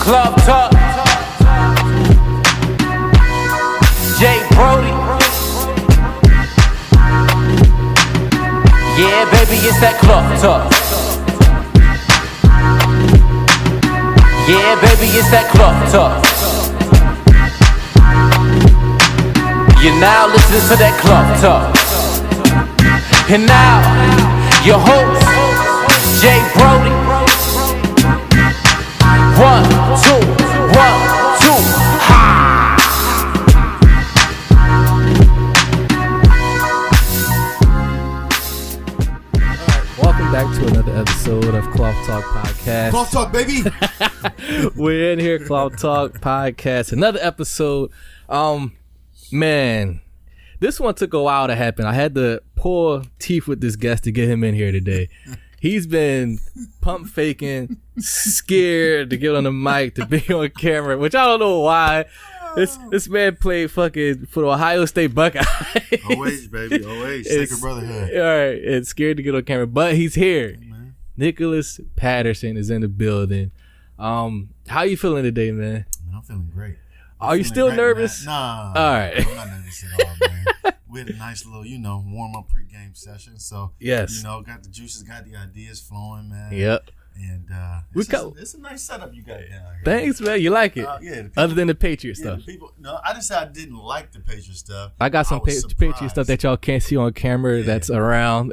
Club Talk. Jay Brody. Yeah, baby, it's that Club Talk. Yeah, baby, it's that Club Talk. You're now listening to that Club Talk. And now, your host, Jay Brody. 1, 2, 1, 2, ha! Alright, welcome back to another episode of Cloth Talk Podcast. Cloth Talk, baby! We're in here, Cloth Talk Podcast. Another episode. Man, this one took a while to happen. I had to pull teeth with this guest to get him in here today. He's been pump faking, scared to get on the mic, to be on camera, which I don't know why. This man played fucking for the Ohio State Buckeyes. OH, baby, OH, Sacred Brotherhood. All right, it's scared to get on camera, but he's here. Hey, man. Nickolas Patterson is in the building. How you feeling today, man? Man, I'm feeling great. Are you still nervous? Man. Nah. All right. I'm not nervous at all, man. We had a nice little, warm-up pregame session. So, Yes. got the juices, got the ideas flowing, man. Yep. And it's a nice setup you got down here. Thanks, man. You like it? Yeah. The people, Other than the Patriot yeah, stuff. the people, no, I didn't say I didn't like the Patriot stuff. I got some was Patriot surprised. stuff that y'all can't see on camera that's around.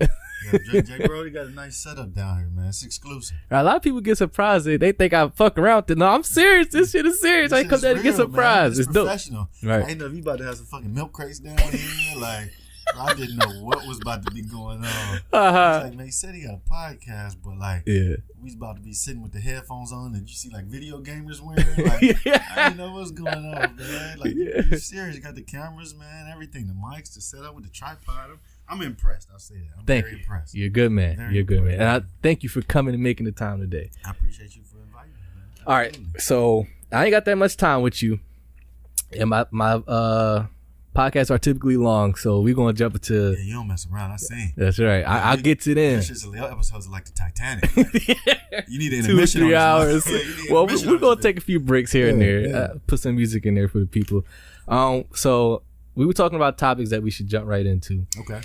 Yeah, Jay Brody got a nice setup down here, man. It's exclusive. A lot of people get surprised. They think I fuck around with it. No, I'm serious. This shit is serious. I This ain't come shit there is to get real, surprised. man. It's dope. Professional. Right. I ain't know if you about to have some fucking milk crates down here. Like, I didn't know what was about to be going on. Uh-huh. It's like, man, he said he got a podcast, but like, Yeah. we was about to be sitting with the headphones on, and you see like video gamers wearing. Like, I didn't know what's going on, man. Like, you serious? You got the cameras, man, everything, the mics, the setup with the tripod. I'm impressed. I'll say that. I'm Thank very you. impressed. You're a good man. Very You're a good man. impressed. And I thank you for coming and making the time today. I appreciate you for inviting me, man. All right. Absolutely. So I ain't got that much time with you. And my podcasts are typically long, so we're gonna jump into Yeah, you don't mess around. I seen. that's right. I'll get to it in. This shit's episodes are like the Titanic. You need an 2 or intermission 3 on hours. this. Yeah, you need an Well, intermission we're on gonna this take a few breaks here and there. Yeah. Put some music in there for the people. So we were talking about topics that we should jump right into. bit. Okay.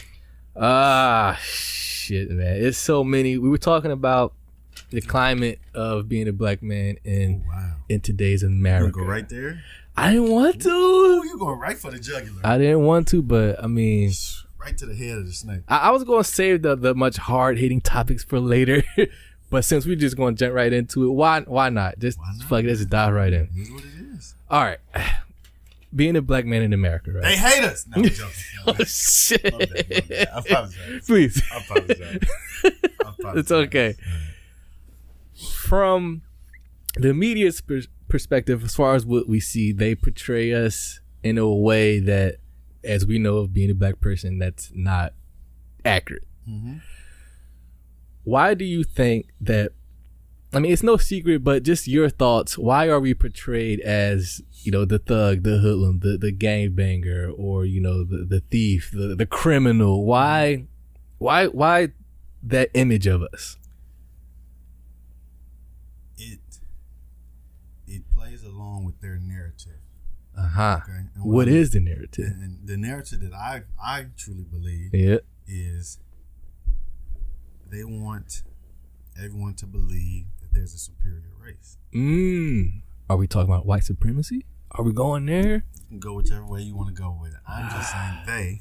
Shit, man. It's so many. We were talking about the climate of being a black man in Wow. in today's You America. gonna go right there? I didn't want Ooh, to. you going right for the jugular. I didn't want to, but I mean, Right to the head of the snake. I was going to save the much hard hitting topics for later. But since we're just going to jump right into it, why not? Just Why not? fuck it, let's just dive right in. It is what it is. All right. Being a black man in America, right? They hate us. No, I'm joking. Oh, shit. My bad. I apologize. Please. I apologize. It's okay. From the media's perspective, as far as what we see, they portray us in a way that, as we know of being a black person, that's not accurate. Mm-hmm. Why do you think that? I mean, it's no secret, but just your thoughts. Why are we portrayed as, the thug, the hoodlum, the gangbanger, or the thief, the criminal? Why that image of us? It plays along with their narrative. Uh-huh. Okay. And What is the narrative? and the narrative that I truly believe Yeah. is they want everyone to believe that there's a superior race. Are we talking about white supremacy? Are we going there? You can go whichever way you want to go with it. I'm just saying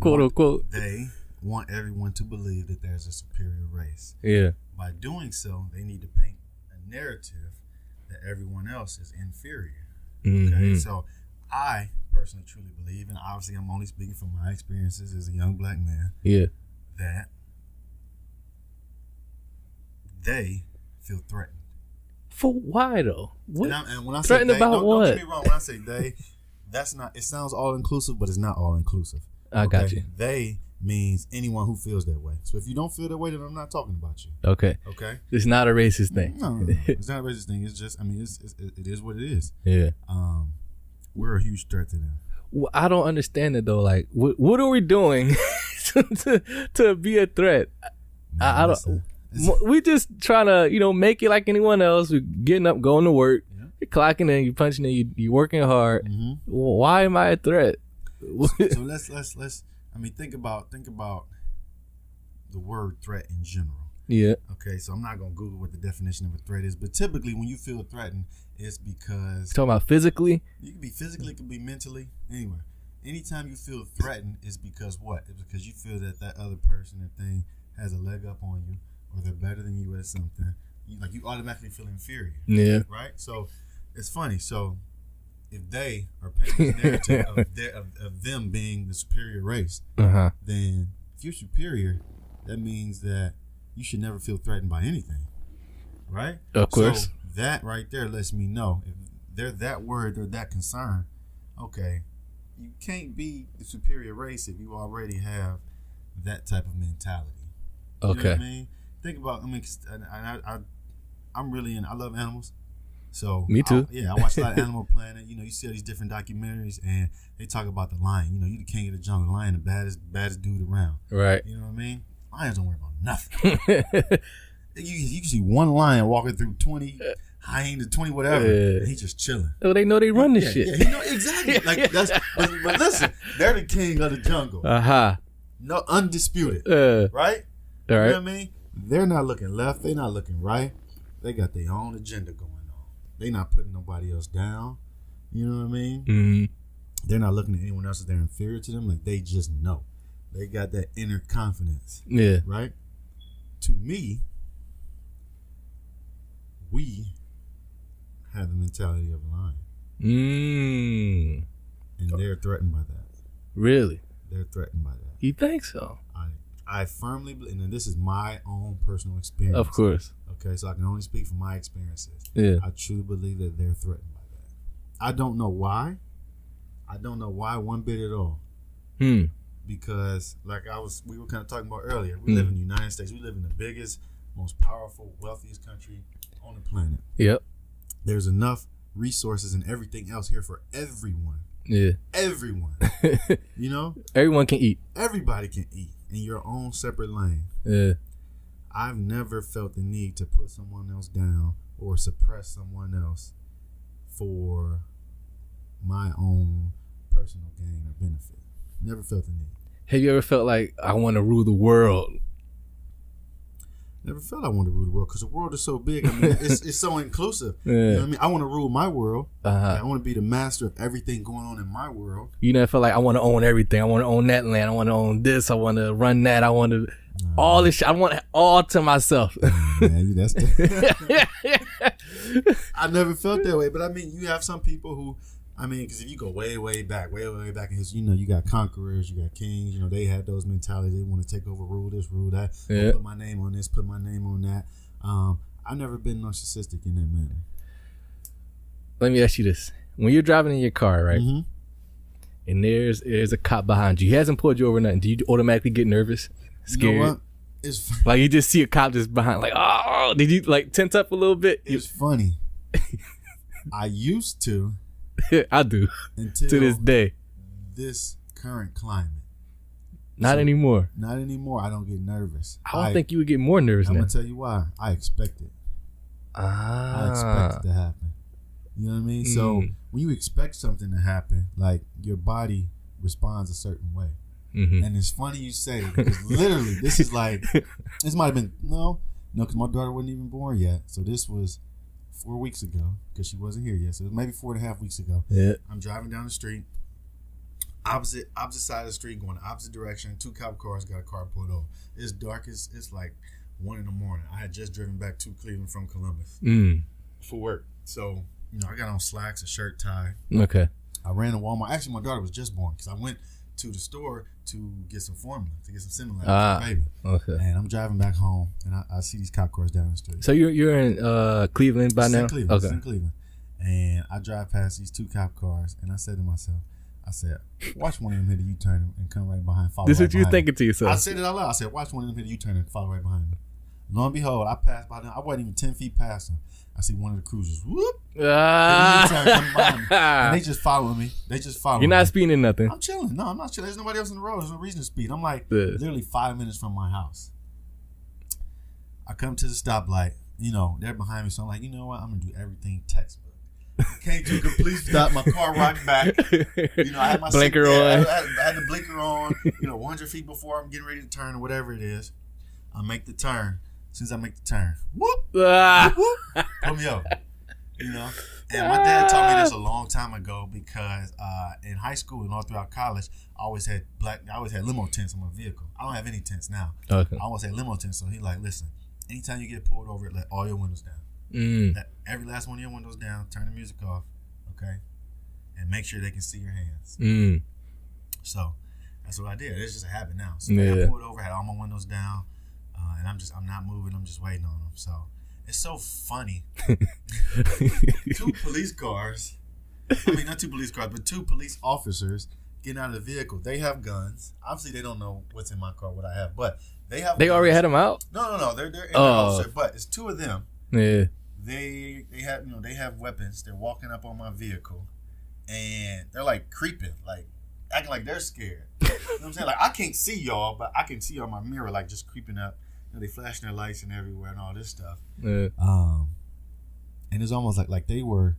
Quote unquote. they want everyone to believe that there's a superior race. Yeah. By doing so, they need to paint a narrative that everyone else is inferior. Okay, Mhm. so I personally truly believe, and obviously I'm only speaking from my experiences as a young black man, Yeah. that they feel threatened. For why though? What? And when I say Threatened they, about don't what? get me wrong. When I say they, that's not. It sounds all inclusive, but it's not all inclusive. I got you. They means anyone who feels that way. So if you don't feel that way, then I'm not talking about you. Okay. Okay. It's not a racist thing. No. It's not a racist thing. It's just. I mean, it is what it is. Yeah. We're a huge threat to them. Well, I don't understand it though. Like, what are we doing to be a threat? Man, I don't. listen, We just trying to, make it like anyone else. We're getting up, going to work. Yeah. You're clocking in, you're punching in, you're working hard. Mm-hmm. Well, why am I a threat? So let's. I mean, think about the word threat in general. Yeah. Okay, so I'm not gonna Google what the definition of a threat is, but typically when you feel threatened, it's because talking about physically. You can be physically, it can be mentally. Anyway, anytime you feel threatened, it's because what? It's because you feel that other person or thing has a leg up on you, or they're better than you at something. You automatically feel inferior. Yeah. Right. So it's funny. So if they are painting this narrative of them being the superior race, then if you're superior, that means that you should never feel threatened by anything, right? Of course. So that right there lets me know if they're that worried or that concerned, okay, you can't be the superior race if you already have that type of mentality. You know what I mean? Think about, I'm really I love animals. So me too. I watch a lot of Animal Planet. You see all these different documentaries, and they talk about the lion. You the king of the jungle. The lion, the baddest dude around. Right. You know what I mean? Lions don't worry about nothing. you can see one lion walking through 20 hyenas, 20 whatever, and he's just chilling. Oh, they know they run this shit. Yeah, he know exactly. Like that's. But listen, they're the king of the jungle. No, undisputed. Right. All right. You know what I mean? They're not looking left. They're not looking right. They got their own agenda going on. They not putting nobody else down. You know what I mean? Mm-hmm. They're not looking at anyone else as they're inferior to them. Like they just know. They got that inner confidence. Yeah. Right? To me, we have the mentality of a lion. And they're threatened by that. Really? They're threatened by that. You think so? I firmly believe, and this is my own personal experience. Of course. Okay, so I can only speak from my experiences. Yeah. I truly believe that they're threatened by that. I don't know why. I don't know why one bit at all. Because we were kind of talking about earlier, we live in the United States. We live in the biggest, most powerful, wealthiest country on the planet. Yep. There's enough resources and everything else here for everyone. Yeah. Everyone. Everyone can eat. Everybody can eat in your own separate lane. Yeah. I've never felt the need to put someone else down or suppress someone else for my own personal gain or benefit. Never felt the need. Have you ever felt like I want to rule the world? Never felt I want to rule the world because the world is so big. I mean, it's so inclusive. Yeah. You know what I mean? I want to rule my world. Uh-huh. I want to be the master of everything going on in my world. You never felt like I want to own everything. I want to own that land. I want to own this. I want to run that. I want to all this shit. I want it all to myself. Man, I never felt that way. But I mean, you have some people who, because if you go way, way back in history, you got conquerors, you got kings, they had those mentalities. They want to take over, rule this, rule that. Yeah. Put my name on this, put my name on that. I've never been narcissistic in that manner. Let me ask you this. When you're driving in your car, right? Mm-hmm. And there's a cop behind you. He hasn't pulled you over nothing. Do you automatically get nervous? Scared? You know what? It's like you just see a cop just behind, like, oh, did you like tense up a little bit? It's funny. I used to. I do. Until to this day. This current climate. Not anymore. Not anymore. I don't get nervous. I don't think you would get more nervous now. I'm going to tell you why. I expect it. I expect it to happen. You know what I mean? So when you expect something to happen, like your body responds a certain way. Mm-hmm. And it's funny you say it because literally this might have been, no, because my daughter wasn't even born yet. So this was 4 weeks ago because she wasn't here yet. So it was maybe 4.5 weeks ago. Yeah. I'm driving down the street, opposite side of the street, going the opposite direction. 2 cop cars got a car pulled over. It's dark. It's like 1 a.m. I had just driven back to Cleveland from Columbus for work. So, I got on slacks, a shirt, tie. Okay. I ran to Walmart. Actually, my daughter was just born because I went to the store to get some formula, to get some Similac for the baby. Okay. And I'm driving back home, and I see these cop cars down the street. So you're in Cleveland by now? In Cleveland. Okay. It's in Cleveland. And I drive past these 2 cop cars, and I said to myself, watch one of them hit a U-turn and come right behind, follow this right is what you're thinking to yourself. I said it out loud. I said, watch one of them hit a U-turn and follow right behind me. Lo and behold, I passed by them. I wasn't even 10 feet past them. I see one of the cruisers, whoop, and they just following me. You're not speeding nothing. I'm chilling. No, I'm not chilling. There's nobody else on the road. There's no reason to speed. I'm like literally 5 minutes from my house. I come to the stoplight. You know, they're behind me, so I'm like, you know what? I'm gonna do everything textbook. I came to a complete stop. My car rocked back. You know, I had my blinker on. on. I had the blinker on. You know, 100 feet before I'm getting ready to turn or whatever it is. I make the turn. As soon as I make the turn, whoop, whoop, pull me over. You know, and my dad taught me this a long time ago because in high school and all throughout college, I always had limo tents on my vehicle. I don't have any tents now. Okay. I always had limo tents. So he like, listen, anytime you get pulled over, let all your windows down. Let every last one of your windows down. Turn the music off, okay, and make sure they can see your hands. So that's what I did. It's just a habit now. So I got pulled over, had all my windows down, and I'm not moving. I'm just waiting on them. So it's so funny. Two police cars. I mean, not two police cars, but two police officers getting out of the vehicle. They have guns. Obviously, they don't know what's in my car, what I have, but they have. They guns. already had them out. No. They're in the officer, but it's two of them. Yeah. They have they have weapons. They're walking up on my vehicle, and they're like creeping, like acting like they're scared. You know what I'm saying? Like I can't see y'all, but I can see on my mirror, like just creeping up. You know, they flashing their lights and everywhere and all this stuff. Yeah. And it's almost like they were,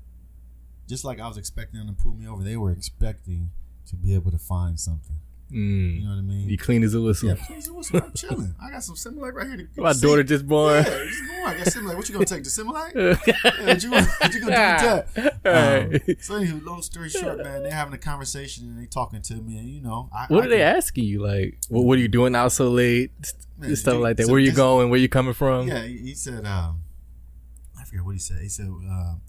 just like I was expecting them to pull me over. They were expecting to be able to find something. You know what I mean? You clean as a whistle. Yeah, clean as a whistle. I'm chilling. I got some Similac right here. My daughter just born. Yeah, just born. I got Similac. What you gonna take? The Similac? Yeah, what you gonna do with that? So anyway, long story short, man, they're having a conversation and they talking to me, and you know, what are they asking you? Like, what are you doing out so late? Man, stuff like that. Where you going? Where you coming from? Yeah, he said. I forget what he said. He said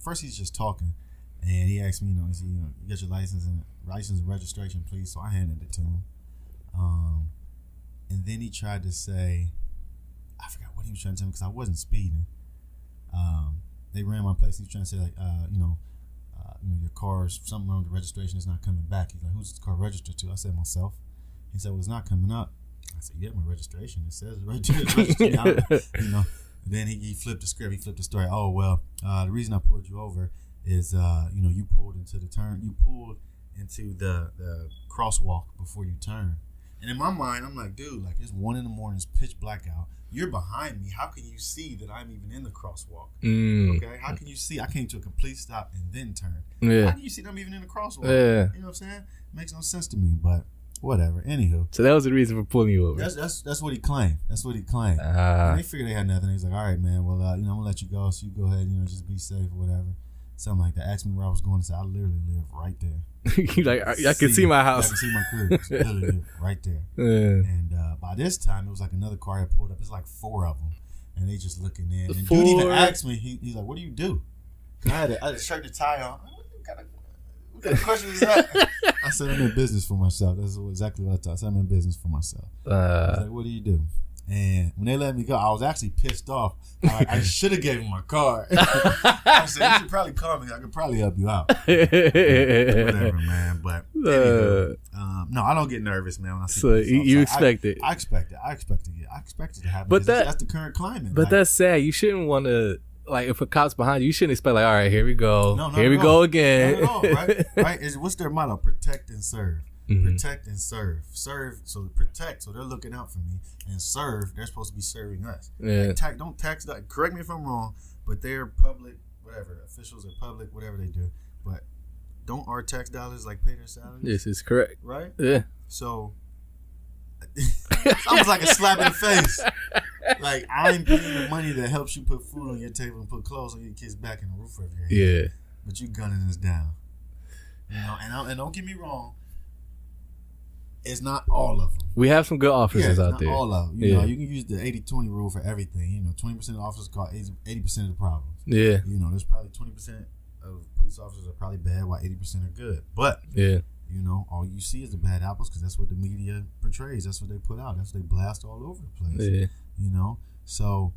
first he's just talking, and he asked me, you get your license and registration, please. So I handed it to him. And then he tried to say, I forgot what he was trying to tell me because I wasn't speeding. They ran my place. He was trying to say like, your car's something wrong with the registration. It's not coming back. He's like, who's the car registered to? I said myself. He said, well, it's not coming up. I said, yeah, my registration. It says registered. You know. And then he flipped the script. He flipped the story. Oh well, the reason I pulled you over is you pulled into the turn. You pulled into the crosswalk before you turn. And in my mind, I'm like, dude, like it's 1 a.m, it's pitch black out. You're behind me. How can you see that I'm even in the crosswalk? Okay, how can you see? I came to a complete stop and then turn. Yeah. How can you see that I'm even in the crosswalk? Yeah. You know what I'm saying? Makes no sense to me, but whatever. Anywho. So that was the reason for pulling you over. That's what he claimed. That's what he claimed. And they figured they had nothing. He's like, all right, man. Well, I'm gonna let you go. So you go ahead. Just be safe or whatever. Something like that. Asked me where I was going. I said, I literally live right there. You like, I can see my house. I can see my crib. It's literally right there. Yeah. And by this time, it was like another car had pulled up. It's like 4 of them, and they just looking in. And dude even asked me. He's like, "What do you do?" I had a shirt and tie on. What kind of question is that? I said, "I'm in business for myself." That's exactly what I thought. I said, "I'm in business for myself." I was like, "What do you do?" And when they let me go, I was actually pissed off. I should have gave him my card. I said, you should probably call me. I could probably help you out. Whatever, man. But anyway, no, I don't get nervous, man. When I see so you expect it. I expect it. I expect it to happen. But that's the current climate. But that's sad. You shouldn't want to. Like, if a cop's behind you shouldn't expect, like, all right, here we go. Here we go again. No, right? What's their motto? Protect and serve. Protect and serve. Serve, so protect, so they're looking out for me. And serve, they're supposed to be serving us. Yeah. Like, don't tax that. Correct me if I'm wrong, but they're public, whatever. Officials are public, whatever they do. But don't our tax dollars, like, pay their salaries? This is correct. Right? Yeah. So, it's almost like a slap in the face. Like, I'm paying the money that helps you put food on your table and put clothes on your kids' back and the roof over your head. Yeah. But you gunning us down. And don't get me wrong, it's not all of them. We have some good officers out not there. All of them. You know, you can use the 80-20 rule for everything. 20% of officers cause 80% of the problems. Yeah. There's probably 20% of police officers are probably bad while 80% are good. But, yeah. All you see is the bad apples because that's what the media portrays. That's what they put out. That's what they blast all over the place. Yeah. So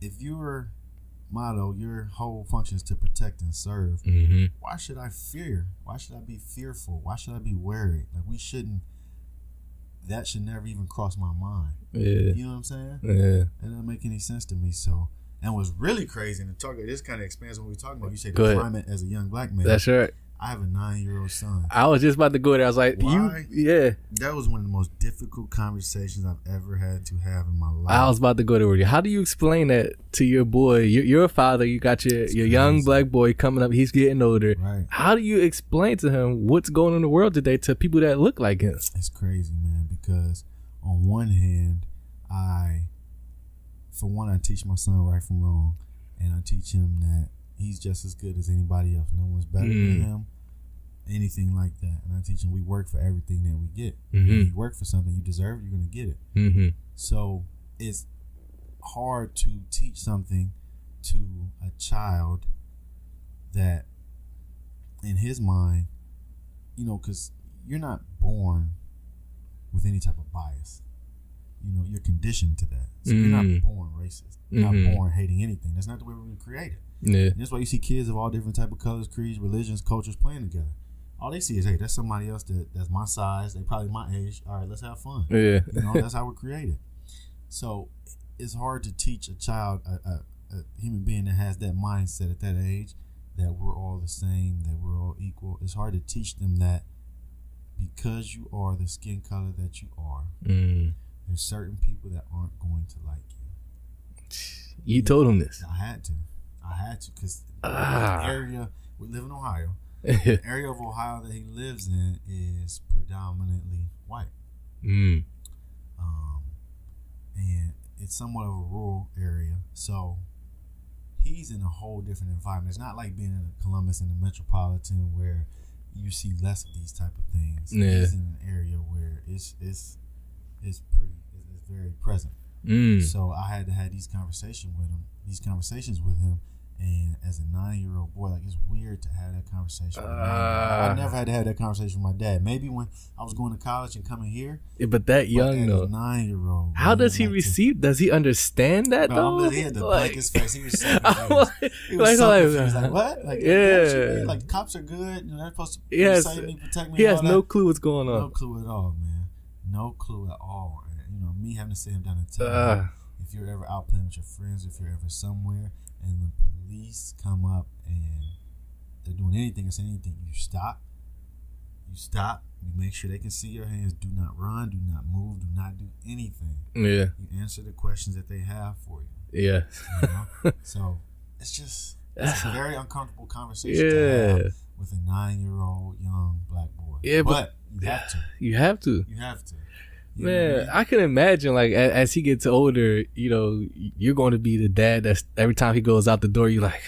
if your motto, your whole function is to protect and serve, why should I fear? Why should I be fearful? Why should I be worried? Like, that should never even cross my mind. Yeah. You know what I'm saying? Yeah. It doesn't make any sense to me. So, and what's really crazy, and this kind of expands what we're talking about. You say the climate as a young black man. That's right. I have a 9-year-old son. I was just about to go there. I was like, Why? yeah. That was one of the most difficult conversations I've ever had to have in my life. I was about to go there with you. How do you explain that to your boy? You're a father. You got your young black boy coming up. He's getting older. Right. How do you explain to him what's going on in the world today to people that look like him? It's crazy, man, because on one hand, I teach my son right from wrong, and I teach him that he's just as good as anybody else. No one's better than him, anything like that. And I teach him we work for everything that we get. If you work for something you deserve, you're going to get it. So it's hard to teach something to a child that in his mind, you know, because you're not born with any type of bias. You know, you're conditioned to that. So you're not born racist. You're not born hating anything. That's not the way we were created. Yeah. And that's why you see kids of all different type of colors, creeds, religions, cultures playing together. All they see is, hey, that's somebody else that's my size. They probably my age. All right, let's have fun. Yeah. You know, that's how we're created. So it's hard to teach a child, a human being that has that mindset at that age, that we're all the same, that we're all equal. It's hard to teach them that because you are the skin color that you are, there's certain people that aren't going to like you. You told him this. I had to because the area, we live in Ohio. The area of Ohio that he lives in is predominantly white. And it's somewhat of a rural area. So he's in a whole different environment. It's not like being in Columbus in the metropolitan where you see less of these type of things. Yeah. He's in an area where it's very present. So I had to have these conversations with him. And as a 9-year-old boy, like, it's weird to have that conversation. I never had to have that conversation with my dad. Maybe when I was going to college and coming here. Yeah, but that young though, 9-year-old. how does he receive? Does he understand that though? He had the blackest face. He was so confused. He like, was like, what? Like, yeah. Like, cops are good. You know, they're supposed to save me, protect me. He has all that. no clue what's going on. No clue at all, man. No clue at all. And, you know, me having to sit him down and tell him, if you're ever out playing with your friends, if you're ever somewhere, and the police come up and they're doing anything or saying anything, you stop. You make sure they can see your hands. Do not run. Do not move. Do not do anything. Yeah. You answer the questions that they have for you. Yeah. You know? So it's a very uncomfortable conversation to have with a 9-year-old young black boy. Yeah, but you have to. You have to. You have to. Man, I can imagine, like, as he gets older, you know, you're going to be the dad that's every time he goes out the door, you're like,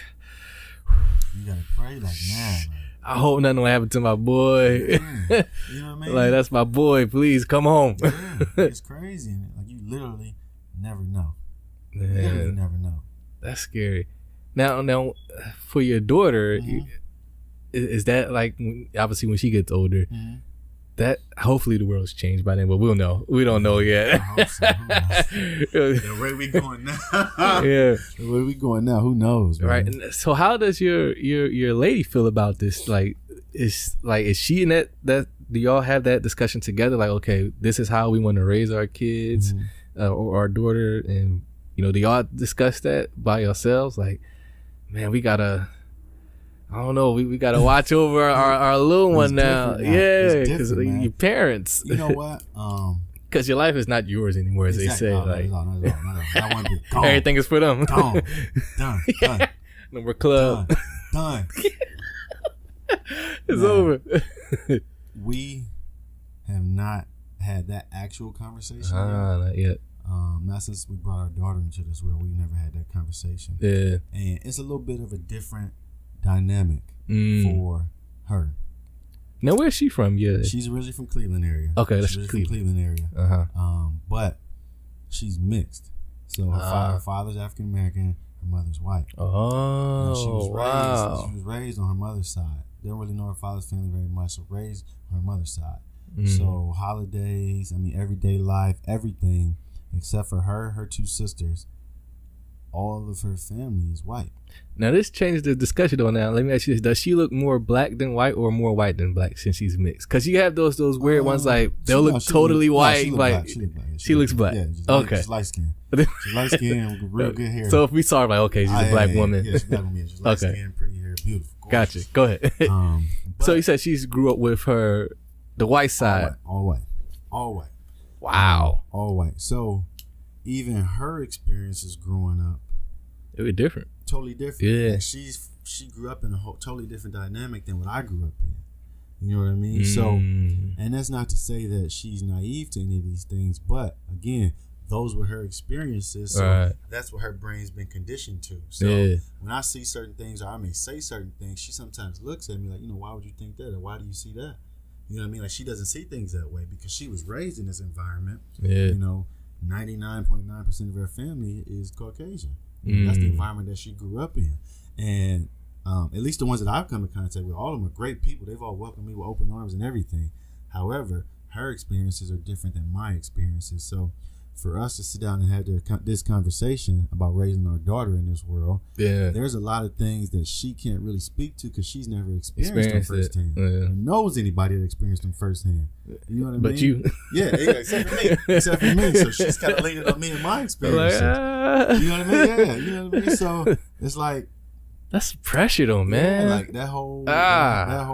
you gotta pray, like, man, I hope nothing will happen to my boy. You know what I mean? Like, that's my boy. Please come home. Yeah, it's crazy. Like, you literally never know. You literally never know. That's scary. Now, for your daughter, is that like, obviously when she gets older, that hopefully the world's changed by then, but we'll know. We don't know yet. I hope so. Who knows? The way we going now. Yeah. The way we going now, who knows, man? Right. And so how does your lady feel about this? Like, is she in that do y'all have that discussion together? Like, okay, this is how we want to raise our kids or our daughter, and you know, do y'all discuss that by yourselves? Like, man, we gotta, I don't know, we gotta watch over our little one now. Yeah, because your parents. You know what? Because your life is not yours anymore, as they say. No, like, everything is for them. Gone. Done. No more club. Done. It's over. We have not had that actual conversation yet. Not yet. Not since we brought our daughter into this world, we never had that conversation. Yeah. And it's a little bit of a different dynamic for her. Now, where's she from? Yeah, she's originally from Cleveland area. Okay, that's From Cleveland area. But she's mixed. So her father's African American, her mother's white. Oh, she was raised on her mother's side. Didn't really know her father's family very much, so raised on her mother's side. So holidays, everyday life, everything except for her 2 sisters, all of her family is white. Now this changed the discussion though. Now let me ask you this: does she look more black than white, or more white than black since she's mixed? Because you have those weird ones, like they'll look totally white. She looks black. Yeah, okay. She's light skin. She's light skin with real good hair. So if we saw her, like, okay, she's a black woman. Yeah, she's a black woman. Yeah, she's light skin, pretty hair, beautiful. Gotcha. Go ahead. So you said she's grew up with the white side. All white. Wow. All white. So even her experiences growing up, it was different. Totally different. Yeah. Like she grew up in a totally different dynamic than what I grew up in. You know what I mean? So, and that's not to say that she's naive to any of these things, but again, those were her experiences. So that's what her brain's been conditioned to. So when I see certain things, or I may say certain things, she sometimes looks at me like, why would you think that? Or why do you see that? You know what I mean? Like, she doesn't see things that way because she was raised in this environment. Yeah. 99.9% of her family is Caucasian. That's the environment that she grew up in. And at least the ones that I've come in contact with, all of them are great people. They've all welcomed me with open arms and everything. However, her experiences are different than my experiences. So for us to sit down and have this conversation about raising our daughter in this world, there's a lot of things that she can't really speak to because she's never experienced them firsthand. Or knows anybody that experienced them firsthand. You know what I mean? But you. Except for me. So she's kind of leaning on me and my experiences. You know what I mean? Yeah, you know what I mean? So it's like, that's pressure though, man. Yeah, like that whole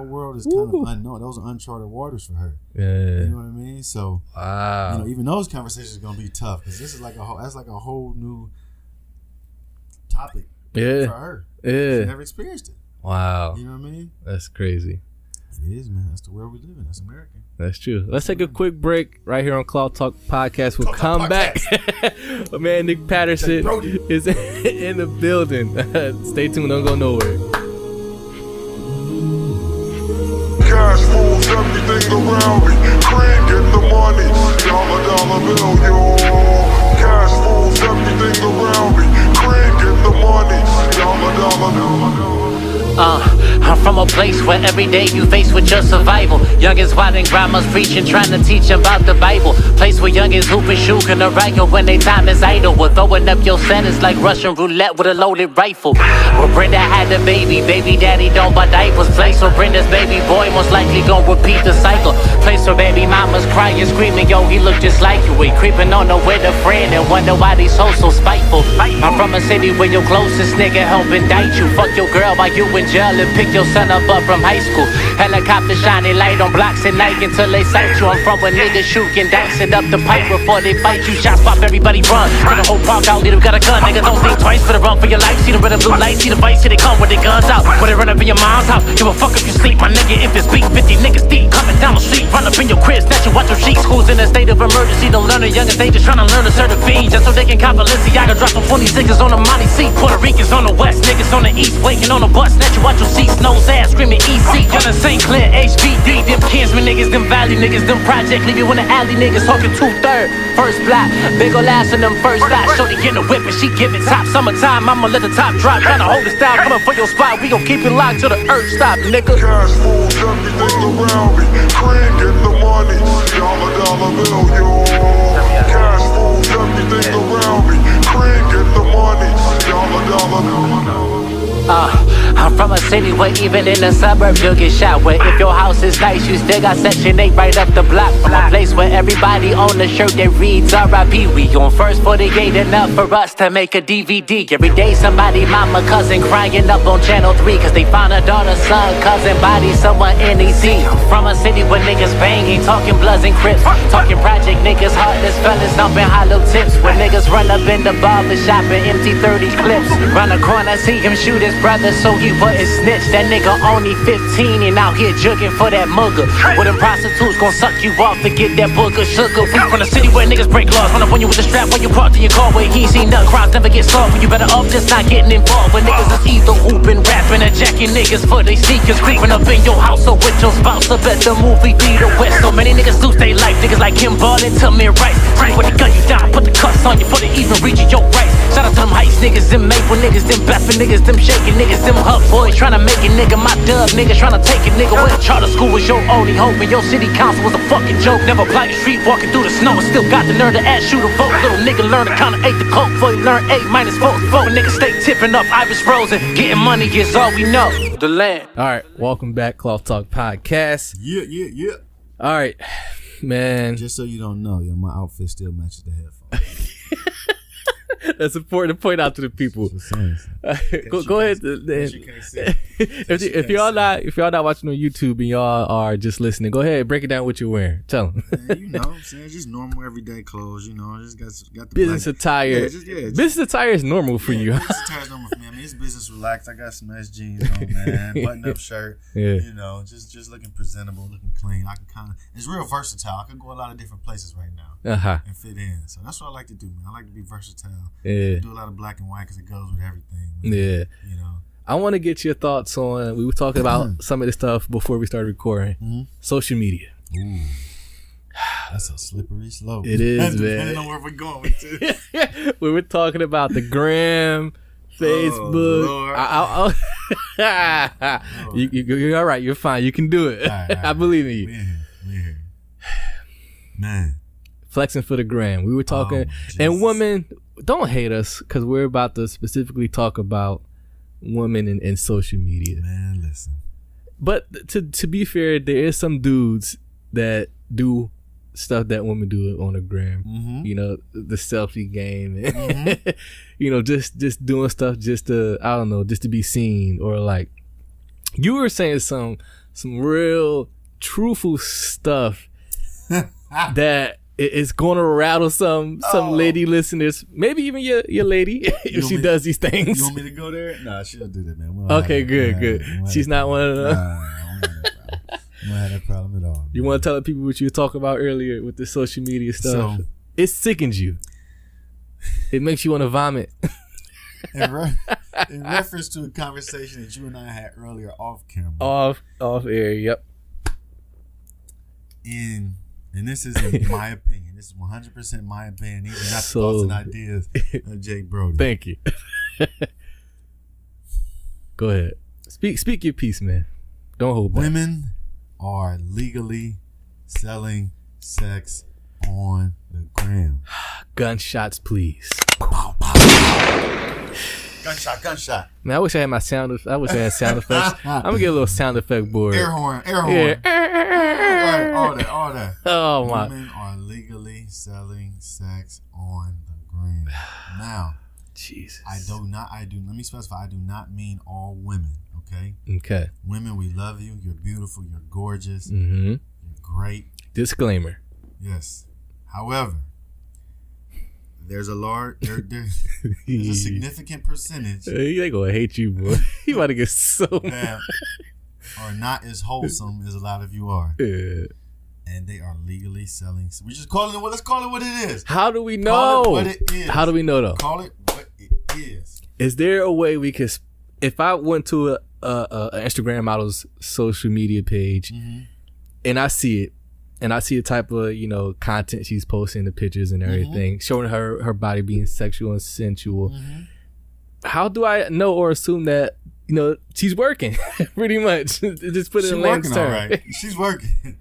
world is kind of unknown. Those are uncharted waters for her. Yeah, you know what I mean. So, even those conversations are gonna be tough because this is like a whole new topic for her. Yeah, she never experienced it. Wow, you know what I mean. That's crazy. It is, man. That's the world we live in. That's America. That's true. Let's take a quick break right here on Cloud Talk Podcast. We'll come back. My man Nick Patterson is in the building. Stay tuned. Don't go nowhere. Cash moves everything around me. Cream, get the money. Dollar bill, yo. Cash moves everything around me. Cream, get the money. Dollar bill. I'm from a place where every day you face with your survival. Youngins wildin', grandmas preaching, trying to teach them about the Bible. Place where youngins hooping, shooting a riot when they time is idle. We're throwing up your sentence like Russian roulette with a loaded rifle. Where Brenda had the baby daddy don't buy diapers. Place where Brenda's baby boy most likely gon' repeat the cycle. Place where baby mama's crying, screaming, yo, he look just like you. We creeping on her with a friend and wonder why these hoes so spiteful. I'm from a city where your closest nigga help indict you. Fuck your girl while you in jail and pick your son up from high school. Helicopter shining light on blocks at night until they sight you. I'm from where niggas shoot and dice it up the pipe before they fight you. Shots pop, everybody run. Got a whole park out, leader got a gun. Niggas don't think twice for the run for your life. See the red and blue lights, see the vice, see they come with their guns out. When they run up in your mom's house, give a fuck if you sleep, my nigga. If it's beat, 50 niggas deep coming down the street. Run up in your crib, snatch you, watch your sheets. Schools in a state of emergency, don't learn the youngest. They just tryna learn to serve the fiend just so they can cop a Balenciaga. Drop some 26s on the Monty seat. Puerto Ricans on the west, niggas on the east, waiting on the bus. Snatch you, watch your seats, nose ass, screaming EC. Young St. Clair, HBD, them Kinsman niggas, them Valley niggas, them Project, leave you in the alley niggas, talking 2/3. First block, big ol' ass in them first shots. Shorty in the whip and she giving top. Summertime, I'ma let the top drop. Tryna hold it down, coming for your spot. We gon' keep it locked till the earth stop, nigga. Cash moves everything around me. Cream, get the money. Dollar bill, yo. Cash moves everything around me. Cream, get the money. Dollar bill. I'm from a city where even in the suburbs you'll get shot. Where if your house is nice, you still got Section 8 right up the block. From a place where everybody own a shirt that reads R.I.P. We on first 48, enough for us to make a DVD. Every day somebody, mama, cousin crying up on Channel 3 cause they found a daughter, son, cousin, body somewhere NEC. I'm from a city where niggas banging, talking Bloods and Crips. Talking project niggas, heartless fellas, thumping hollow tips. When niggas run up in the barber shop and empty 30 clips. Run a corner, see him shoot his brother so he wouldn't snitch. That nigga only 15 and out here jugging for that mugger. Where them prostitutes gon' suck you off to get that booger sugar. We from the city where niggas break laws. Run up on you with a strap when you parked in your car where he ain't seen nothing. Crimes never get solved when you better off just not getting involved. But niggas is either hooping, rapping, or jacking niggas for they sneakers. Creeping up in your house or with your spouse up at the movie theater west. So many niggas lose their life. Niggas like him ballin' to me rights. Right when they gun you down, put the cuffs on you before they even reach your rights. Shout out to them Heights niggas, them Maple niggas, them Bethel niggas, them shaking niggas, them Hub boys tryna make it, nigga. My dub niggas tryna take it, nigga. When charter school was your only hope and your city council was a fucking joke. Never blind the street walking through the snow and still got the nerve to ask you to vote. Little nigga learn to kinda ate the coke before you learn A minus 4. Nigga stay tipping up Iris Rose and getting money is all we know. The land. All right, welcome back, Cloth Talk Podcast. Yeah. All right, man. Just so you don't know, my outfit still matches the headphones. That's important to point out to the people. Go Go ahead. You can't see. if y'all not watching on YouTube and y'all are just listening, go ahead, break it down what you're wearing. Tell them. Man, you know what I'm saying? Just normal everyday clothes, you know. Just got the Business attire. Business attire is normal for you. Business attire is normal for me. I mean, it's business relaxed. I got some nice jeans on, man. Button up shirt. Yeah. You know, just looking presentable, looking clean. I can kind of. It's real versatile. I can go a lot of different places right now and fit in. So that's what I like to do, man. I like to be versatile. Yeah. I do a lot of black and white because it goes with everything. Yeah. You know. I want to get your thoughts on. We were talking about some of this stuff before we started recording. Social media. Ooh. That's a slippery slope. It is, man. Depending on where we're going with this. We were talking about the gram, Facebook. You're all right. You're fine. You can do it. All right. I believe in you. We're here. Man. Flexing for the gram. We were talking. And women, don't hate us because we're about to specifically talk about women in social media. Man, listen. But to be fair, there is some dudes that do stuff that women do on the gram. Mm-hmm. You know, the selfie game. Mm-hmm. You know, just doing stuff just to, I don't know, just to be seen. Or like, you were saying some real truthful stuff that is going to rattle some lady listeners, maybe even your lady, if she does these things. You want me to go there? Nah, she'll do that, man. Okay, good. She's not one of them. We don't have that problem at all. You want to tell the people what you were talking about earlier with the social media stuff? So, it sickens you. It makes you want to vomit. In reference to a conversation that you and I had earlier off camera. Off air, yep. And this is my opinion. This is 100% my opinion. These are not the thoughts and ideas of Jake Brody. Thank you. Go ahead. Speak your piece, man. Don't hold back. Women are legally selling sex on the gram. Gunshots, please. Pow, pow. Gunshot. Man, I wish I had my sound effects. I'm gonna get a little sound effect board. Air horn. Yeah. All that. Oh my. Women are legally selling sex on the gram. Now, Jesus. Let me specify, I do not mean all women, okay? Okay. Women, we love you. You're beautiful. You're gorgeous. Mm-hmm. You're great. Disclaimer. Yes. However, there's a significant percentage. They gonna hate you, boy. You about to get so mad. Are not as wholesome as a lot of you are. Yeah. And they are legally selling. We just call it. Let's call it what it is. How do we know? Call it what it is. How do we know though? Call it what it is. Is there a way we could? If I went to a Instagram model's social media page, and I see it. And I see the type of, content she's posting, the pictures and everything, showing her body being sexual and sensual. Mm-hmm. How do I know or assume that, she's working? Pretty much. Just put it in layman's terms. Right. She's working.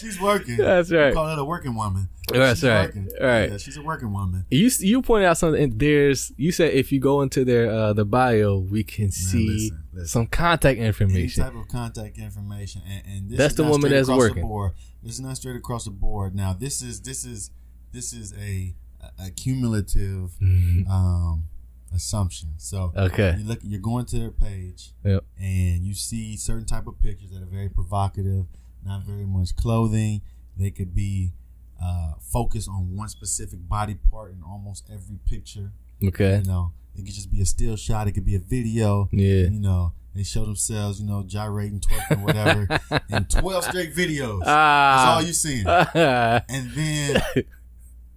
She's working. That's right. We call her a working woman. That's she's right. Working. Right. Yeah, she's a working woman. You pointed out something. You said if you go into their the bio, we can see listen. some contact information. Any type of contact information, and this that's is the woman that's working. This is not straight across the board. Now, this is a cumulative assumption. So, okay, you're going to their page, and you see certain type of pictures that are very provocative, not very much clothing. They could be focused on one specific body part in almost every picture. Okay, it could just be a still shot. It could be a video. Yeah, they show themselves, gyrating, twerking, whatever, in 12 straight videos. That's all you seeing. And then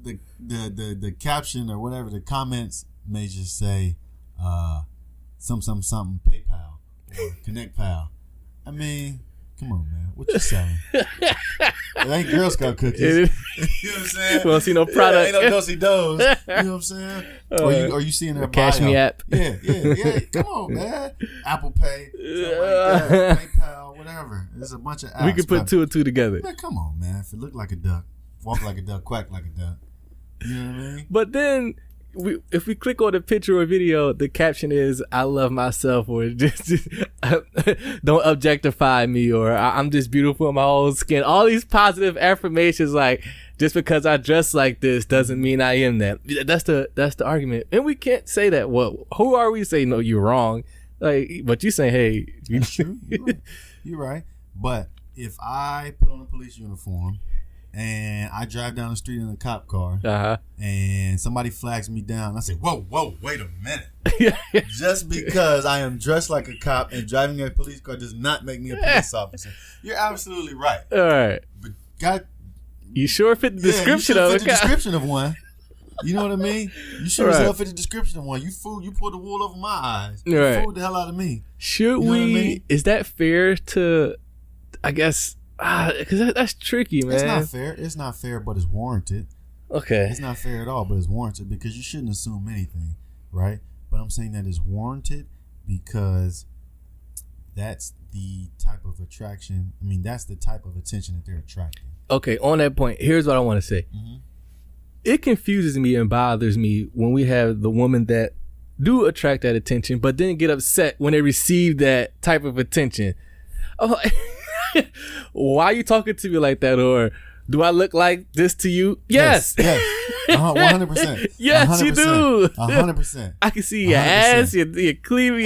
the caption or whatever, the comments may just say, something PayPal or ConnectPal. I mean, come on, man. What you selling? It ain't Girl Scout cookies. You know what I'm saying? We don't see no product. Ain't no do-si-dos. You know what I'm saying? Or you seeing their bio. Cash Me app. Yeah. Come on, man. Apple Pay, something like that. PayPal, whatever. There's a bunch of apps. We could put two and two together. Man, come on, man. If it look like a duck, walk like a duck, quack like a duck. You know what I mean? But then, if we click on the picture or video, the caption is "I love myself" or just "Don't objectify me" or "I'm just beautiful in my own skin." All these positive affirmations, like just because I dress like this doesn't mean I am that. That's the argument, and we can't say that. Well, who are we to say no? You're wrong. Like, but you saying, hey, That's true. You're right. But if I put on a police uniform and I drive down the street in a cop car and somebody flags me down, I say, whoa, wait a minute. Just because I am dressed like a cop and driving a police car does not make me a police officer. You're absolutely right. All right. But you sure fit the description of it. The description of one. You know what I mean? You sure as hell fit the description of one. You fool. You pulled the wool over my eyes. You fooled the hell out of me. Should we? I mean? Is that fair to? I guess because that's tricky, man. It's not fair, but it's warranted. Okay. It's not fair at all, but it's warranted because you shouldn't assume anything, right? But I'm saying that it's warranted because that's the type of attraction. I mean, that's the type of attention that they're attracting. Okay. On that point, here's what I want to say. Mm-hmm. It confuses me and bothers me when we have the women that do attract that attention, but then get upset when they receive that type of attention. I'm like, why are you talking to me like that? Or do I look like this to you? Yes. 100%. Yes, 100%. You do. 100%. I can see your 100%. Ass, your cleavage,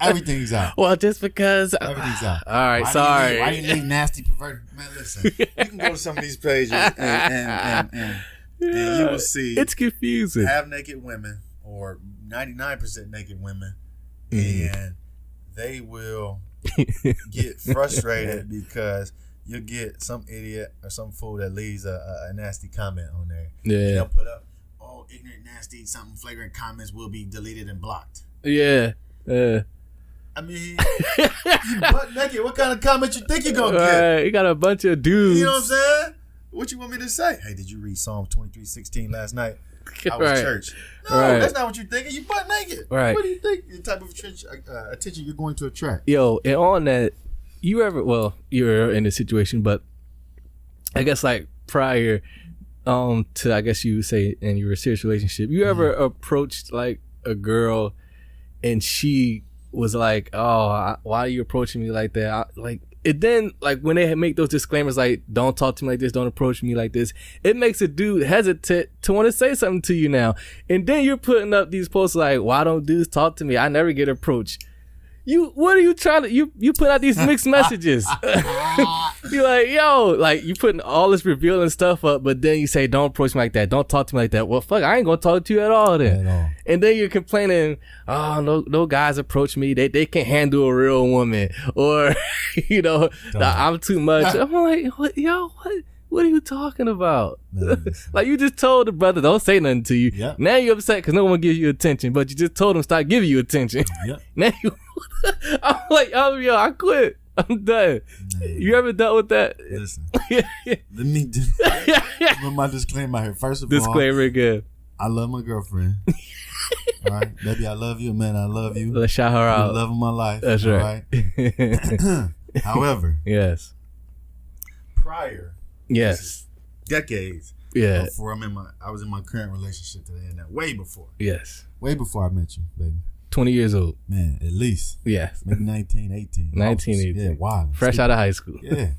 everything's out. Well, just because. Everything's out. All right, sorry. Why you need nasty, perverted? Man, listen. You can go to some of these pages and you will see it's confusing. Half naked women or 99% naked women, and they will get frustrated because you'll get some idiot or some fool that leaves a nasty comment on there. Yeah. They'll put up, ignorant, nasty, something flagrant comments will be deleted and blocked. Yeah. I mean, you butt naked. What kind of comment you think you're going to get? You got a bunch of dudes. You know what I'm saying? What you want me to say? Hey, did you read Psalm 23:16 last night? I was at church. No, that's not what you're thinking. You butt naked. Right. What do you think the type of attention you're going to attract? Yo, and on that, you're in this situation, but I guess like prior to, I guess you would say in your serious relationship, you ever approached like a girl and she was like, why are you approaching me like that? It then, like, when they make those disclaimers, like, don't talk to me like this, don't approach me like this, it makes a dude hesitant to want to say something to you now. And then you're putting up these posts like, why don't dudes talk to me? I never get approached. What are you trying to, you put out these mixed messages. You're like, yo, like, you putting all this revealing stuff up, but then you say, don't approach me like that, don't talk to me like that. Well, fuck, I ain't gonna talk to you at all then. And then you're complaining, no guys approach me, they can't handle a real woman, or I'm too much. I'm like, what are you talking about? Like, you just told the brother don't say nothing to you. Yep. Now you're upset because no one gives you attention, but you just told him stop giving you attention. Yep. Now I'm like, I quit, I'm done. Man. You ever dealt with that? Listen, let me put my disclaimer here. First of all, disclaimer again. I love my girlfriend. All right, baby, I love you, man. I love you. Let's shout her out. The love of my life. That's right. However, yes. Prior, decades, before I was in my current relationship today, and that way before. Yes. Way before I met you, baby. 20 years old. Man, at least. Yes. Maybe 19, 18. 19, 18. Yeah, wild. Fresh out of high school. Yeah.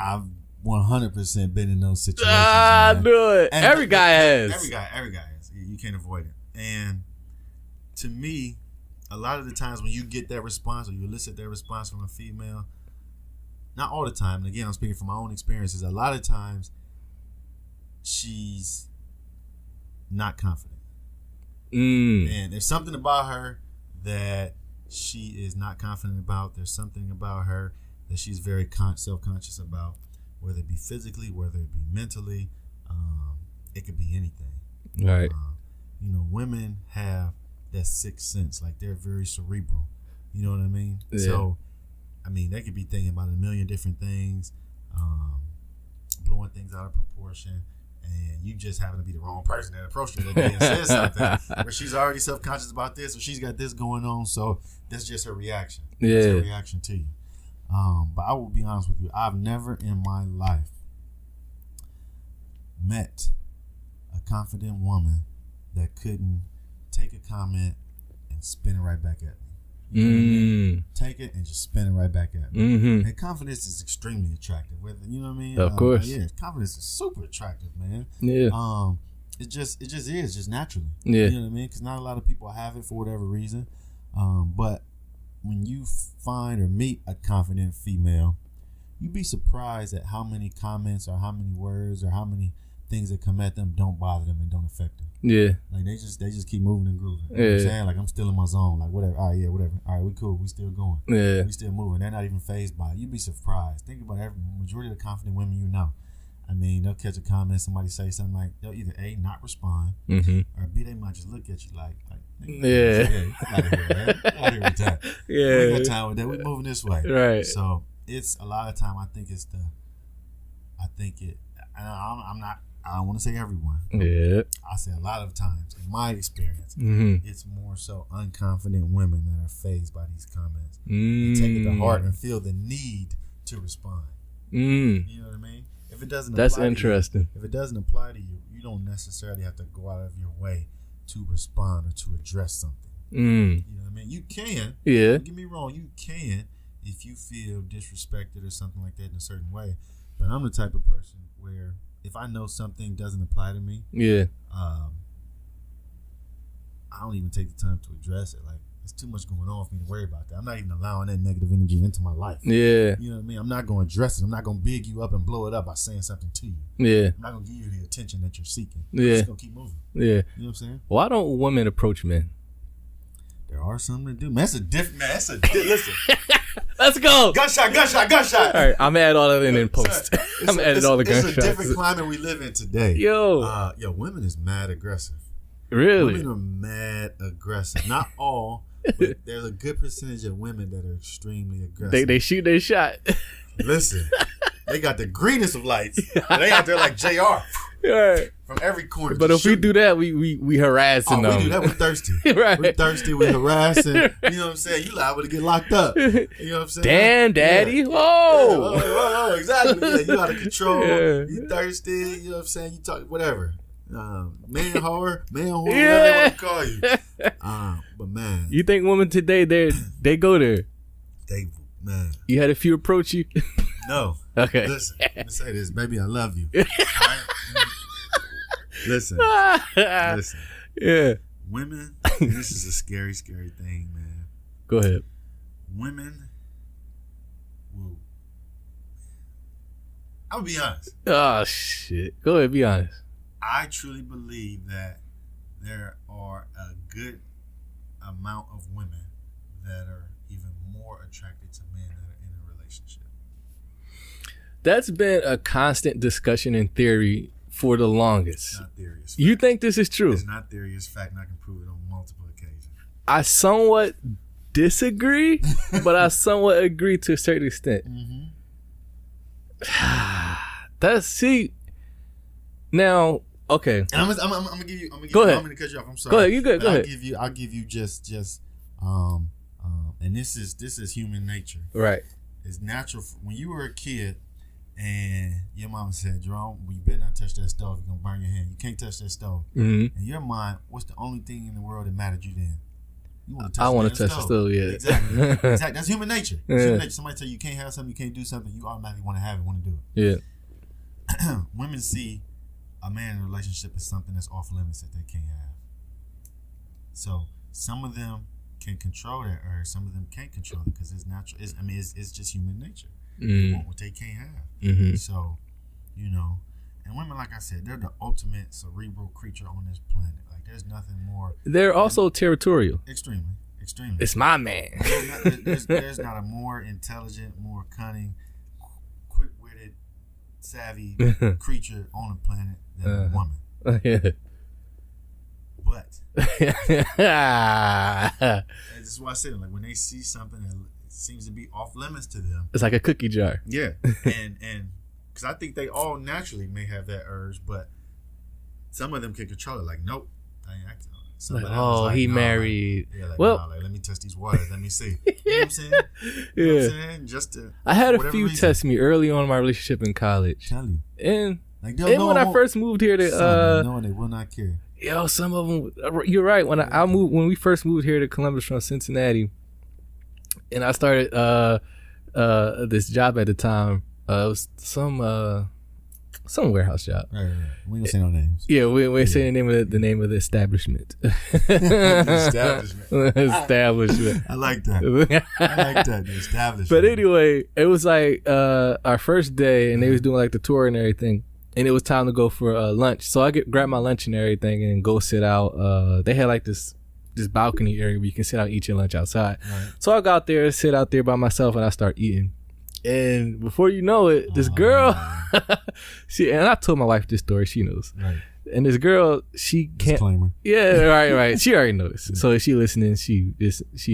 I've 100% been in those situations. I knew it. And every guy has. Every guy has. You can't avoid it. And to me, a lot of the times when you get that response or you elicit that response from a female, not all the time, and again, I'm speaking from my own experiences, a lot of times she's not confident. And there's something about her that she is not confident about. There's something about her that she's very self-conscious about, whether it be physically, whether it be mentally. It could be anything. Right. Women have that sixth sense. Like, they're very cerebral. You know what I mean? Yeah. So, they could be thinking about a million different things, blowing things out of proportion, and you just happen to be the wrong person that approached her that day and said something where she's already self-conscious about this, or she's got this going on, so that's just her reaction. Yeah. That's her reaction to you. But I will be honest with you, I've never in my life met a confident woman that couldn't take a comment and spin it right back at me. You know what I mean? Take it and just spin it right back at me. Mm-hmm. And confidence is extremely attractive. You know what I mean? Of course. Yeah, confidence is super attractive, man. Yeah. it just is just naturally. Yeah. You know what I mean? Because not a lot of people have it for whatever reason. But when you find or meet a confident female, you'd be surprised at how many comments or how many words or how many things that come at them don't bother them and don't affect them. Yeah. Like they just keep moving and grooving. You know Yeah. what I'm saying? Like I'm still in my zone. Like whatever. All right, yeah, whatever. All right, we cool. We still going. Yeah. We still moving. They're not even fazed by it. You'd be surprised. Think about every majority of the confident women you know. I mean, they'll catch a comment, somebody say something like, they'll either A, not respond, or B, they might just look at you like Yeah. out of here with that. Yeah. We ain't got time with that. We're moving this way. Right. So it's a lot of time. I don't want to say everyone. Yeah. I say a lot of times, in my experience, Mm-hmm. it's more so unconfident women that are fazed by these comments. They take it to heart and feel the need to respond. You know what I mean? If it doesn't That's apply to interesting. you, if it doesn't apply to you, you don't necessarily have to go out of your way to respond or to address something. You know what I mean? You can. Yeah. Don't get me wrong. You can if you feel disrespected or something like that in a certain way. But I'm the type of person where if I know something doesn't apply to me, Yeah. I don't even take the time to address it. Like, it's too much going on for me to worry about that. I'm not even allowing that negative energy into my life. Yeah. You know what I mean? I'm not going to address it. I'm not going to big you up and blow it up by saying something to you. Yeah. I'm not going to give you the attention that you're seeking. Yeah. I'm just going to keep moving. Yeah. You know what I'm saying? Why don't women approach men? There are some that do. Man, that's a different, man. Listen. Let's go. Gunshot. All right, I'm gonna add all that in post. I'm gonna edit all the gunshots. It's a different climate we live in today. Yo. Women is mad aggressive. Really? Women are mad aggressive. Not all, but there's a good percentage of women that are extremely aggressive. They shoot their shot. Listen, they got the greenest of lights. They out there like JR Right. from every corner. But if we do that, we harassing them. We do that, we're thirsty. Right. We're thirsty, we're harassing. You know what I'm saying? You liable to get locked up. You know what I'm saying? Damn, daddy. Yeah. Whoa. Yeah, exactly. Yeah, you out of control. Yeah. You thirsty. You know what I'm saying? You talk whatever. Man whore, whatever they Yeah. want to call you. But man, You think women today they go there? man. You had a few approach you? No. Okay. Listen, let me say this, baby. I love you. All right? Listen. Yeah. Women, this is a scary, scary thing, man. Go ahead. Women will. I'll be honest. Oh shit. Go ahead, be honest. I truly believe that there are a good amount of women that are even more attracted to men that are in a relationship. That's been a constant discussion in theory for the longest. It's not theory. It's fact. You think this is true? It's not theory. It's fact, and I can prove it on multiple occasions. I somewhat disagree, but I somewhat agree to a certain extent. See now, okay. And I'm gonna give you. Go ahead. I'm gonna cut you off. I'm sorry. Go ahead. You good? Go ahead. I'll give you just and this is human nature. Right. It's natural when you were a kid and your mama said, Jerome, well, you better not touch that stove. You're gonna burn your hand. You can't touch that stove. Mm-hmm. In your mind, what's the only thing in the world that mattered you then? You want to touch. I want to touch the stove. Yeah. Exactly. Exactly. That's human nature. It's Yeah. human nature. Somebody tell you can't have something, you can't do something, you automatically want to have it, want to do it. Yeah. Women see a man in a relationship as something that's off limits that they can't have. So some of them can control that urge, some of them can't control it because it's natural. It's just human nature. They want what they can't have. Mm-hmm. So, and women, like I said, they're the ultimate cerebral creature on this planet. Like there's nothing more. They're also territorial. Extremely. It's my man. There's not a more intelligent, more cunning, quick-witted, savvy creature on the planet than a woman. Yeah. But this is why I said, like when they see something that seems to be off limits to them, It's like a cookie jar. yeah, and because I think they all naturally may have that urge, but some of them can control it. Like, nope, I ain't acting on it. Some Like, of them is he nah, married. Like, yeah, like, Well- nah, like, let me test these waters. Let me see. You know what I'm saying? You know what I'm saying? Just to, I had for a whatever few reason. test me early on in my relationship in college, Tell you, and like they'll and know when it I won't- first moved here to knowing they will not care. some of them. You're right. When we first moved here to Columbus from Cincinnati, and I started this job at the time. It was some some warehouse job. Right. We don't say no names. Yeah, we ain't saying the name of the establishment. Establishment. Establishment. I like that. The establishment. But anyway, it was like our first day, and they was doing like the tour and everything, and it was time to go for lunch. So I grab my lunch and everything, and go sit out. They had like this balcony area where you can sit out and eat your lunch outside. Right. So I got there, sit out there by myself, and I start eating. And before you know it, this girl, and I told my wife this story, she knows. Right. And this girl, she can't. Disclaimer. Yeah, right. She already knows. Yeah. So if she listening, she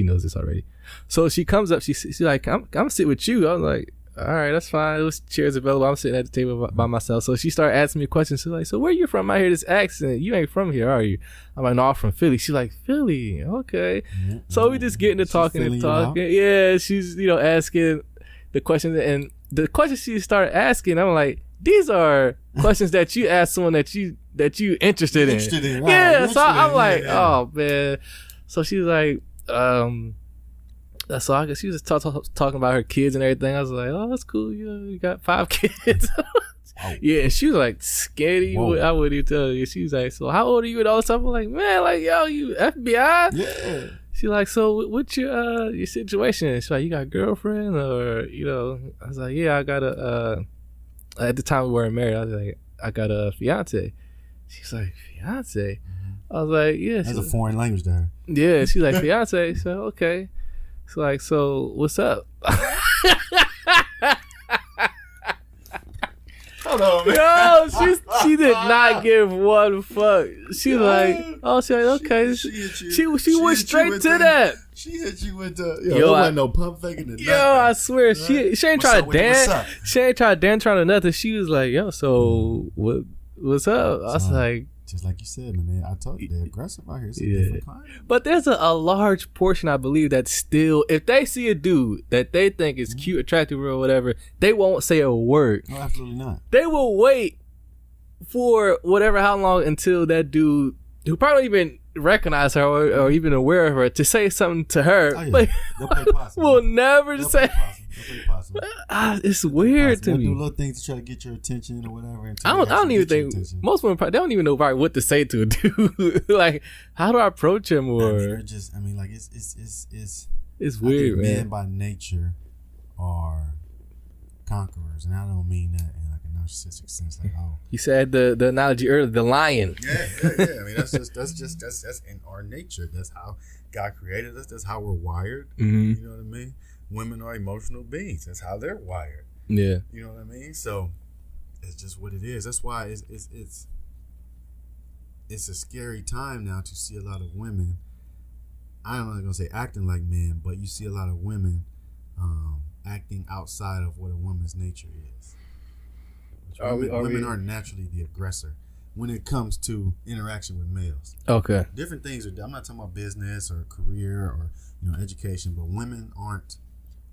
knows this already. So she comes up, she's like, I'm gonna sit with you. I was like, all right, that's fine. There was chairs available. I'm sitting at the table by myself. So she started asking me questions. She's like, so where you from? I hear this accent. You ain't from here, are you? I'm like, no, I'm from Philly. She's like, Philly? Okay. Mm-hmm. So we just getting to talking and talking. Yeah, she's, asking the questions. And the questions she started asking, I'm like, these are questions that you ask someone that you interested in. Right. Yeah, so I'm like, oh, man. So she's like, so I guess she was talking about her kids and everything. I was like, oh, that's cool. You got 5 kids. Yeah, and she was like, scared. I wouldn't even tell you. She was like, so how old are you and all this stuff? I'm like, man, like, yo, you FBI? Yeah. She like, so what's your situation? She's like, you got a girlfriend or, I was like, yeah, I got at the time we weren't married, I was like, I got a fiance. She's like, fiance? I was like, yeah. That's a foreign language to her. Yeah, she's like, fiance. So okay. It's like, so what's up? Hold on, man. Yo, she did not give one fuck. She's like, okay. She went straight to that. She hit you with the wasn't no pump faking. I swear, right? she ain't trying to dance. She ain't trying to dance trying to nothing. She was like, yo, so what's up? I was like, just like you said, man. I told you they're aggressive out here. It's a different kind. But there's a large portion, I believe, that still, if they see a dude that they think is cute, attractive, or whatever, they won't say a word. No, absolutely not. They will wait for how long until that dude, who probably don't even recognize her or even aware of her, to say something to her. Oh, yeah. But they'll play possum. Will never they'll say. Play possum. It's weird to me. Do little things to try to get your attention or whatever. I don't even think most women probably, they don't even know probably what to say to a dude. Like, how do I approach him? Or it's weird, man. Men by nature are conquerors, and I don't mean that in like a narcissistic sense. Like, oh, you said the analogy earlier, the lion. Yeah. I mean, that's in our nature. That's how God created us. That's how we're wired. Mm-hmm. You know what I mean? Women are emotional beings. That's how they're wired. Yeah. You know what I mean? So it's just what it is. That's why it's a scary time now to see a lot of women. I'm not gonna say acting like men, but you see a lot of women acting outside of what a woman's nature is. Women are naturally the aggressor when it comes to interaction with males. Okay. Different things I'm not talking about business or career or education, but women aren't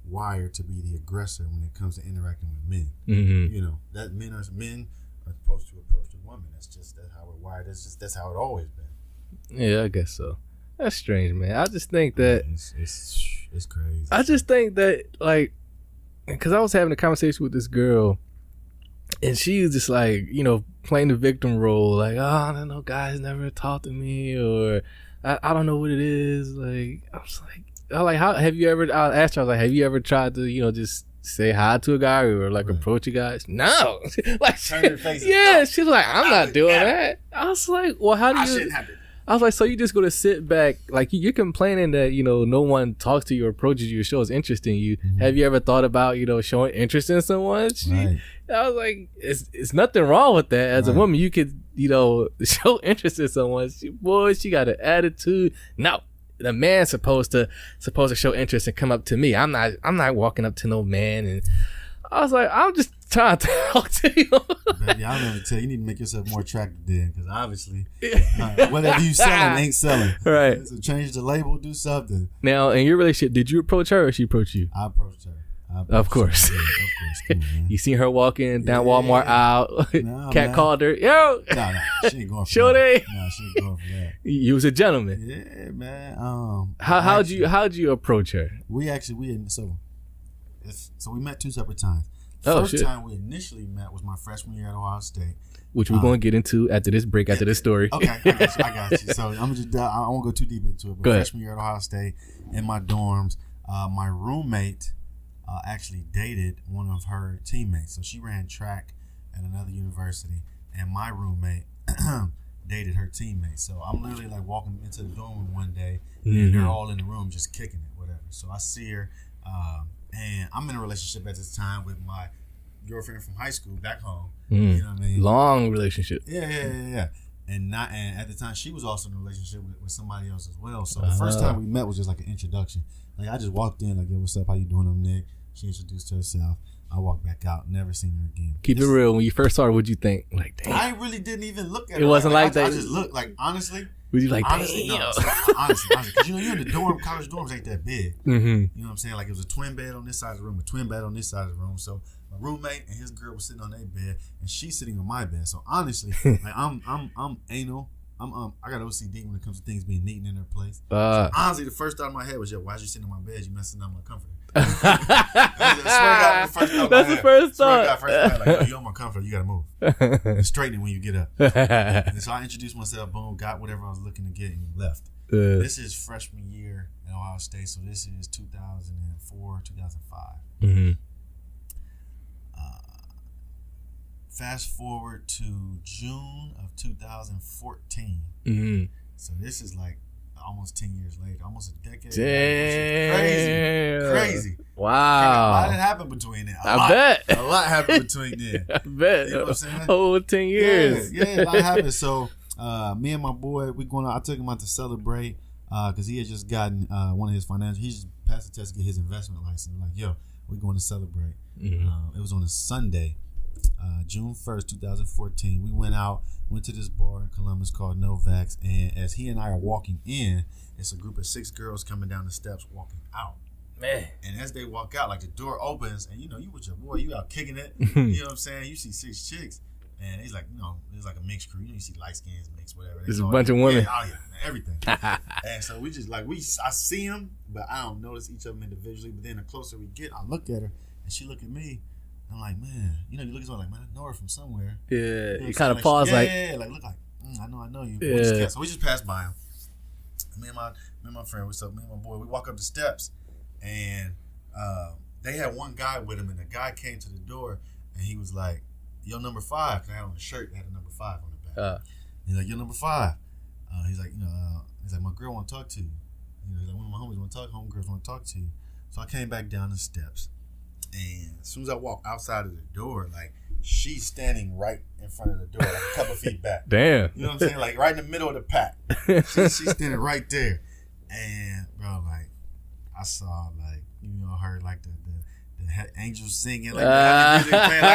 wired to be the aggressor when it comes to interacting with men. Mm-hmm. That men are supposed to approach the woman. That's how we're wired. That's how it always been. Yeah, I guess so. That's strange, man. I just think that it's crazy. I just think that, like, because I was having a conversation with this girl, and she was just like, playing the victim role, like, oh, I don't know, guys never talk to me, or I don't know what it is. Like, how have you ever? I asked her, I was like, have you ever tried to, just say hi to a guy or like approach a guy? No, like, turn your face. Yeah, no. She's like, I'm not doing that. I was like, well, how do you? Shouldn't happen. I was like, so you just go to sit back, like you're complaining that no one talks to you or approaches you or shows interest in you. Mm-hmm. Have you ever thought about showing interest in someone? Right. I was like, it's nothing wrong with that. As a woman, you could show interest in someone. She got an attitude. No, the man's supposed to show interest and come up to me. I'm not walking up to no man. And I was like, I'm just trying to talk to you. Baby, I don't know to tell you. You need to make yourself more attractive then, because obviously, whatever you selling ain't selling. Right. So change the label, do something. Now, in your relationship, did you approach her or she approached you? I approached her. Of course. Come on, you seen her walking down Walmart aisle. Cat called her. Yo. No, she ain't going for that. No, she ain't going for that. You was a gentleman. Yeah, man. How'd you approach her? So we met 2 separate times. First time we initially met was my freshman year at Ohio State. Which we're going to get into after this break, after this story. Okay, I got you. So I'm just I won't go too deep into it. But freshman year at Ohio State, in my dorms, my roommate actually dated one of her teammates. So she ran track at another university, and my roommate dated her teammate. So I'm literally like walking into the dorm room one day, and they're all in the room just kicking it, whatever. So I see her, and I'm in a relationship at this time with my girlfriend from high school back home. You know what I mean? Long relationship. Yeah. And at the time she was also in a relationship with somebody else as well. So the first time we met was just like an introduction. Like I just walked in like, yo, what's up? How you doing? I'm Nick. She introduced herself. I walked back out, never seen her again. Keep it real. When you first saw her, what'd you think? Like, damn. I really didn't even look at her. It wasn't like that. I just looked like, honestly. Was you like, honestly, damn? No, honestly, because you know you're in the dorm. College dorms ain't that big. You know what I'm saying? Like it was a twin bed on this side of the room, a twin bed on this side of the room. So my roommate and his girl was sitting on their bed, and she's sitting on my bed. So honestly, like I'm anal. I got OCD when it comes to things being neat and in their place. So honestly, the first thought in my head was, yo, why'd you sit on my bed? You messing up my comfort. That's the first thought. Like, yo, you're on my comfort. You gotta move. And straighten it when you get up. And so I introduced myself. Boom, got whatever I was looking to get, and left. This is freshman year at Ohio State, so this is 2004, 2005. Fast forward to June of 2014. So this is like almost 10 years later, almost a decade. Damn. Crazy. Wow. A lot happened between then. I bet. A lot happened between then. I bet. You know what I'm saying? Oh, 10 years. Yeah, a lot happened. So me and my boy, I took him out to celebrate because he had just gotten one of his financial, he just passed the test to get his investment license. We're like, yo, we're going to celebrate. It was on a Sunday. June 1st, 2014, we went to this bar in Columbus called Novak's, and as he and I are walking in, it's a group of 6 girls coming down the steps walking out. Man. And as they walk out, like the door opens, and you know, you with your boy, you out kicking it, you know what I'm saying? You see 6 chicks, and it's like, you know, it's like a mixed crew. You know, you see light skins, mixed, whatever. There's a bunch of women. Yeah, everything. And so we just like, I see them, but I don't notice each of them individually. But then the closer we get, I look at her, and she look at me. I'm like, man, you know, you look at someone like, man, I know her from somewhere. Yeah, you know, you kind of pause like, like look like, I know you. Yeah. So we just passed by him. Me and my friend, what's up? Me and my boy, we walk up the steps, and they had one guy with him, and the guy came to the door, and he was like, yo, number 5, because I had on a shirt that had a number 5 on the back. He's like, yo, number 5. He's like, my girl want to talk to you. You know, he's like, one of my homies want to talk, homegirls want to talk to you. So I came back down the steps. And as soon as I walk outside of the door, like, she's standing right in front of the door, like a couple feet back. Damn. You know what I'm saying? Like, right in the middle of the pack. She's standing right there. And, bro, like, I saw, like, you know, her, like, the angels singing, like, the music playing. Like,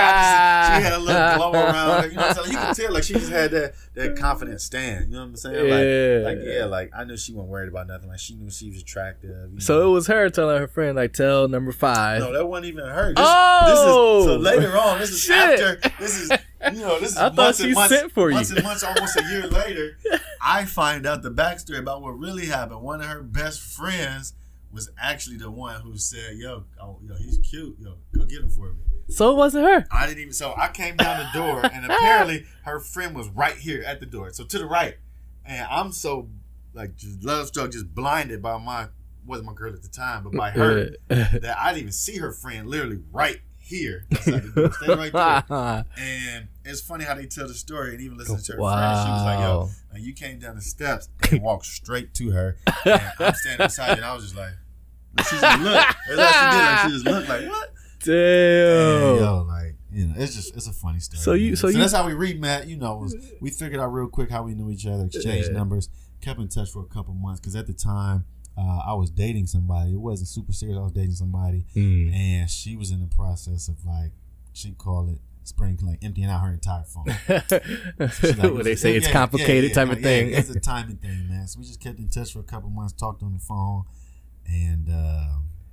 she had a little glow around her. You know what I'm saying? Like, you can tell, like, she just had that confident stand. You know what I'm saying? Like, I knew she wasn't worried about nothing. Like, she knew she was attractive. So it was her telling her friend, like, tell number 5. No, that wasn't even her. So later on, this is after, this is I thought she sent for you. Months and months, almost a year later, I find out the backstory about what really happened. One of her best friends was actually the one who said, yo, he's cute. Yo, go get him for me. So it wasn't her. I didn't even. So I came down the door, and apparently her friend was right here at the door. So to the right. And I'm so, like, just love struck, just blinded by wasn't my girl at the time, but by her, that I didn't even see her friend literally right here. Stay right there. And it's funny how they tell the story, and even listen to her friend. She was like, yo, you came down the steps and walked straight to her. And I'm standing beside you, and I was just like, she just looked. That's all she did. Like, she just looked like, what? Damn. And, yo, like, you know, it's a funny story. So that's how we re-met. You know, we figured out real quick how we knew each other, exchanged numbers, kept in touch for a couple months. Because at the time, I was dating somebody. It wasn't super serious. I was dating somebody, and she was in the process of, like, she called it spring, like, emptying out her entire phone. So like, what they say, it's complicated type of thing. It's a timing thing, man. So we just kept in touch for a couple months, talked on the phone, and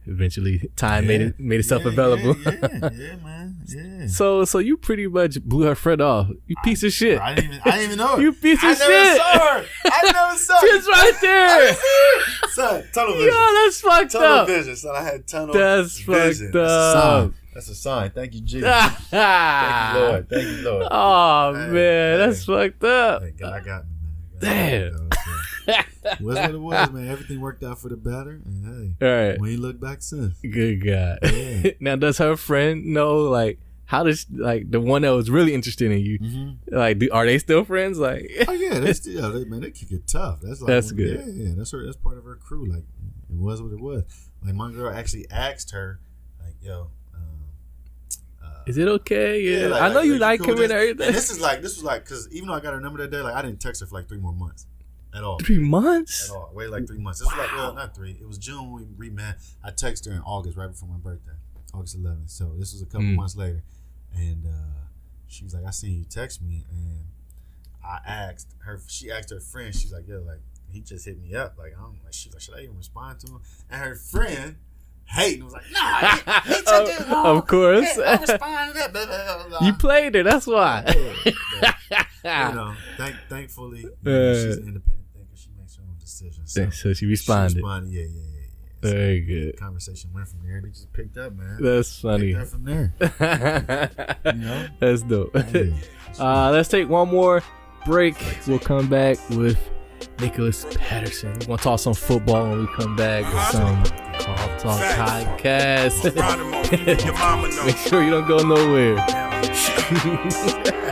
eventually time made itself available. Yeah, man. Yeah. So you pretty much blew her friend off. You piece of shit. I didn't even know her. You piece of shit. I never saw her. She's right there. Son, tunnel vision. Yo, that's fucked up. Tunnel vision, son. I had tunnel vision. That's fucked up. That's a sign. Thank you, Jesus. Thank you, Lord. Thank you, Lord. Oh man, that's fucked up. Hey, God got me, man. Damn. Was what it was, man. Everything worked out for the better, and hey, All right. we ain't looked back since. Good God. Yeah. Now, does her friend know, like, how does, like, the one that was really interested in you, like, are they still friends? Like, Oh yeah, they still, they kick it tough. That's like, That's good. Yeah, that's her. That's part of her crew. Like, it was what it was. Like, my girl actually asked her, like, yo. is it okay? Yeah, like, I know you like cool him with and this? everything. And this was like, because even though I got her number that day, like, I didn't text her for like 3 more months at all. 3 months? At all. Wait, like 3 months. This was like, well, not 3. It was June when we met. I texted her in August, right before my birthday, August 11th. So this was a couple months later. And she was like, I seen you text me. And I asked her, she asked her friend, she's like, yo, like, he just hit me up. Like, I'm like, she's like, should I even respond to him? And her friend hating was like, nah, he took it wrong. Of course. Hey, I responded to that. Blah, blah, blah. You played her, that's why. Thankfully, she's an independent thinker. She makes her own decisions. So she responded. Yeah. So Very good. the conversation went from there. They just picked up, man. That's funny. Picked up from there. You know? That's dope. Hey. Let's take one more break. We'll come back with Nickolas Patterson. We're going to talk some football when we come back with some Call Talk Podcast. Your mama knows. Make sure you don't go nowhere.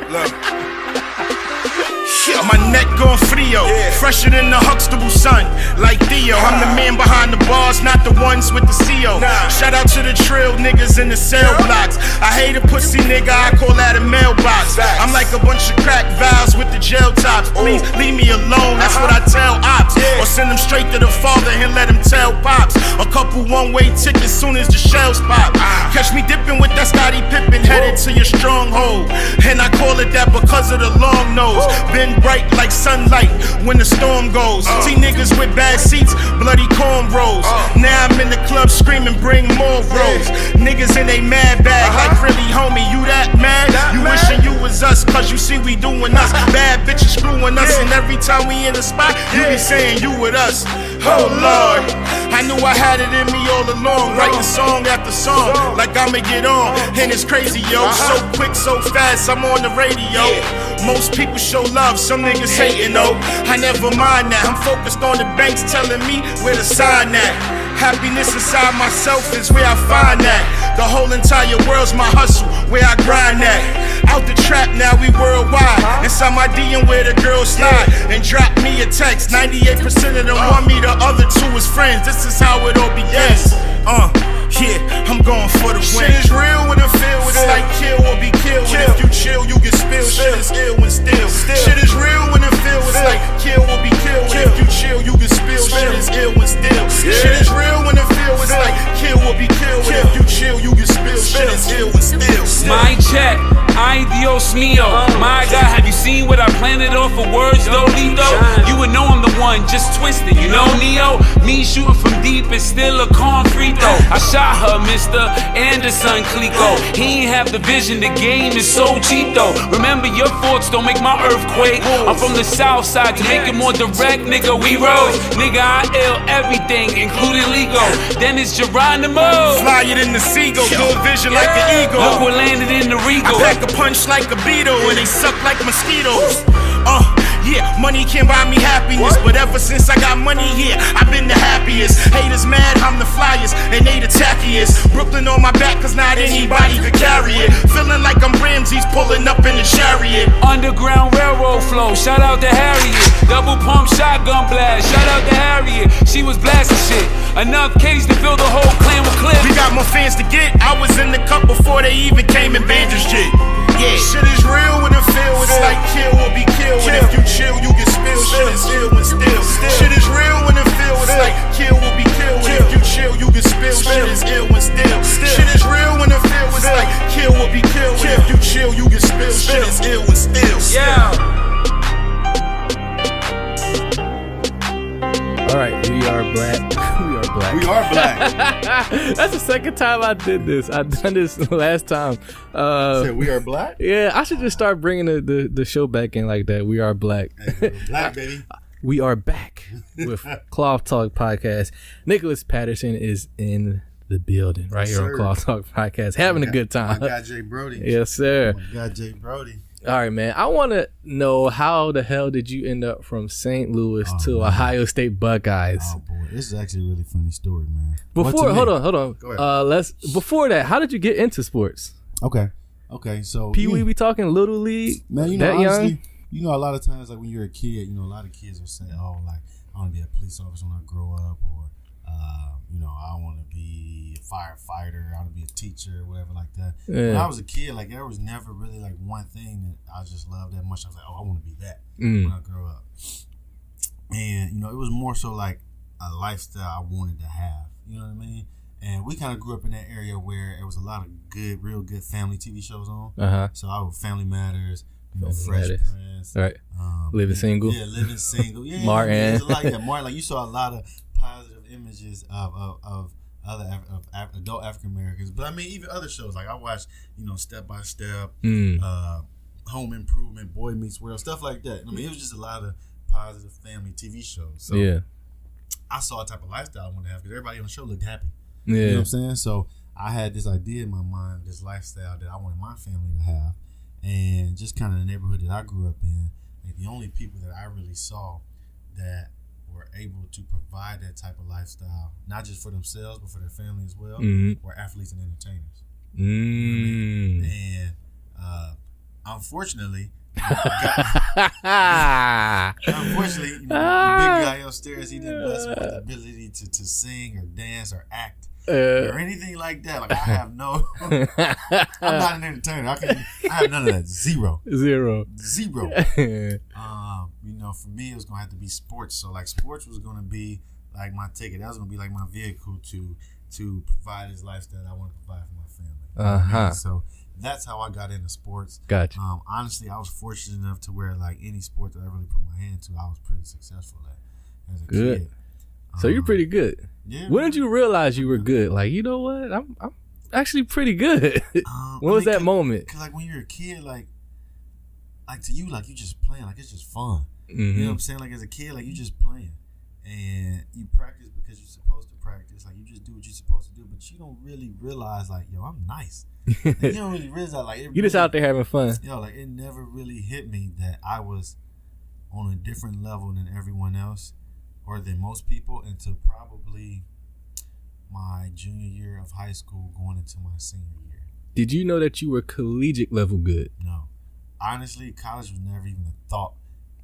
Look. My neck going frio, fresher than the Huxtable sun, like Theo. I'm the man behind the bars, not the ones with the CO. Shout out to the trill niggas in the cell blocks. I hate a pussy nigga, I call that a mailbox. I'm like a bunch of crack valves with the gel tops. Please leave me alone, that's what I tell ops. Or send them straight to the father and let him tell pops. A couple one-way tickets soon as the shells pop. Catch me dipping with that Scottie Pippen, headed to your stronghold. And I call it that because of the long nose. Been bright like sunlight when the storm goes. See niggas with bad seats, bloody cornrows. Now I'm in the club screaming, bring more rolls. Niggas in they mad bag like really, homie, you that mad? You wishing you was us, cause you see we doing us. Bad bitches screwing us, and every time we in the spot, you be saying you with us. Oh Lord, I knew I had it in me all along, writing song after song, like I'ma get on. And it's crazy, yo, so quick, so fast, I'm on the radio. Most people show love, some niggas hating though. I never mind that, I'm focused on the banks telling me where to sign at. Happiness inside myself is where I find that. The whole entire world's my hustle, where I grind at. Out the trap now, we worldwide. Inside my DM where the girls slide and drop me a text. 98% of them want me, the other 2 is friends. This is how it all begins. Yeah, I'm going for the win. Shit is real when it feel, it's like kill or be killed. And if you chill, you get spilled. Shit is ill when still. Shit is real when it feel, it's like kill or be killed. And if you chill, you get spilled. Shit is ill when still. Shit is real when it feel, it's like kill or be killed. And if you chill, you get spilled. Shit is ill when still. My check, ay Dios mío. My God, have you seen what I planted off of words, though, Lito? You would know I'm the one, just twisted, you know, Neo? Me shooting from deep is still a concrete, though. I shot her, Mr. Anderson Clico. He ain't have the vision, the game is so cheap, though. Remember, your thoughts don't make my earthquake. I'm from the south side, to make it more direct, nigga, we rose. Nigga, I ill everything, including Lego. Then it's Geronimo. Flyer than the seagull, good vision like an eagle. Look what landed in the Regal. I pack a punch like a beetle and they suck like mosquitoes. Yeah, money can't buy me happiness, but ever since I got money, yeah, I've been the happiest. Haters mad, I'm the flyest, and they the tackiest. Brooklyn on my back, cause not anybody could carry it. Feeling like I'm Ramses pulling up in the chariot. Underground railroad flow, shout out to Harriet. Double pump shotgun blast, shout out to Harriet. She was blasting shit, enough case to fill the whole clan with clips. We got more fans to get, I was in the cup before they even came in bandage shit. Yeah, shit is real when it feel, it's like kill or be killed. And if you chill, you get spilled. Shit is ill when still. Shit is real when it feel, it's like kill or be killed. And if you chill, you get spilled. Shit is ill when still. Shit is real when it feel, it's like kill or be killed. And if you chill, you get spilled. Shit is ill when still. Yeah. All right, we are black. We are black. We are black. That's the second time I did this. I done this last time. Said we are black? Yeah, I should just start bringing the show back in like that. We are black. Hey, black, baby. We are back with Cloth Talk Podcast. Nickolas Patterson is in the building right Yes, here on sir. Claw Talk Podcast, having a good time. My guy Jay Brody. Yes, sir. My guy Jay Brody. All right, man. I want to know, how the hell did you end up from St. Louis to man. Ohio State Buckeyes? Oh boy, this is actually a really funny story, man. Before, hold on. Go ahead. Before that, how did you get into sports? Okay. So Pee Wee, we talking Little League? man, that honestly, young? you know, a lot of times, like when you're a kid, a lot of kids will say, "Oh, like I want to be a police officer when I grow up," or I want to be a firefighter, I want to be a teacher, whatever like that. Yeah. When I was a kid, like there was never really like one thing that I just loved that much. I was like, "Oh, I want to be that when I grow up." And it was more so like a lifestyle I wanted to have. You know what I mean? And we kind of grew up in that area where there was a lot of real good family TV shows on. Uh-huh. So I was Family Matters, Fresh Matters. Prince, Right. Living Single. Yeah, Living Single. Yeah, Martin. there's a lot, Martin. Like you saw a lot of positive images of other adult African Americans. But I mean, even other shows like I watched, Step by Step, Home Improvement, Boy Meets World, stuff like that. I mean, it was just a lot of positive family TV shows. So Yeah. I saw a type of lifestyle I wanted to have because everybody on the show looked happy. Yeah. You know what I'm saying? So I had this idea in my mind, this lifestyle that I wanted my family to have. And just kind of the neighborhood that I grew up in, like the only people that I really saw that were able to provide that type of lifestyle, not just for themselves, but for their family as well, were athletes and entertainers. And unfortunately, unfortunately, the big guy upstairs, he didn't bless me with the ability to sing or dance or act or anything like that. Like I have no, I'm not an entertainer. I have none of that. Zero. For me, it was gonna have to be sports. So like sports was gonna be like my ticket. That was gonna be like my vehicle to provide this lifestyle I want to provide for my family. You know what I mean? So that's how I got into sports. Gotcha. Honestly, I was fortunate enough to where like any sport that I really put my hand to, I was pretty successful at as a kid. So you're pretty good. Yeah. When did you realize you were good? Like, you know what? I'm actually pretty good. When was that moment? Because like when you're a kid, like to you, like you just playing, like it's just fun. Mm-hmm. You know what I'm saying? Like as a kid, like you just playing, and you practice because you're supposed to practice. Like you just do what you're supposed to do, but you don't really realize like, yo, I'm nice. Like, you don't really realize like you just out there having fun. Like it never really hit me that I was on a different level than everyone else, or than most people, until probably my junior year of high school, going into my senior year. Did you know that you were collegiate level good? No, honestly, college was never even a thought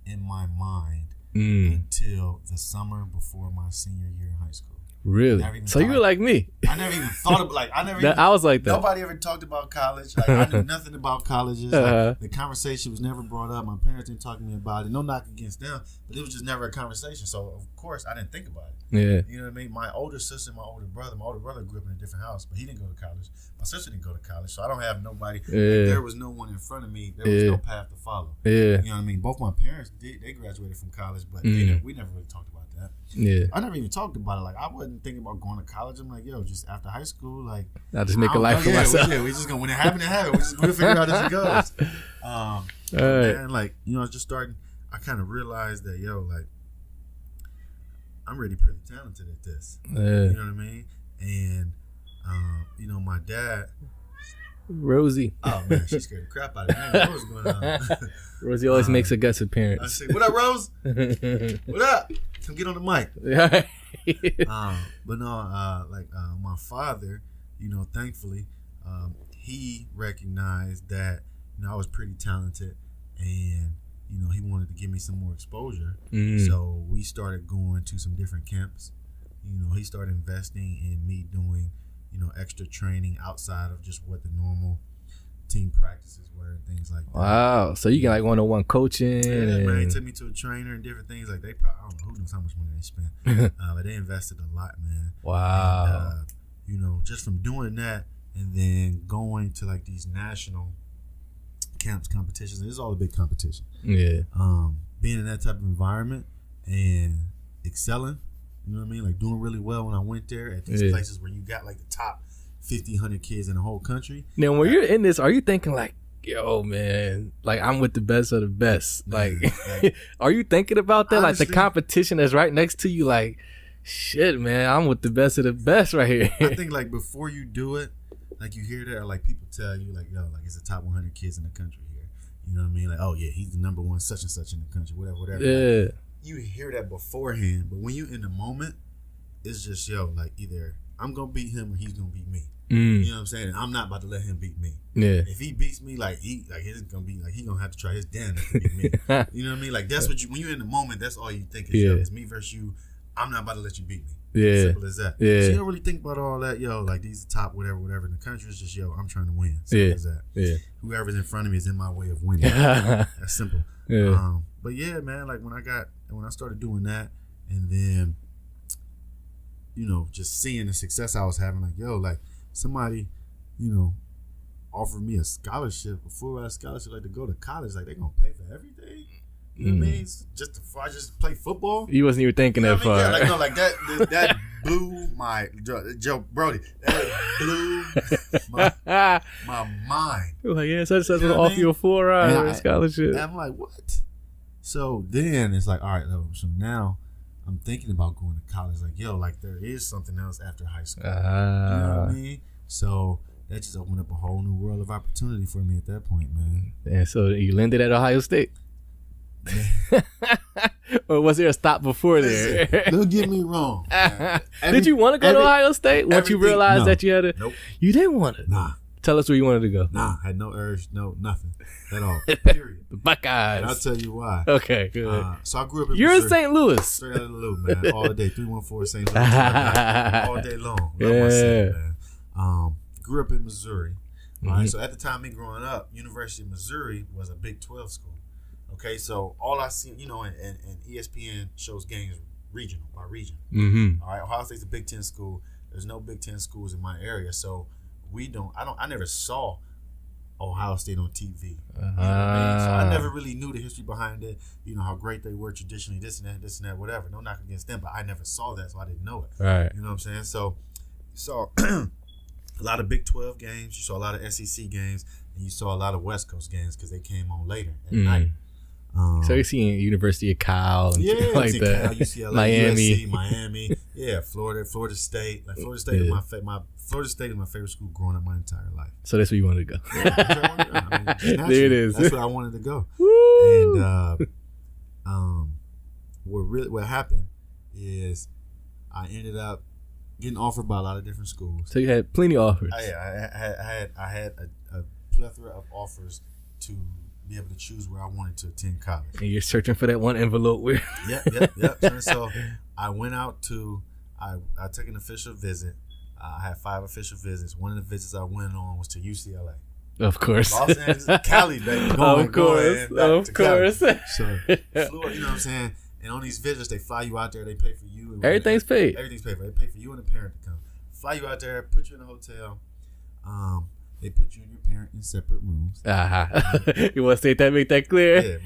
in my mind until the summer before my senior year in high school. Really? So you were like me. I never even thought of I was like that. Nobody ever talked about college. Like I knew nothing about colleges. Like, the conversation was never brought up. My parents didn't talk to me about it. No knock against them, but it was just never a conversation. So of course I didn't think about it. Yeah. You know what I mean? My older sister, my older brother grew up in a different house, but he didn't go to college. My sister didn't go to college, so I don't have nobody. Yeah. Like, there was no one in front of me. There was no path to follow. Yeah. You know what I mean? Both my parents they graduated from college, but we never really talked about that. Yeah. I never even talked about it. Like I wasn't thinking about going to college. I'm like, yo, just after high school, like I'll just make a life for myself. We just gonna, when it happened, it happened. We'll figure it out as it goes. And like, I was just starting. I kind of realized that, yo, like I'm really pretty talented at this. You know what I mean? And my dad, Rosie. Oh man, she scared the crap out of me. I didn't know what was going on. Rosie always makes a guest appearance. I say, "What up, Rose? What up? Come get on the mic." But no, my father, thankfully, he recognized that I was pretty talented, and he wanted to give me some more exposure. So we started going to some different camps. He started investing in me doing extra training outside of just what the normal team practices were and things like that. Wow. So you get like one-on-one coaching. Yeah, man. He took me to a trainer and different things. Like they probably, I don't know who knows how much money they spent. But they invested a lot, man. Wow. And, just from doing that and then going to like these national camps, competitions, it's all a big competition. Yeah. Being in that type of environment and excelling, you know what I mean? Like doing really well when I went there at these places where you got like the top 50, 100 kids in the whole country. Now, when you're in this, are you thinking like, yo, man, like I'm with the best of the best? Like, are you thinking about that? Honestly, like the competition that's right next to you, like, Shit, man, I'm with the best of the best right here. I think like before you do it, like you hear that, or like people tell you like, yo, like it's the top 100 kids in the country here. You know what I mean? Like, oh yeah, he's the number one such and such in the country, whatever. Yeah. Like, you hear that beforehand, but when you in the moment, it's just yo, like either I'm gonna beat him or he's gonna beat me. You know what I'm saying? And I'm not about to let him beat me. Yeah. If he beats me, like it's gonna be like he gonna have to try his damnedest to beat me. You know what I mean? Like that's what you when you're in the moment, that's all you think is yo, it's me versus you. I'm not about to let you beat me. Yeah. Simple as that. Yeah. So you don't really think about all that, yo, like these top whatever in the country. It's just yo, I'm trying to win. Simple as that. Yeah. Whoever's in front of me is in my way of winning. That's simple. Yeah. But yeah, man, like when I started doing that, and then you know, just seeing the success I was having, like yo, like somebody, you know, offered me a scholarship, a full ride scholarship, like to go to college, like they gonna pay for everything. You know what I mean? Just if I just play football. You wasn't even thinking that far. Yeah, like no, like that blew my Joe Brody. That blew my mind. Like yeah, such will offer you a full ride scholarship. And I'm like, what? So then it's like, all right, so now I'm thinking about going to college. Like, yo, like there is something else after high school. You know what I mean? So that just opened up a whole new world of opportunity for me at that point, man. And so you landed at Ohio State. Or was there a stop before there? Don't get me wrong. Did you want to go to Ohio State once you realized that you had to? Nope. You didn't want to? Nah. Tell us where you wanted to go. Nah, had no urge, no nothing at all. Period. The Buckeyes. And I'll tell you why. Okay, good. So I grew up in You're Missouri. in St. Louis. Straight out of the loop, man. All day. 314 St. Louis. All day long. Love my city, man. Grew up in Missouri. All right. So at the time me growing up, University of Missouri was a Big 12 school. Okay, so all I see, you know, and ESPN shows games regional by region. All right, Ohio State's a Big 10 school. There's no Big 10 schools in my area, so I never saw Ohio State on TV. You know what I mean? So I never really knew the history behind it. You know how great they were traditionally, this and that, whatever. No knock against them, but I never saw that, so I didn't know it. Right. You know what I'm saying? So you saw a lot of Big 12 games. You saw a lot of SEC games, and you saw a lot of West Coast games because they came on later at night. So you're seeing University of Cal and like that. Cal, UCLA, Miami. USC, Miami, Florida State. Like Florida State is Florida State is my favorite school growing up my entire life. So that's where you wanted to go. There it is. That's where I wanted to go. Woo! And what happened is I ended up getting offered by a lot of different schools. So you had plenty of offers. I had a plethora of offers to be able to choose where I wanted to attend college. And you're searching for that one envelope where Yep. So I went out to I took an official visit. I had 5 official visits. One of the visits I went on was to UCLA. Of course. Los Angeles, Cali, baby. Of course. So flew, you know what I'm saying? And on these visits, they fly you out there. They pay for you. Everything's paid. Everything's paid for. They pay for you and the parent to come. Fly you out there, put you in a hotel. They put you and your parent in separate rooms. You want to say that? Make that clear? Yeah,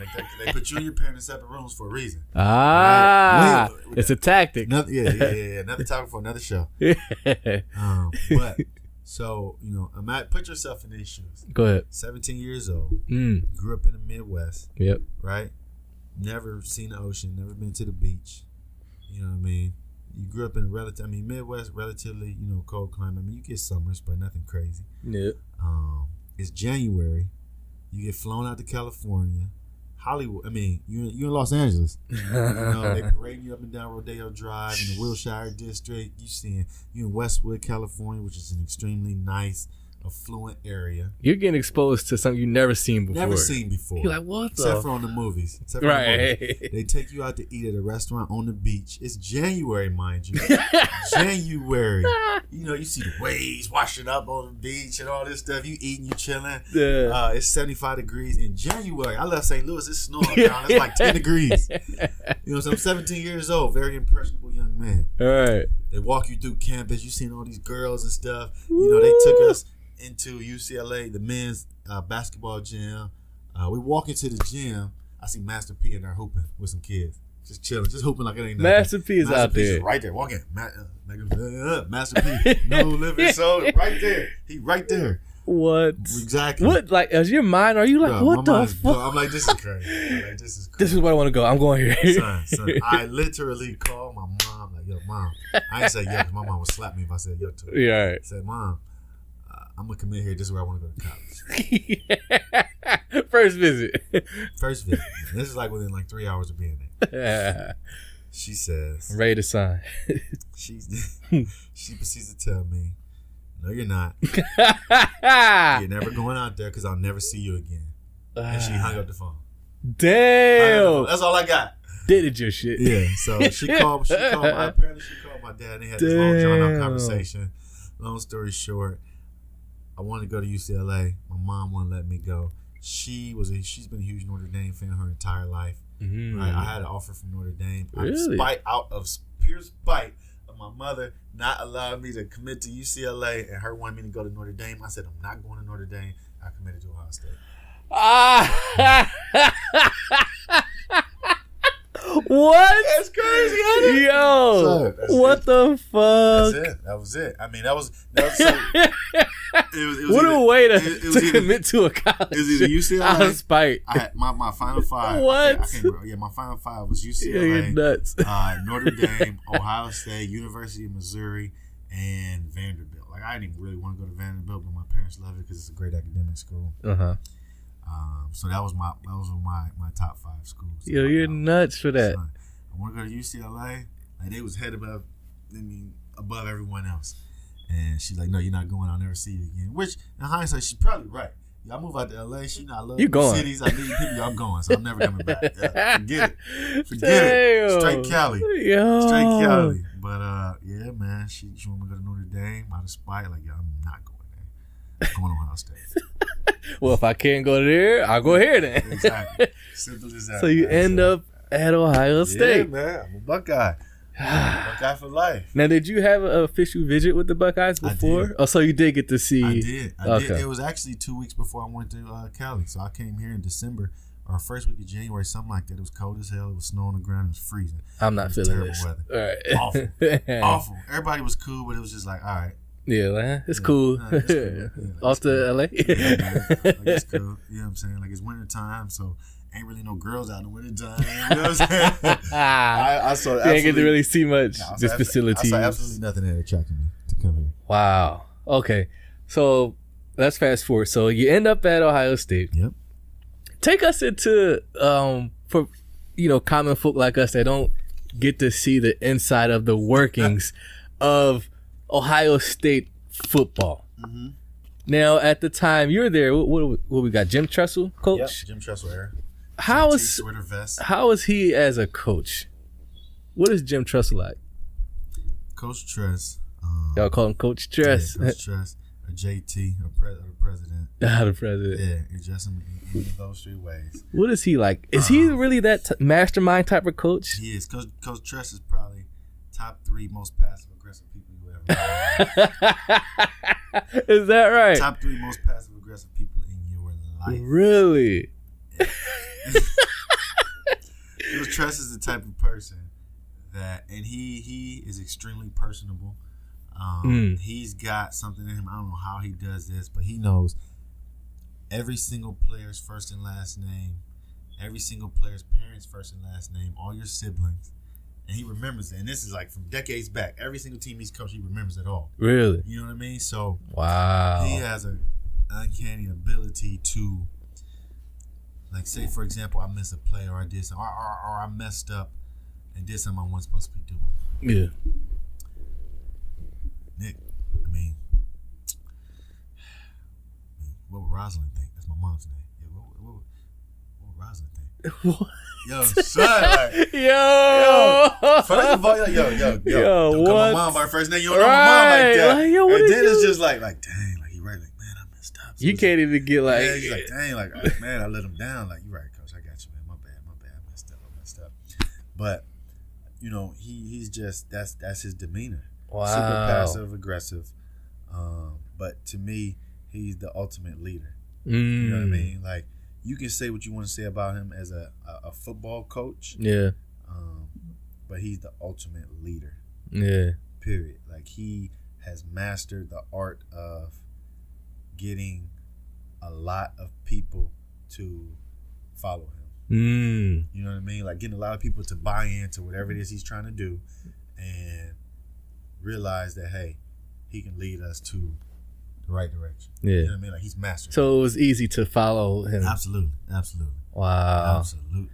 they put you and your parent in separate rooms for a reason. Right? It's a tactic. Another topic for another show. But so you know, put yourself in these shoes. Go ahead. 17 years old. Grew up in the Midwest. Yep. Right. Never seen the ocean. Never been to the beach. You know what I mean? You grew up in Midwest, relatively, cold climate. You get summers, but nothing crazy. Yep. It's January. You get flown out to California, Hollywood. You're in Los Angeles. They parade you up and down Rodeo Drive in the Wilshire District. You in Westwood, California, which is an extremely nice, affluent area. You're getting exposed to something you've never seen before. You're like, what the? Except for on the movies. Right. They take you out to eat at a restaurant on the beach. It's January, mind you. January. You see the waves washing up on the beach and all this stuff. You eating, you chilling. Yeah. It's 75 degrees in January. I left St. Louis. It's snowing down. It's like 10 degrees. So I'm 17 years old. Very impressionable young man. All right. They walk you through campus. You seen all these girls and stuff. They took us into UCLA, the men's basketball gym. We walk into the gym. I see Master P in there hooping with some kids. Just chilling, just hooping like it ain't nothing. Master P is out there. Right there, walking. Master P, no living soul, right there. He right there. What? Exactly. What? Like, as your mind, are you like, bro, what the fuck? I'm like, this is crazy. This is where I want to go. I'm going here. Son, I literally called my mom, like, yo, Mom, I ain't say yo because my mom would slap me if I said yo to her. Yeah, right. I said, Mom, I'm gonna come in here. This is where I want to go to college. First visit. First visit. This is like within like 3 hours of being there. She says, ready to sign. she proceeds to tell me, no, you're not. You're never going out there because I'll never see you again. And she hung up the phone. Damn. That's all I got. Did it your shit. Yeah. So she called my dad and they had this long drawn out conversation. Long story short, I wanted to go to UCLA. My mom wouldn't let me go. She's been a huge Notre Dame fan her entire life. Mm-hmm. Right? I had an offer from Notre Dame. Really? Out of pure spite of my mother not allowing me to commit to UCLA and her wanting me to go to Notre Dame. I said, I'm not going to Notre Dame. I committed to Ohio State. What? That's crazy, yo. What the fuck? That's it. That was it. I mean, that was so, it was what either, a way to either, commit to a college. It was either UCLA. Out of spite. I had my final five. What? I can't remember. Yeah, my final five was Yeah, UCLA, you're nuts. Notre Dame, Ohio State, University of Missouri, and Vanderbilt. Like I didn't even really want to go to Vanderbilt, but my parents loved it because it's a great academic school. So that was my top 5 schools. Yo, you're nuts for that. So, I want to go to UCLA. Like they was head above everyone else. And she's like, no, you're not going. I'll never see you again. Which, in hindsight, she's probably right. Y'all move out to LA. She not love cities. I need people. I'm going. So I'm never coming back. Yeah, forget it. Straight Cali. Yo. Straight Cali. But yeah, man. She want me to go to Notre Dame out of spite. Like, yo, I'm not going there. I'm going to Ohio State. Well, if I can't go there, I'll go here then. Exactly. Simple as that. So you end up at Ohio State. Yeah, man. I'm a Buckeye. Buckeye for life. Now, did you have an official visit with the Buckeyes before? I did. Oh, so you did get to see. I did. Okay. It was actually 2 weeks before I went to Cali. So I came here in December or first week of January, something like that. It was cold as hell. It was snow on the ground. It was freezing. I'm not feeling terrible this. weather. All right. Awful. Awful. Everybody was cool, but it was just like, all right. Yeah, like, it's cool. Nah, it's cool. Yeah, Off to LA. Yeah, man. Like, it's cool. You know what I'm saying? Like it's winter time, so ain't really no girls out in the winter time. You know what I'm saying? I saw you ain't get to really see much. This facility. I saw absolutely nothing that attracted me to come here. Wow. Okay. So let's fast forward. So you end up at Ohio State. Yep. Take us into for common folk like us that don't get to see the inside of the workings of Ohio State football. Mm-hmm. Now, at the time you were there, what we got? Jim Tressel, coach. Yep, Jim Tressel era. How is he as a coach? What is Jim Tressel like? Coach Tress. Y'all call him Coach Tress. Yeah, Coach Tress, or JT, or president. The president. Yeah, it's just in any of those 3 ways. What is he like? Is he really that mastermind type of coach? He is. Coach Tress is probably top 3 most passive aggressive people you ever met. Is that right? Top 3 most passive aggressive people in your life. Really? Coach Tress is the type of person that, and he is extremely personable. He's got something in him. I don't know how he does this, but he knows every single player's first and last name, every single player's parents' first and last name, all your siblings. And he remembers it. And this is like from decades back. Every single team he's coached, he remembers it all. Really? You know what I mean? So wow. He has an uncanny ability to, like, say, for example, I missed a play or I did something, or I messed up and did something I wasn't supposed to be doing. Yeah. Nick, I mean, what would Rosalind think? That's my mom's name. Yeah, what would Rosalind think? What? Yo, son, like, yo. First of all, yo, don't call my mom by her first name. You don't know my mom like that. Like, yo, and then it's just like, dang, like, you right, like, man, I messed up. So you can't even get like, yeah, he's like, dang, like, man, I let him down. Like, you right, coach, I got you, man. My bad, I messed up. But, he's just, that's his demeanor. Wow. Super passive aggressive. But to me, he's the ultimate leader. You know what I mean? Like, you can say what you want to say about him as a football coach. Yeah. But he's the ultimate leader. Yeah. Period. Like, he has mastered the art of getting a lot of people to follow him. You know what I mean? Like, getting a lot of people to buy into whatever it is he's trying to do. And realize that, hey, he can lead us to the right direction. Yeah. You know what I mean? Like, he's mastered. So it was easy to follow him. Absolutely. Wow. Absolutely, man.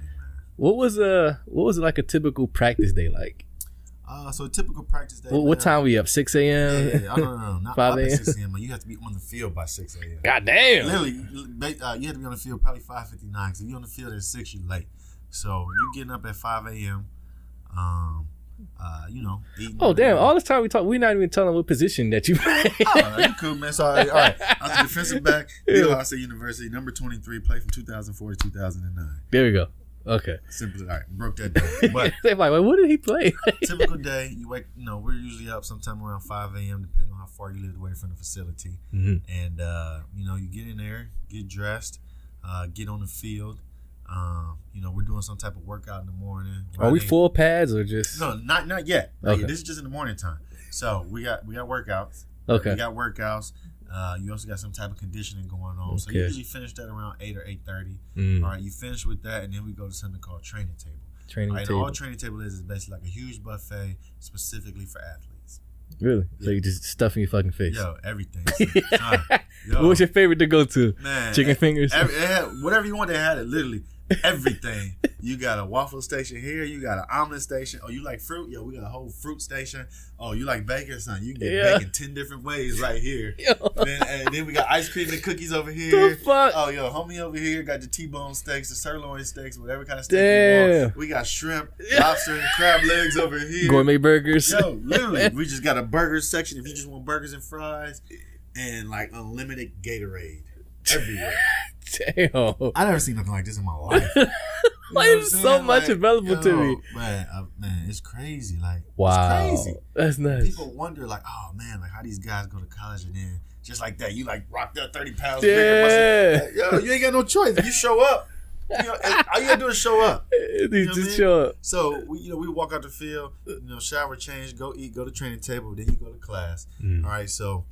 What was like a typical practice day like? So a typical practice day. What time were you up? 6 a.m.? Yeah. No. Not 5 at a.m.? 6 a.m. You have to be on the field by 6 a.m. God damn. Literally, you have to be on the field probably 5:59. Because if you're on the field at 6, you're late. So you getting up at 5 a.m. Eating. Oh damn! All this time we're not even telling what position that you play. Oh, you cool, man. Sorry. All right. I was a defensive back, Ohio State University, number 23, played from 2004 to 2009. There we go. Okay. Simply, all right, broke that down. But They're like, well, what did he play? typical day, you wake. We're usually up sometime around 5 a.m. depending on how far you live away from the facility. Mhm. And you get in there, get dressed, get on the field. We're doing some type of workout in the morning. Are we full pads or just? No, not yet. Okay. This is just in the morning time. So we got workouts. Okay. We got workouts. You also got some type of conditioning going on. So you Okay. usually finish that around 8 or 8:30. Mm. All right, you finish with that, and then we go to something called training table. Training All right, table. all training table is basically like a huge buffet specifically for athletes. Really? So Yeah. you just stuff in your fucking face. Yo, everything. Son, yo, What was your favorite to go to? man? Chicken fingers? It had, whatever you want, they had it. Literally everything. You got a waffle station here. You got an omelet station. Oh, you like fruit? Yo, we got a whole fruit station. Oh, you like bacon? Son, you can get Yeah. bacon 10 different ways right here. Yo. And then we got ice cream and cookies over here. The fuck? Oh, yo, homie over here got the T-bone steaks, the sirloin steaks, whatever kind of steak you Damn. want. We got shrimp, lobster, and crab legs over here. Gourmet burgers. Yo, literally, we just got a burger section if you just want burgers and fries, and like unlimited Gatorade everywhere. Damn. I never seen nothing like this in my life. Why is so much available to me? Man, it's crazy. Like, Wow. it's crazy. That's nuts. People wonder, like, oh man, like how these guys go to college and then just like that, you like rocked up 30 pounds. Yeah. Like, yo, you ain't got no choice. If you show up, all you gotta do is show up. They know what I just mean? show up. So we walk out the field, shower, change, go eat, go to training table, then you go to class. Mm. All right, so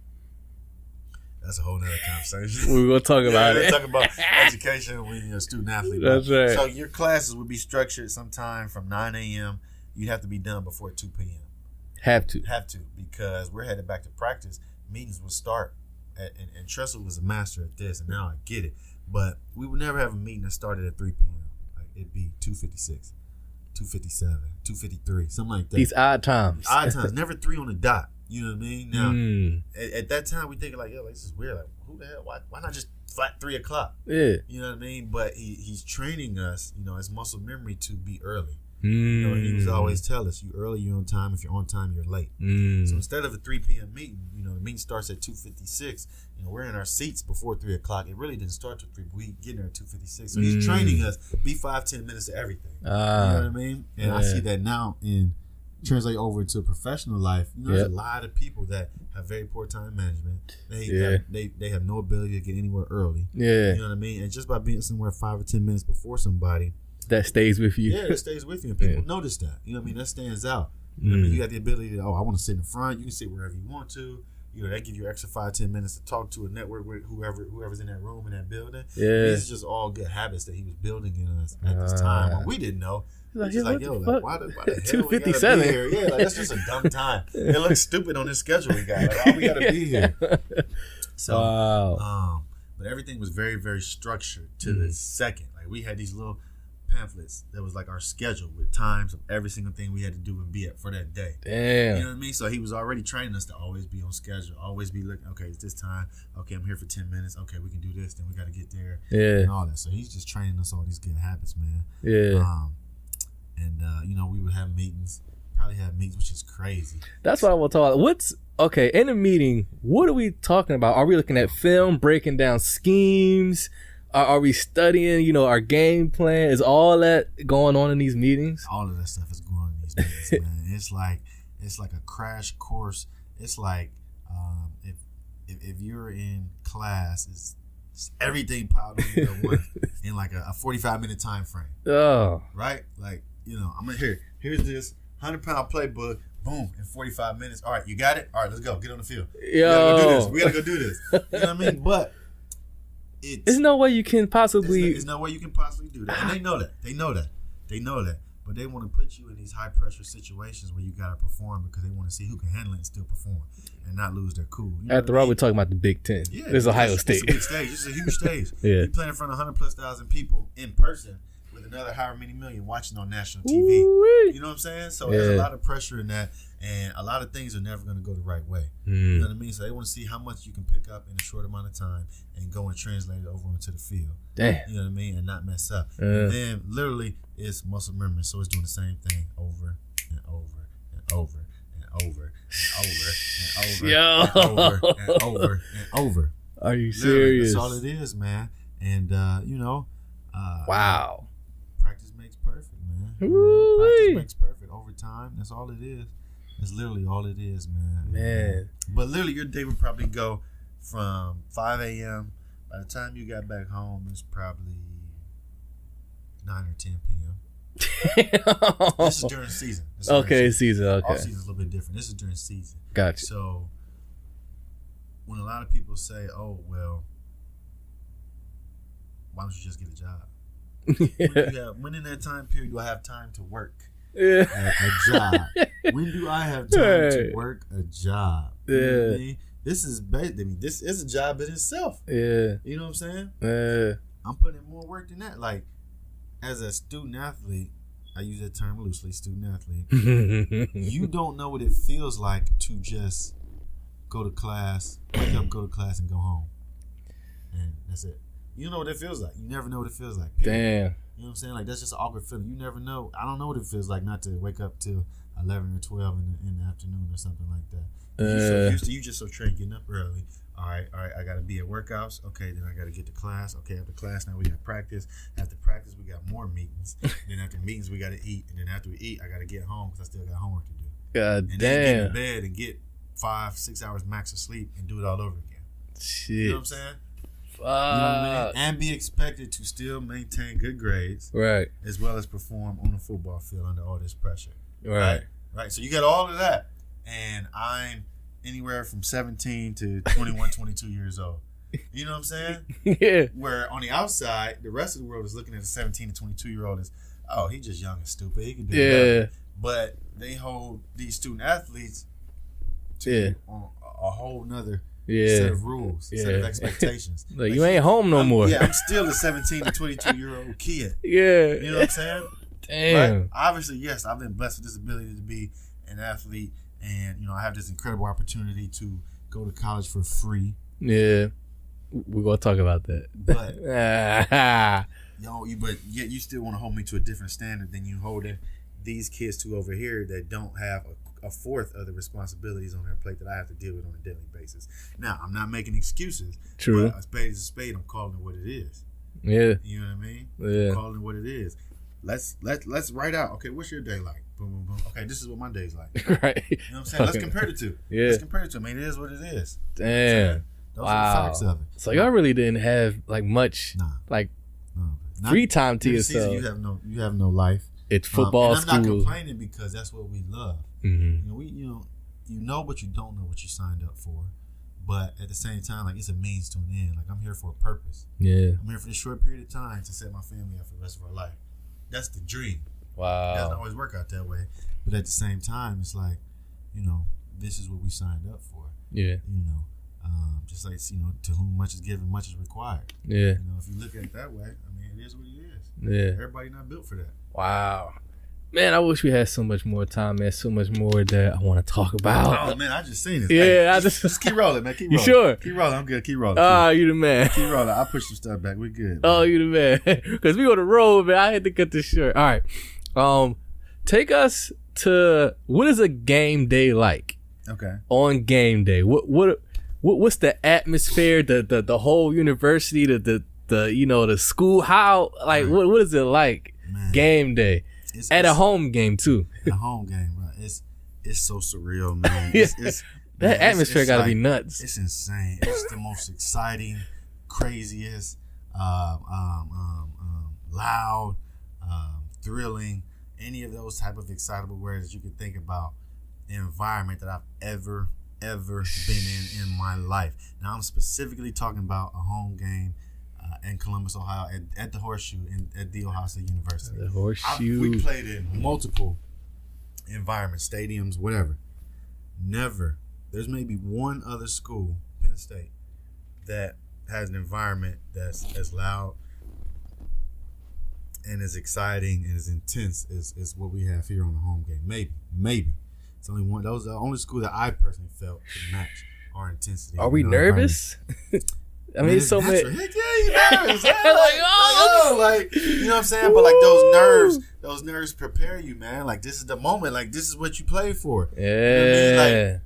that's a whole nother conversation. We're gonna talk about We're it. talking about education when you're a student athlete. That's right. So your classes would be structured sometime from 9 a.m. You'd have to be done before 2 p.m. Have to. Because we're headed back to practice. Meetings would start, and Tressel was a master at this, and now I get it. But we would never have a meeting that started at 3 p.m. Like it'd be 2:56, 2:57, 2:53, something like that. These odd times. Odd times, never 3 on the dot. You know what I mean? Now, Mm. at that time, we thinking like, yo, like, this is weird. Like, who the hell? Why not just flat 3 o'clock? Yeah. You know what I mean? But he's training us, it's muscle memory to be early. Mm. He was always tell us, you early, you're on time. If you're on time, you're late. Mm. So instead of a 3 p.m. meeting, the meeting starts at 2:56. We're in our seats before 3 o'clock. It really didn't start till 3, but we get there at 2:56. So he's training us, be 5-10 minutes to everything. You know what I mean? And I see that now translate over into professional life. There's a lot of people that have very poor time management. They have no ability to get anywhere early. Yeah. You know what I mean? And just by being somewhere 5 or 10 minutes before somebody, That stays with you. yeah, it stays with you, and people notice that. You know what I mean? That stands out. You know what I mean? You got the ability to, I want to sit in the front. You can sit wherever you want to. That give you extra 5-10 minutes to talk to a network with whoever's in that room in that building. Yeah. These are just all good habits that he was building in us at this time when we didn't know. Like, Just yo, like, what yo, the like, fuck? why the hell we gotta 2:57. be here? Yeah, like that's just a dumb time. It looks stupid on this schedule we got. Like, why we gotta be here? So, Wow. but everything was very, very structured to the second. Like we had these little pamphlets that was like our schedule with times of every single thing we had to do and be at for that day. Damn. You know what I mean? So he was already training us to always be on schedule, always be looking, okay, it's this time. Okay, I'm here for 10 minutes. Okay, we can do this. Then we got to get there. Yeah. And all that. So he's just training us all these good habits, man. Yeah. We would have meetings, probably have meetings, which is crazy. That's what I want to talk about. In a meeting, what are we talking about? Are we looking at film, breaking down schemes? Are we studying, our game plan? Is all that going on in these meetings? All of that stuff is going on in these meetings, man. It's like a crash course. It's like if you're in class, it's everything piled on you at once in like a 45-minute time frame. Oh. Right? Like, I'm gonna here's this 100-pound playbook, boom, in 45 minutes. All right, you got it? All right, let's go. Get on the field. Yo. We gotta go do this. You know what I mean? But There's no way you can possibly. There's no way you can possibly do that. And they know that. They know that. but they want to put you in these high pressure situations where you gotta perform because they want to see who can handle it and still perform and not lose their cool. You know After all, we're talking about the Big Ten. Yeah, This is Ohio State. It's a big stage. It's a huge stage. Yeah. You playing in front of 100,000+ people in person with another however many million watching on national TV. Ooh-wee. You know what I'm saying? So there's a lot of pressure in that, and a lot of things are never going to go the right way. You know what I mean? So they want to see how much you can pick up in a short amount of time and go and translate it over onto the field. Damn. You know what I mean? And not mess up. And then literally it's muscle memory. So it's doing the same thing over and over and over and over and over and over and over and over and over. Are you Literally, serious? that's all it is, man. And Wow. practice makes perfect, man. Woo-wee. Practice makes perfect over time. That's all it is. That's literally all it is, man. Man. But literally, your day would probably go from 5 a.m. By the time you got back home, it's probably 9 or 10 p.m. This is during season. This is during Okay, season. All Okay. season is a little bit different. This is during season. Gotcha. So when a lot of people say, "Oh, well, why don't you just get a job?" When in that time period do I have time to work Yeah. a job? When do I have time to work a job? You know what I mean? This is this is a job in itself. Yeah. You know what I'm saying? Yeah. I'm putting in more work than that. Like, as a student athlete, I use that term loosely, student athlete. You don't know what it feels like to just go to class, wake up, go to class, and go home. And that's it. You know what it feels like. You never know what it feels like. Period. Damn. You know what I'm saying? Like, that's just an awkward feeling. You never know. I don't know what it feels like not to wake up till 11 or 12 in the afternoon or something like that. You're so used to, you just so trained getting up early. All right, I got to be at workouts. Okay, then I got to get to class. Okay, after class, now we got practice. After practice, we got more meetings. Then after meetings, we got to eat. And then after we eat, I got to get home because I still got homework to do. God and damn. then get in bed and get 5-6 hours max of sleep and do it all over again. Shit. You know what I'm saying? Fuck. You know what I mean? And be expected to still maintain good grades, Right. as well as perform on the football field under all this pressure. Right. Right. So you got all of that, and I'm anywhere from 17 to 21, 22 years old. You know what I'm saying? Yeah. Where on the outside, the rest of the world is looking at a 17 to 22 year old as, oh, he's just young and stupid. He can do whatever. But they hold these student athletes to on a whole nother set of rules, set of expectations. Like, you ain't home no more. Yeah, I'm still a 17 to 22 year old kid. Yeah. You know what I'm saying? Damn. Right? Obviously, yes, I've been blessed with this ability to be an athlete, and I have this incredible opportunity to go to college for free. Yeah. We're gonna talk about that. But but yet you still want to hold me to a different standard than you holding these kids to over here that don't have a fourth of the responsibilities on their plate that I have to deal with on a daily basis. Now, I'm not making excuses. True. But a spade is a spade. I'm calling it what it is. Yeah. You know what I mean? Yeah. I'm calling it what it is. Let's write out. Okay, what's your day like? Boom, boom, boom. Okay, this is what my day's like. Right. You know what I'm saying? Let's compare the two. Yeah. Let's compare the two. I mean, it is what it is. Damn. Those are the facts of it. So y'all really didn't have like much free time to yourself. Season, you have no life. It's football, and I'm school. not complaining because that's what we love. Mm-hmm. You know, but you don't know what you signed up for. But at the same time, like, it's a means to an end. Like, I'm here for a purpose. Yeah. I'm here for this short period of time to set my family up for the rest of our life. That's the dream. Wow. It doesn't always work out that way. But at the same time, it's like, this is what we signed up for. Yeah. Just like, to whom much is given, much is required. Yeah. If you look at it that way, I mean, it is what it is. Yeah. Everybody not built for that. Wow. Man, I wish we had so much more time, man. So much more that I want to talk about. Oh, man, I just seen it. Yeah, hey, I just keep rolling, man. Keep rolling. You sure? Keep rolling. I'm good. Keep rolling. Ah, you the man. Keep rolling. I'll push some stuff back. We good. Man. Oh, you the man. Because we on the road, man. I had to cut this short. All right. Take us to, what is a game day like? Okay. On game day, what's the atmosphere? The whole university, the school. How what is it like? Man. Game day at a home game too. A home game, right? It's so surreal, man. That atmosphere got to be nuts. It's insane. It's the most exciting, craziest, loud, thrilling, any of those type of excitable words that you could think about environment that I've ever been in my life. Now, I'm specifically talking about a home game in Columbus, Ohio, at the Horseshoe at the Ohio State University. The Horseshoe. We played in multiple environments, stadiums, whatever. Never. There's maybe one other school, Penn State, that has an environment that's as loud and as exciting and as intense as what we have here on the home game. Maybe. It's only one. That was the only school that I personally felt could match our intensity. Are we nervous? I mean, it's so many. Heck yeah, you nervous. Like, you know what I'm saying? But like those nerves prepare you, man. Like this is the moment. Like this is what you play for. Yeah. You know what I mean? Like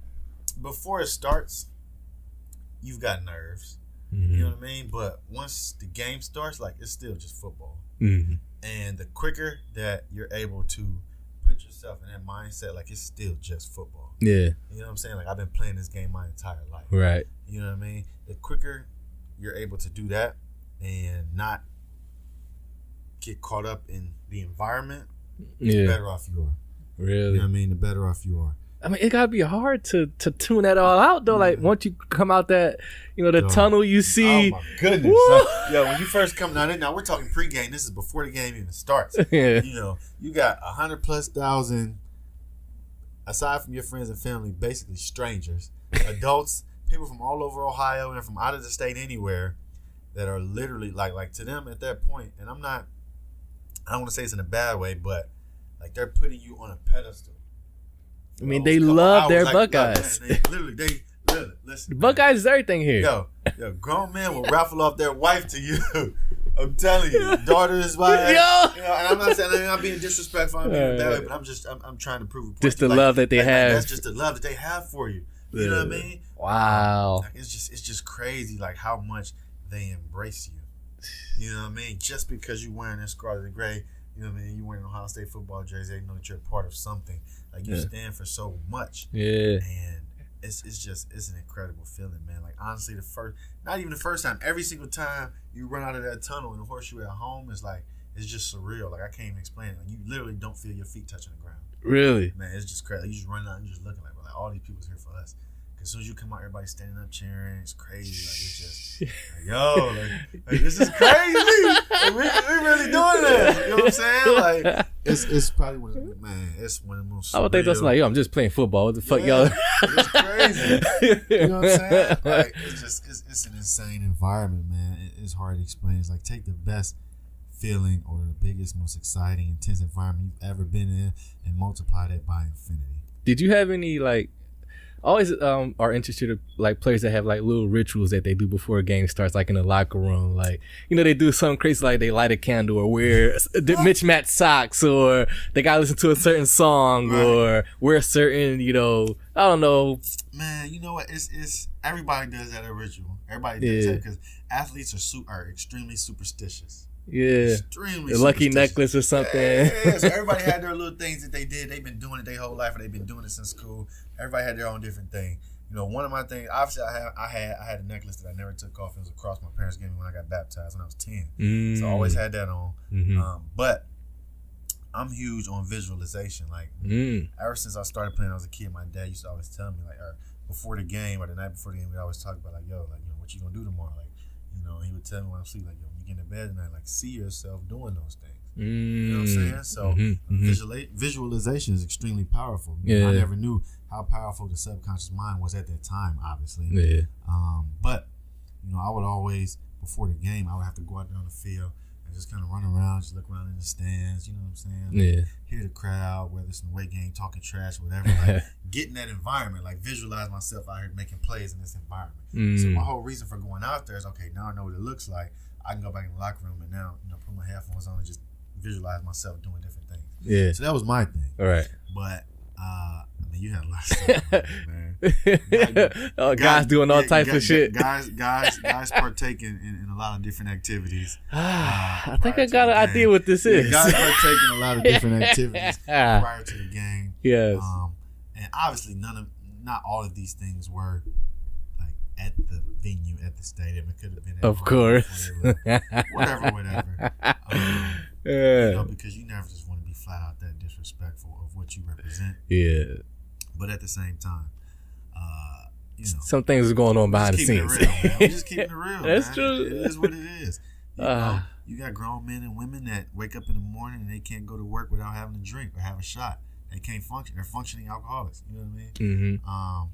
before it starts, you've got nerves. Mm-hmm. You know what I mean? But once the game starts, like it's still just football. Mm-hmm. And the quicker that you're able to put yourself in that mindset, like it's still just football. Yeah. You know what I'm saying? Like I've been playing this game my entire life. Right. You know what I mean? The quicker you're able to do that and not get caught up in the environment, the better off you are. Really? You know what I mean? The better off you are. I mean, it gotta be hard to tune that all out though. Like once you come out that, the tunnel you see. Oh my goodness! Yo, when you first come down there, now we're talking pregame. This is before the game even starts. Yeah. You got 100,000+ aside from your friends and family, basically strangers, adults, people from all over Ohio and from out of the state anywhere that are literally like to them at that point. And I don't want to say it's in a bad way, but like they're putting you on a pedestal. I mean, they love their Buckeyes. They listen. The Buckeyes is everything here. Yo, grown men will raffle off their wife to you. I'm telling you, daughter is wife. And I'm not saying I'm not being disrespectful. I'm being that way, but I'm trying to prove a point. Just the love that they have. That's just the love that they have for you. You know what I mean? Wow. Like, it's just crazy, like how much they embrace you. You know what I mean? Just because you're wearing that scarlet and gray. You know what I mean? You wearing an Ohio State football jersey, they know that you're a part of something. Like you stand for so much. Yeah. And it's an incredible feeling, man. Like honestly, not even the first time, every single time you run out of that tunnel in the Horseshoe at home, it's just surreal. Like I can't even explain it. Like you literally don't feel your feet touching the ground. Really? Man, it's just crazy. Like, you just run out and you're just looking like all these people's here for us. As soon as you come out, everybody's standing up cheering. It's crazy. Like it's just like this is crazy. Like, we really doing this. You know what I'm saying? Like it's probably one of the most. I would think that's like, I'm just playing football. What the fuck, y'all? It's crazy. You know what I'm saying? Like it's an insane environment, man. It's hard to explain. It's like take the best feeling or the biggest, most exciting, intense environment you've ever been in and multiply that by infinity. Did you have any always are interested in like players that have like little rituals that they do before a game starts, like in the locker room, like they do something crazy, like they light a candle or wear mismatched socks, or they gotta listen to a certain song, or wear certain I don't know, man. You know what, it's everybody does that ritual. Everybody does that because athletes are extremely superstitious. Extremely the lucky necklace or something. So everybody had their little things that they did. They've been doing it their whole life, or they've been doing it since school. Everybody had their own different thing. One of my things, obviously, I had a necklace that I never took off. It was a cross my parents gave me when I got baptized when I was 10. So I always had that on. But I'm huge on visualization. Like ever since I started playing, I was a kid. My dad used to always tell me before the game or the night before the game, we always talk about what you gonna do tomorrow. He would tell me when I'm sleeping, when you get in bed tonight, see yourself doing those things. You know what I'm saying? So visualization is extremely powerful. I never knew how powerful the subconscious mind was at that time, obviously. But I would always, before the game, I would have to go out there on the field and just kind of run around, just look around in the stands. You know what I'm saying? Hear the crowd, whether it's in the away game, talking trash, whatever. Get in that environment, visualize myself out here making plays in this environment. So my whole reason for going out there is, okay, now I know what it looks like. I can go back in the locker room and now put my headphones on and just visualize myself doing different things. So that was my thing. All right. But you had a lot of stuff, man. Guys doing all types of shit. Guys partake in a lot of different activities. I think I got an idea what this is. Guys partake in a lot of different activities prior to the game. Yes. And obviously not all of these things were at the venue, at the stadium. It could have been at of course. Whatever. Because you never just want to be flat out that disrespectful of what you represent. Yeah. But at the same time, some things are going on behind the scenes. We're just keeping it real. That's man. true. It is what it is. You got grown men and women that wake up in the morning and they can't go to work without having a drink or have a shot. They can't function. They're functioning alcoholics. You know what I mean? Mm-hmm.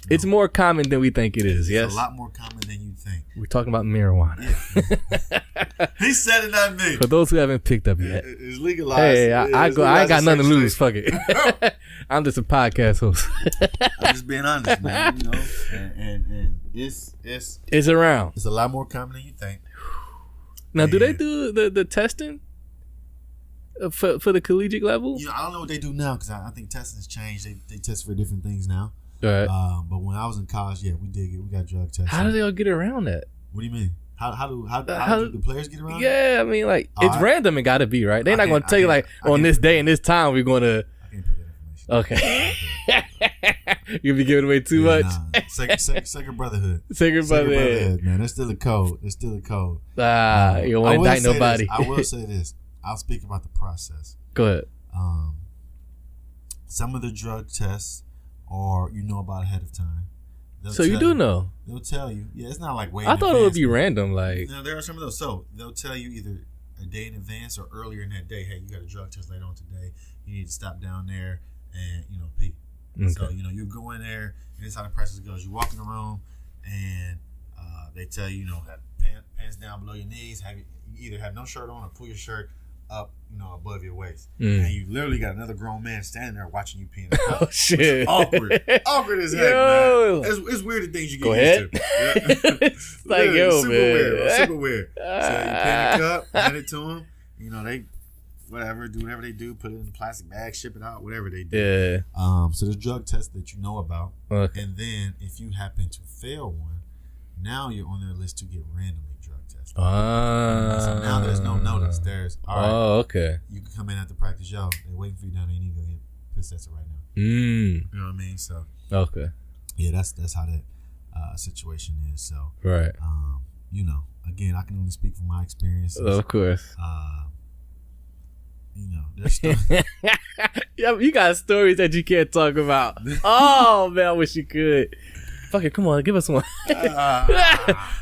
It's more common than we think it is. Yes, it's a lot more common than you think. We're talking about marijuana. Yeah. He said it, not me. For those who haven't picked up yet, it's legalized. Hey, I ain't got nothing to lose. Fuck it. I'm just a podcast host. I'm just being honest, man. You know, and it's around. It's a lot more common than you think. Now, do they do the testing for the collegiate level? You know, I don't know what they do now because I think testing has changed. They test for different things now. All right. But when I was in college, yeah, we got drug testing. How do they all get around that? What do you mean? How do the players get around? Yeah, I mean, like it's random. It got to be right. They're not going to tell you like on this day and this time we're going to. I can't put that information. Okay. You'll be giving away too much. Nah. Sacred Brotherhood. Sacred Brotherhood, man. There's still a code. You don't want to indict nobody. I will say this. I'll speak about the process. Go ahead. Some of the drug tests, or you know about ahead of time. So you do know. They'll tell you. Yeah, it's not like way. I thought it would be random. Like, no, there are some of those. So they'll tell you either a day in advance or earlier in that day. Hey, you got a drug test later on today. You need to stop down there and pee. Okay. So you go in there, and this is how the process goes. You walk in the room, and they tell you, have pants down below your knees. You either have no shirt on or pull your shirt up, above your waist. And you literally got another grown man standing there watching you pee in the cup. Oh, shit. Awkward as heck, man. It's weird the things you get used to. Yeah. It's like, yo, super man. Weird, super weird. So you pee in the cup, hand it to them. They do whatever they do, put it in a plastic bag, ship it out, whatever they do. Yeah. So there's drug tests that you know about. Okay. And then if you happen to fail one, now you're on their list to get randomly drug tested. So now there's no notice. There's all right. Oh, okay. You can come in after practice, yo. They're waiting for you down there. You need to go get piss tested right now. You know what I mean? So okay. Yeah, that's how that situation is. So right. Again, I can only speak from my experiences. Of course. There's stuff. Yeah, you got stories that you can't talk about. Oh man, I wish you could. Fuck it, come on, give us one. This is what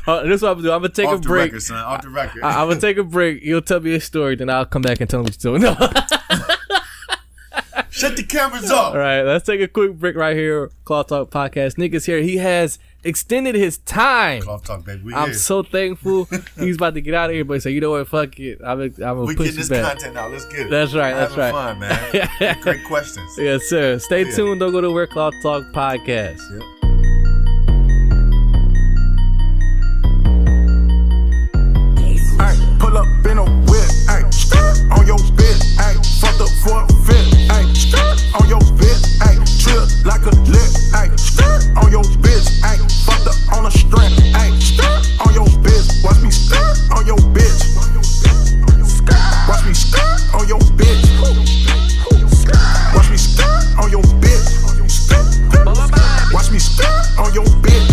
I'm gonna do. I'm gonna take a break. Record, son. Off the record. I'm gonna take a break. You'll tell me a story, then I'll come back and tell me what you're doing. No. Shut the cameras off. All right, let's take a quick break right here. Cloth Talk Podcast. Nick is here. He has extended his time. Cloth Talk, baby. I'm so thankful. He's about to get out of here, but he said, you know what? Fuck it. I'm gonna we push getting this back. content out. Let's get it. That's right. That's right. Fun, man. Great questions. Yes, sir. Stay tuned. Don't go to Where Cloth Talk Podcast. Yep. Pull up in a whip, ay, on your bitch, ay, fucked up for a fit, ay, on your bitch, ay, trip like a lick, ay, on your bitch, ay, fucked up on a strap, ay, on your bitch, watch me on your bitch, watch me on your bitch, watch me on your bitch, watch me on your bitch.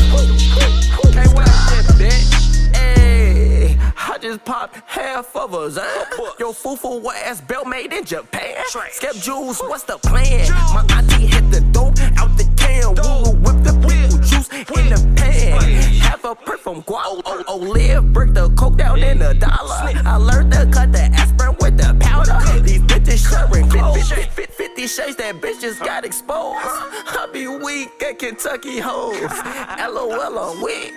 Can't watch that bitch. Hey, I just popped half of a zine. Your foo-foo ass belt made in Japan. Skep Juice, what's the plan? My auntie hit the dope out the can. Woo whip the boo juice in the pan. Half a perk from Guap. Live, break the coke down in $1. I learned to cut the aspirin with the powder. These bitches sharing clothes. 50 shades that bitches got exposed. I be weak at Kentucky hoes. LOL, I'm weak.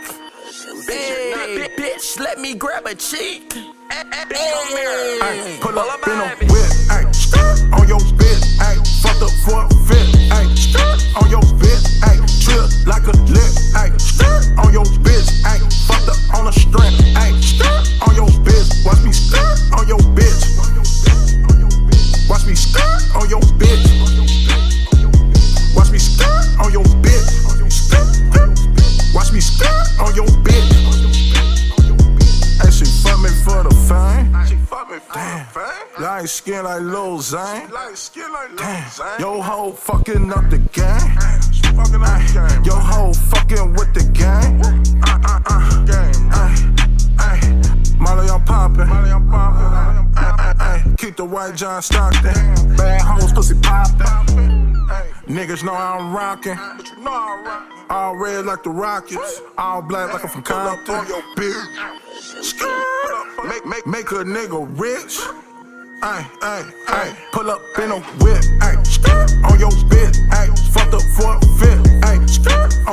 Big bitch, let me grab a cheek. Ay, pull up in a whip, ay, on your bitch, ay, fucked up for a fit, ay, on your bitch, ay, trip like a lick, ay, on your bitch, ay, fucked up on a strap, ay, on your bitch, watch me on your bitch, watch me on your bitch, watch me on your bitch, watch me on your bitch. And she fuck me for the fame. Damn, light skin like Lil Zane. Damn, your hoe fucking up the game. Your hoe fucking with the gang. Molly, I'm poppin'. Keep the white John Stockton. Bad hoes, pussy poppin'. Niggas know I'm rockin'. All red like the Rockets, all black like I'm from Compton. On your bitch, make a nigga rich. Ay, pull up in a whip. Ay, on your bitch. Ay, fucked up for a fit. Ay,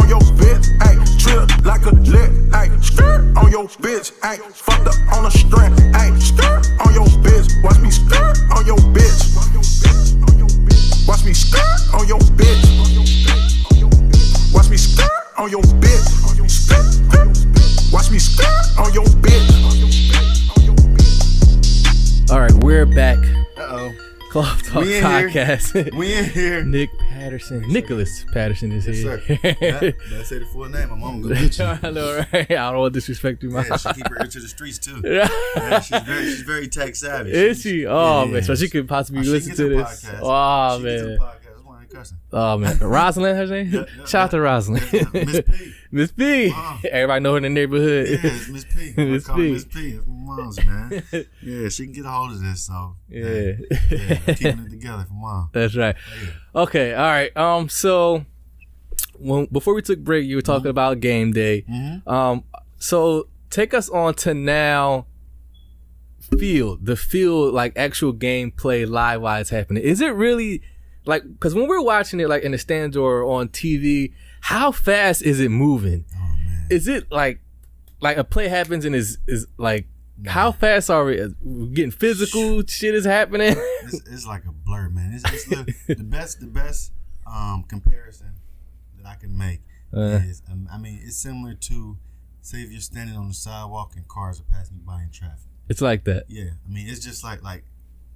on your bitch. Ay, trip like a lick. Ay, on your bitch. Ay, fucked up on a string. Ay, on your bitch. Watch me on your bitch. Watch me on your bitch. Watch me on your bitch. Watch me on your bitch. All right, we're back. Uh-oh. Cloth Talk We in Podcast. Here. We in here. Nick Patterson. Nickolas Patterson is Yes, here. sir. Did I say the full name? I'm gonna go get you. I know, right? I don't want to disrespect you, man. Yeah, she keep her ear to the streets too. Yeah, she's very tech savvy. Is she? Oh, yeah, man. So she could possibly she listen gets to a this. podcast. Oh, She gets a man. podcast. That's why I ain't cussing. Oh, man. Rosalind, her name? Yeah, Shout out to Rosalind. Miss P. Miss P. Wow. Everybody know her in the neighborhood. Yeah, it's Miss P. Miss I call her P. Miss P. It's my mom's, man. Yeah, she can get a hold of this, so Yeah. keeping it together for mom. That's right. Okay, all right. So before we took break, you were talking about game day. So take us on to now the field, like actual gameplay live wise happening. Is it really like, because when we're watching it like in the stands or on TV, how fast is it moving? Oh man, Is it like a play happens and is like, how fast are we getting physical? Shit is happening. it's like a blur, man. It's the best comparison that I can make is I mean, it's similar to, say, if you're standing on the sidewalk and cars are passing you by in traffic. It's like that. Yeah, I mean, it's just like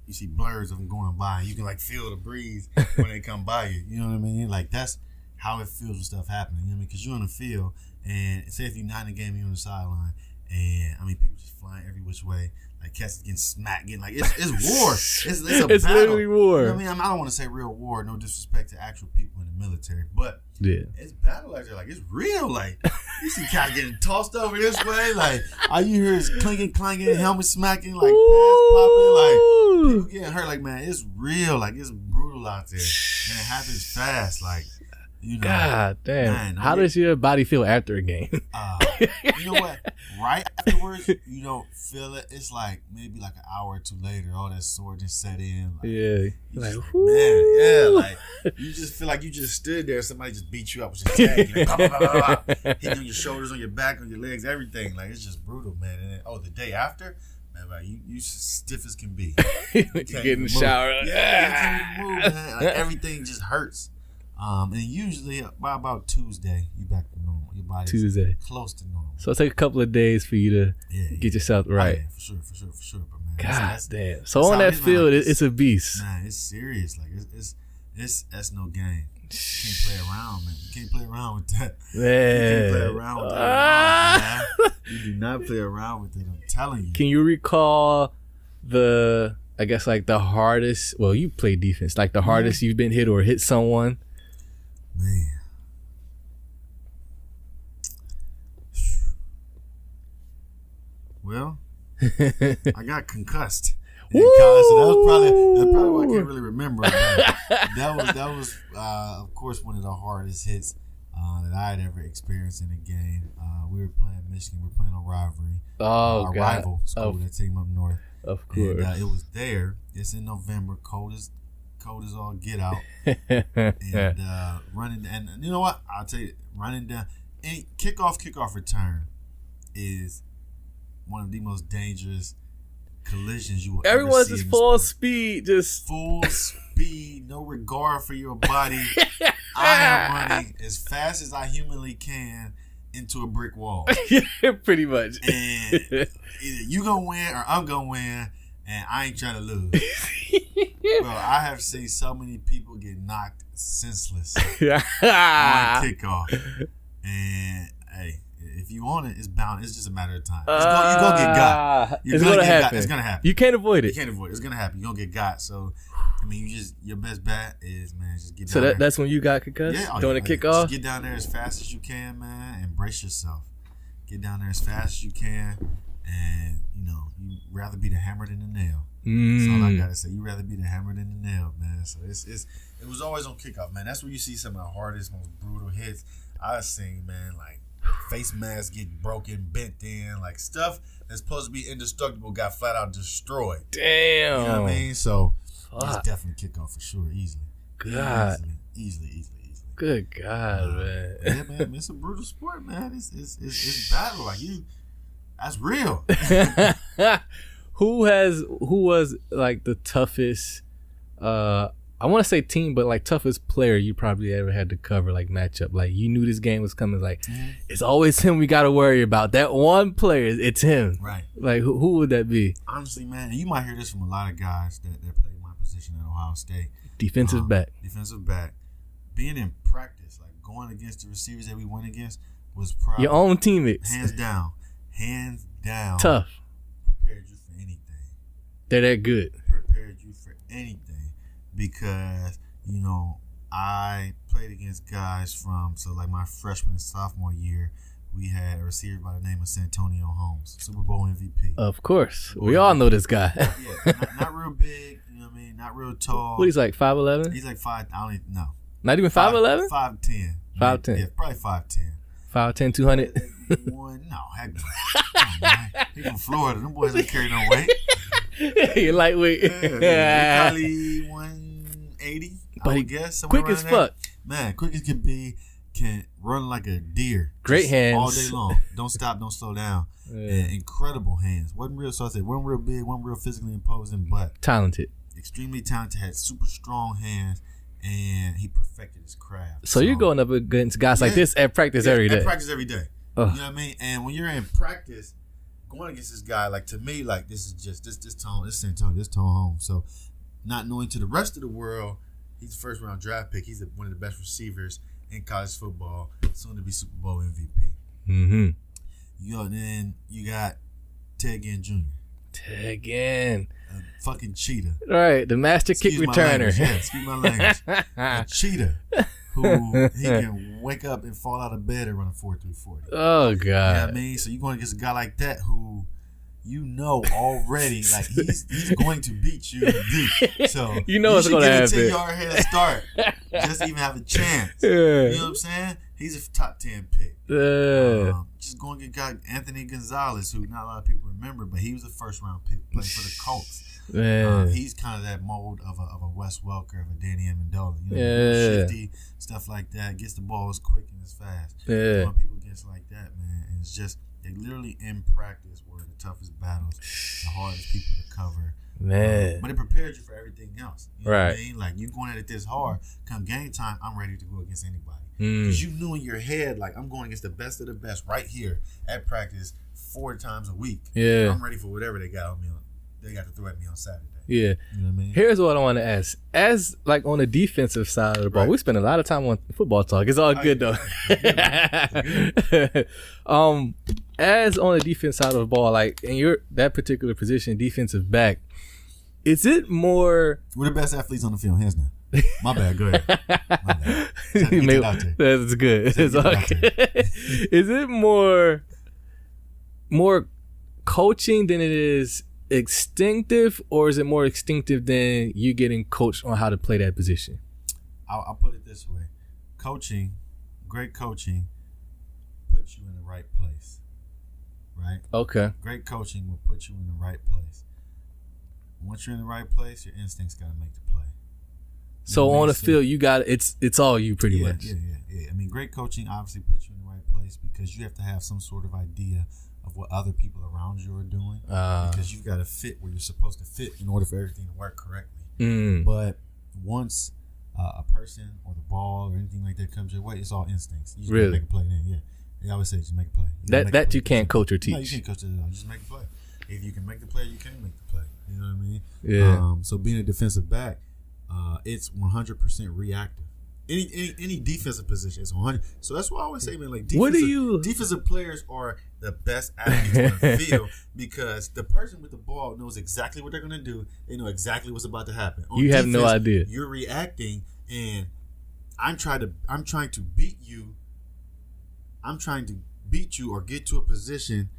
you see blurs of them going by, and you can like feel the breeze when they come by you. You know what I mean? Like that's how it feels with stuff happening. You know what I mean? Because you're on the field, and say if you're not in the game, you're on the sideline, and I mean, people just flying every which way. Like cats getting smacked, getting like it's war. It's a It's battle. literally war. You know what I mean? I don't want to say real war, no disrespect to actual people in the military, but Yeah. it's battle like that. Like it's real. Like you see cats getting tossed over this way. Like all you hear is clinking, clanging, helmet smacking, like pads popping, like people getting hurt. Like man, it's real. Like it's brutal out there, and it happens fast. Like you know, God damn. man, How does your body feel after a game? you know what? Right afterwards, you don't feel it. It's like maybe like an hour or two later, all that sore just set in. Like, Yeah. you Like, just, whoo. man, yeah, like you just feel like you just stood there. Somebody just beat you up with your tag, like, blah, blah, blah, blah, blah. Hitting on your shoulders, on your back, on your legs, everything. Like it's just brutal, man. And then, the day after, man, like, you stiff as can be. You get in the shower. Yeah, you can't even move, man. Like everything just hurts. And usually by about Tuesday, you back to normal. Your body's Tuesday. close to normal. So it take a couple of days for you to get yourself right. Yeah, for sure. But man, God that's damn. So that's on how that it is, man. field, Like, it's a beast. man, it's serious. Like that's no game. You can't play around, man. You can't play around with that. You can't play Man. around with that. Man. You do not play around with it. I'm telling you. Can you recall the hardest, well, you play defense, like the hardest you've been hit or hit someone? Man. Well, I got concussed in college, so that's probably why I can't really remember. But that was of course one of the hardest hits that I had ever experienced in a game. We were playing Michigan. We were playing a rivalry. Oh, our God. rival school, that team up north. Of course. And it was there. It's in November. Cold as all get out. And running, and you know what? I'll tell you, running down and kickoff return is one of the most dangerous collisions you will Everyone's ever see. just full speed, just full speed, no regard for your body. I am running as fast as I humanly can into a brick wall. pretty much. And either you gonna win or I'm gonna win, and I ain't trying to lose. Bro, I have seen so many people get knocked senseless on kickoff. And hey, if you want it, it's bound. It's just a matter of time. You're gonna get got. It's gonna happen. It's gonna happen. You can't avoid it. You can't avoid it. It's gonna happen. You're gonna get got. So, I mean, your best bet is, man, just get down So there. that's when you got concussed? During the kickoff? Just get down there as fast as you can, man, and brace yourself. Get down there as fast as you can, And you rather be the hammer than the nail. That's all I gotta say. You rather be the hammer than the nail, man. So it was always on kickoff, man. That's where you see some of the hardest, most brutal hits I've seen, man. Like face masks get broken, bent in, like stuff that's supposed to be indestructible got flat out destroyed. Damn. You know what I mean? So it's definitely kickoff for sure, easily. God. Easily. Good God, man. Yeah, man. It's a brutal sport, man. It's battle. Like that's real. Who was like the toughest? I want to say team, but like toughest player you probably ever had to cover, like matchup. Like you knew this game was coming. Like it's always him we got to worry about. That one player, it's him. Right. Like who would that be? Honestly, man, and you might hear this from a lot of guys that play my position at Ohio State. Defensive back. Defensive back. Being in practice, like going against the receivers that we went against, was probably Your own teammates. Hands down. Tough. Prepared you for anything. They're that good. Prepared you for anything because, I played against guys from, like my freshman and sophomore year, we had a receiver by the name of Santonio Holmes, Super Bowl MVP. Of course. We all know this guy. Yeah, not real big, you know what I mean? Not real tall. What, he's like 5'11"? He's like 5, I don't even know. Not even 5'11"? 5'10". 5'10". Yeah, probably 5'10". 5'10", 200. No, heck no. He from Florida. Them boys don't carry no weight. You're lightweight. Yeah, probably 180, But I he would guess. quick as fuck. Man, quick as can be, can run like a deer. Great hands. All day long. Don't stop, don't slow down. Yeah. And incredible hands. Wasn't real big, wasn't real physically imposing, but Talented. extremely talented, had super strong hands, and he perfected his craft. So you're going up against guys like this at practice every day. At practice every day. Ugh. You know what I mean? And when you're in practice, going against this guy, like to me, like this is just this tone, this Santonio, this tone home. So not knowing to the rest of the world, he's a first round draft pick. He's one of the best receivers in college football, soon to be Super Bowl MVP. Mm-hmm. And then you got Ted Ginn Jr. Ted Ginn. A fucking cheetah. Right, the master kick returner. Excuse my language. A cheetah who he can wake up and fall out of bed and run a 4.340. Oh, God. You know what I mean? So you're going against a guy like that who already, like he's going to beat you deep. So you know what's going to happen. You should give a 10-yard head start. Just to even have a chance. Yeah. You know what I'm saying? He's a top 10 pick. Just going to get guy Anthony Gonzalez, who not a lot of people remember, but he was a first-round pick, playing for the Colts. He's kind of that mold of a Wes Welker, of a Danny Amendola. Shifty, stuff like that. Gets the ball as quick and as fast. Going people against like that, man. And it's just, they literally in practice were the toughest battles, the hardest people to cover. Man. But it prepared you for everything else. You know right. what I mean? Like, you going at it this hard, come game time, I'm ready to go against anybody. Because you knew in your head, like, I'm going against the best of the best right here at practice 4 times a week. Yeah. I'm ready for whatever they got on me. They got to throw at me on Saturday. Yeah. You know what I mean? Here's what I want to ask. As, like, on the defensive side of the ball, we spend a lot of time on football talk. It's all good, though. As on the defense side of the ball, like, in that particular position, defensive back, is it more... We're the best athletes on the field, hands down. My bad, go ahead. My bad. That's good. It's all good. Is it more coaching than it is instinctive, or is it more instinctive than you getting coached on how to play that position? I'll put it this way. Great coaching puts you in the right place, right? Okay. Great coaching will put you in the right place. Once you're in the right place, your instincts got to make the play. So on the field, you got it's all you pretty much. Yeah. I mean, great coaching obviously puts you in the right place because you have to have some sort of idea of what other people around you are doing because you've got to fit where you're supposed to fit in order for everything to work correctly. But once a person or the ball or anything like that comes your way, it's all instincts. You just gotta make a play then. Yeah. They always say just make a play. That you can't coach or teach. No, you can't coach it at all. Just make a play. If you can make the play, you can make the play. You know what I mean? Yeah. So being a defensive back, it's 100% reactive. Any defensive position is 100. So that's why I always say, man, like defensive players are the best athletes on the field because the person with the ball knows exactly what they're going to do. They know exactly what's about to happen. On you have no idea. You're reacting, and I'm trying to beat you. I'm trying to beat you or get to a position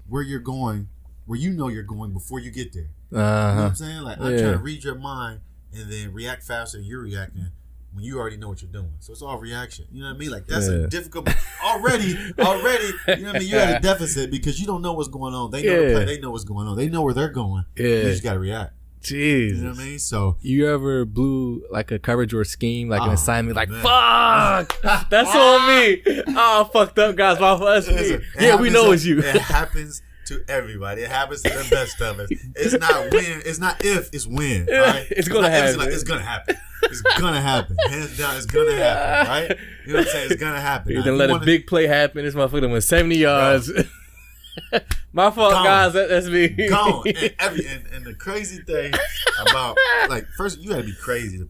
where you're going, where you know you're going before you get there. You know what I'm saying? Like, I'm trying to read your mind and then react faster than you're reacting when you already know what you're doing. So it's all reaction. You know what I mean? Like, that's a difficult... Already, you know what I mean? You're at a deficit because you don't know what's going on. They know the play. They know what's going on. They know where they're going. Yeah. You just got to react. Jeez. You know what I mean? So... You ever blew, like, a coverage or a scheme, like an assignment, like, fuck! That's on me! Oh, fucked up, guys. That's me. Yeah, we know it's you. It happens to everybody. It happens to the best of us. It's not when. It's not if. It's when. Right? It's gonna happen. It's gonna happen. It's gonna happen. Hands down, it's gonna happen. Right? You know what I'm saying? It's gonna happen. You done let a big play happen. This motherfucker went 70 yards. My fault, guys. That's me. Gone. And the crazy thing about, like, first you gotta be crazy to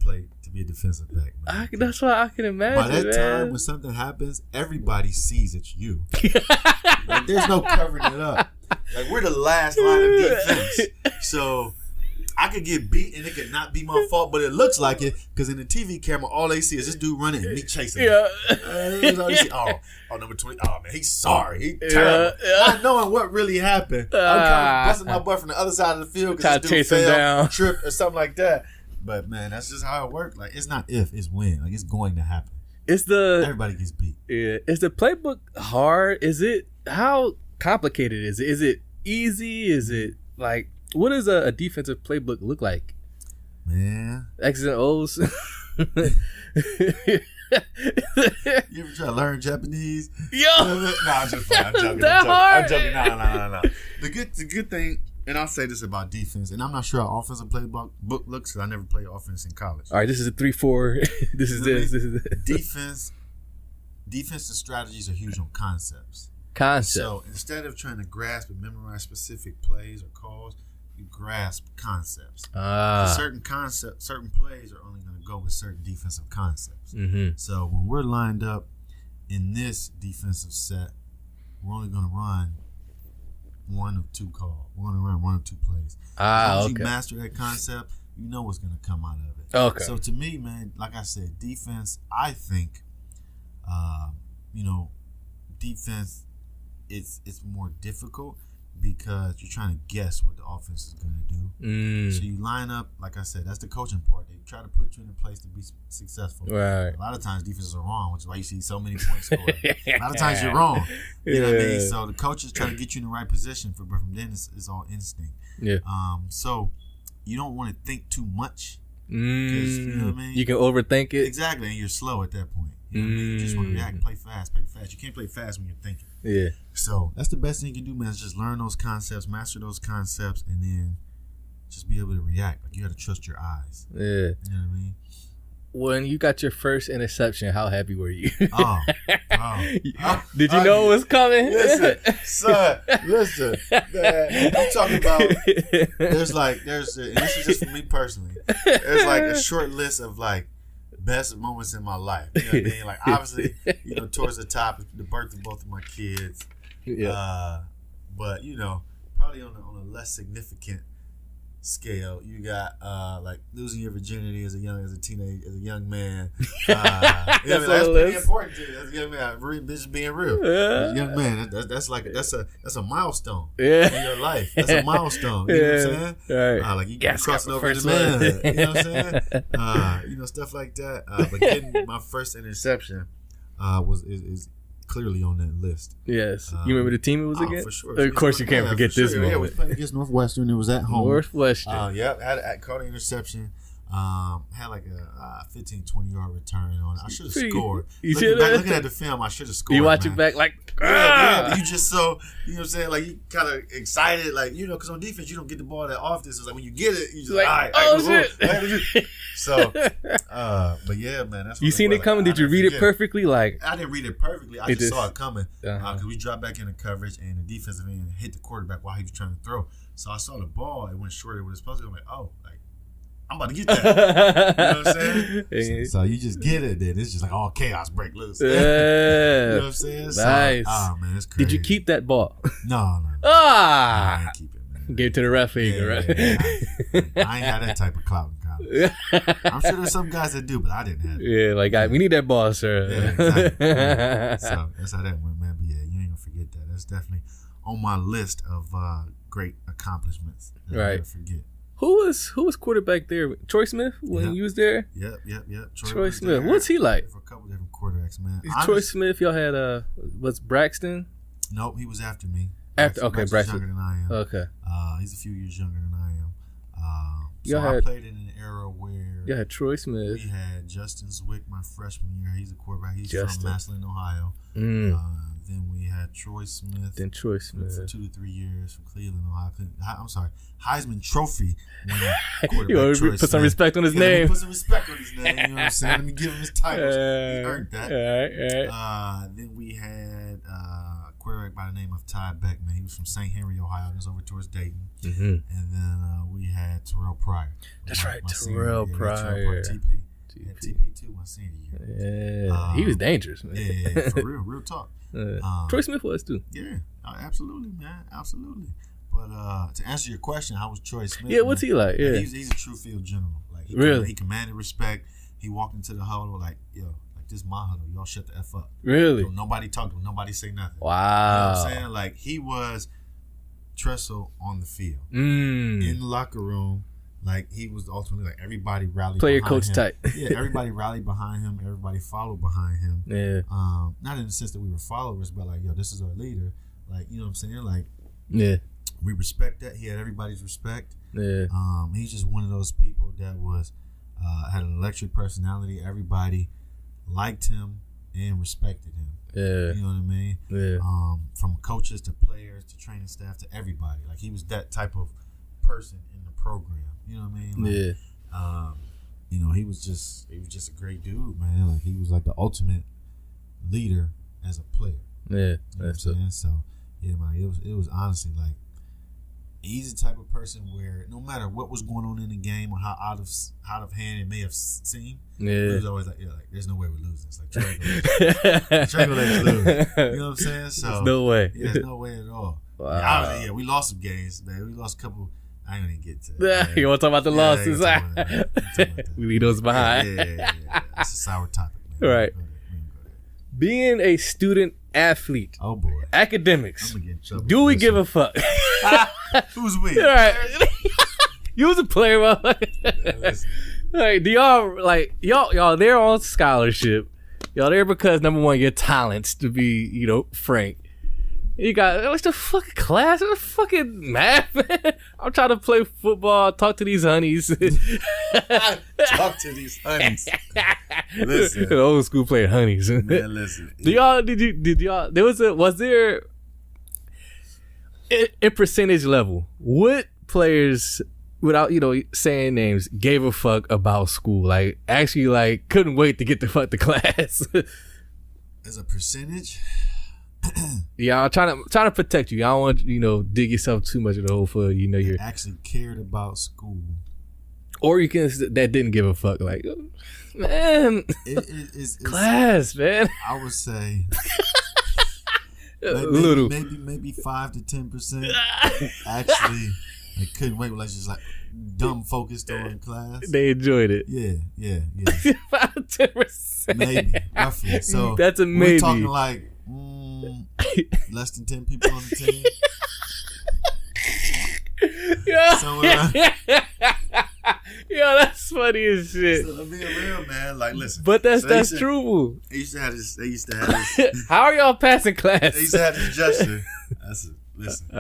be a defensive back. That's what I can imagine. By that time, when something happens, everybody sees it's you. Like, there's no covering it up. Like, we're the last line of defense. So I could get beat and it could not be my fault, but it looks like it because in the TV camera, all they see is this dude running and me chasing him. Oh, number 20. Oh, man, he's sorry. He's terrible. Not knowing what really happened. I'm kind of busting my butt from the other side of the field because this dude fell, tripped, or something like that. But, man, that's just how it works. Like, it's not if, it's when. Like, it's going to happen. Everybody gets beat. Yeah. Is the playbook hard? How complicated is it? Is it easy? Is it, like, what does a defensive playbook look like? Man. X's and O's? You ever try to learn Japanese? Yo! No, I'm just playing. I'm joking. Hard? I'm joking. No. The good thing, and I'll say this about defense, and I'm not sure how offensive playbook looks because I never played offense in college. All right, this is a 3-4. This is this. Defensive strategies are huge on concepts. So instead of trying to grasp and memorize specific plays or calls, you grasp concepts. Certain plays are only going to go with certain defensive concepts. Mm-hmm. So when we're lined up in this defensive set, we're only going to run one of two calls. We're going to run one of two plays. As long as you master that concept, you know what's going to come out of it. Okay. So to me, man, like I said, defense, I think, defense, it's more difficult because you're trying to guess what the offense is going to do. So you line up, like I said, that's the coaching part. They try to put you in a place to be successful. Right. A lot of times defenses are wrong, which is why you see so many points scored. A lot of times you're wrong. You know what I mean? So the coaches try to get you in the right position, but from then it's all instinct. Yeah. So you don't want to think too much. You know what I mean? You can overthink it. Exactly, and you're slow at that point. You know what I mean? You just want to react, play fast. You can't play fast when you're thinking. Yeah. So that's the best thing you can do, man, is just learn those concepts, master those concepts, and then just be able to react. Like, you got to trust your eyes. Yeah. You know what I mean? When you got your first interception, how happy were you? Did you know it was coming? Listen, man, I'm talking about, and this is just for me personally, there's like a short list of like best moments in my life. You know what I mean? Like, obviously, towards the top, the birth of both of my kids. Yeah. But, probably on a less significant scale, you got like losing your virginity as a young man. That's pretty important to you as a young man. Just being real, as a young man. That's a milestone in your life. That's a milestone. You know what I'm saying? Right. Like, you crossing over into manhood. You know what I'm saying? Stuff like that. But getting my first interception is clearly on that list. Yes. You remember the team it was against? For sure. Of course, you can't forget this moment. Yeah, we played against Northwestern. It was at home. Northwestern. Caught an interception. Had like a 15, 20-yard return on it. I should have scored. Looking at the film, I should have scored. You watch it back like, yeah, you just so, you know what I'm saying? Like, you kind of excited, like, because on defense, you don't get the ball that often. So it's like when you get it, you just like, all right, shit. So, but yeah, man. That's you seen it coming? Did you read it perfectly? Like, I didn't read it perfectly. I just saw it coming because we dropped back into coverage and the defensive end hit the quarterback while he was trying to throw. So I saw the ball. It went shorter than what it was supposed to. I'm like, I'm about to get that. You know what I'm saying? So you just get it, then it's just like all chaos break loose. Yeah. You know what I'm saying? Nice. So, man, it's crazy. Did you keep that ball? No. I didn't keep it, man. Gave it to the ref. I ain't had that type of clout in college. I'm sure there's some guys that do, but I didn't have it. Yeah, like, we need that ball, sir. Yeah, exactly. So that's how that went, man. But yeah, you ain't gonna forget that. That's definitely on my list of great accomplishments that I'll never forget. Who was quarterback there? Troy Smith when you was there? Yep. Troy Smith. What's he like? For a couple different quarterbacks, man. Troy Smith, y'all had was Braxton? Nope, he was after me. Braxton's younger than I am. Okay. He's a few years younger than I am. I played in an era where you had Troy Smith. We had Justin Zwick my freshman year. He's a quarterback. He's from Massillon, Ohio. Then we had Troy Smith. For 2 to 3 years from Cleveland, Ohio. I'm sorry, Heisman Trophy winner quarterback. Troy Smith. Some respect on his name. Put some respect on his name. You know what I'm saying? Let me give him his titles. He earned that. All right. Then we had a quarterback by the name of Ty Beckman. He was from St. Henry, Ohio. He was over towards Dayton. And then we had Terrell Pryor. That's right, Terrell Pryor. TP2 my senior year. Yeah, he was dangerous, man. Yeah, for real talk. Troy Smith was too. Yeah, absolutely, man, absolutely. But to answer your question, how was Troy Smith? Yeah, what's he like? Yeah, he's a true field general. Like he commanded respect. He walked into the huddle like, yo, like this is my huddle. Y'all shut the F up. Really? Nobody talk to him. Nobody say nothing. Wow. You know what I'm saying? Like he was Tressel on the field. In the locker room. Like he was ultimately like everybody rallied player behind coach him. type. Yeah, everybody rallied behind him. Everybody followed behind him. Yeah. Not in the sense that we were followers, but like, yo, this is our leader. Like, you know what I'm saying? Like, yeah, we respect that. He had everybody's respect. Yeah. He's just one of those people that was had an electric personality. Everybody liked him and respected him. Yeah. You know what I mean? Yeah. From coaches to players to training staff to everybody. Like he was that type of person in the program. You know what I mean? Like, you know, he was just a great dude, man. Like he was like the ultimate leader as a player. Yeah, you know that's what I'm saying. So yeah, man, it was honestly like he's the type of person where no matter what was going on in the game or how out of hand it may have seemed, he was always like, like there's no way we're losing. It's like Trey gonna let us lose. You know what I'm saying? So there's no way. Yeah, there's no way at all. Wow. Yeah, we lost some games, man. We lost a couple. I ain't gonna get to that. You want to talk about the losses? We leave those behind. Yeah. It's a sour topic, man. Right. Being a student athlete. Oh boy. Academics. I'm gonna get in trouble. Do we give a fuck? Who's we? All right. You was a player, bro. Like, do y'all like y'all there on scholarship? Y'all there because number one, your talents, to be frank. You got what's the fucking class? What's the fucking math, man? I'm trying to play football, talk to these honeys. Talk to these honeys. Listen, old school playing honeys. Man, listen. Did y'all? Was there in percentage level? What players, without saying names, gave a fuck about school? Like actually, couldn't wait to get the fuck to class. As a percentage. Yeah, I'm trying to protect you. I don't want dig yourself too much of the hole for you're actually cared about school, or you can that didn't give a fuck. Like, man, it's class, man. I would say maybe 5 to 10% actually couldn't wait. Like just dumb focused on class. They enjoyed it. Yeah. 5 to 10%, maybe roughly. So that's a maybe. We're talking less than 10 people on the team. Yo, that's funny as shit. So being real, man, listen. But that's true. They used to have this. How are y'all passing class? They used to have this gesture. Listen. They used to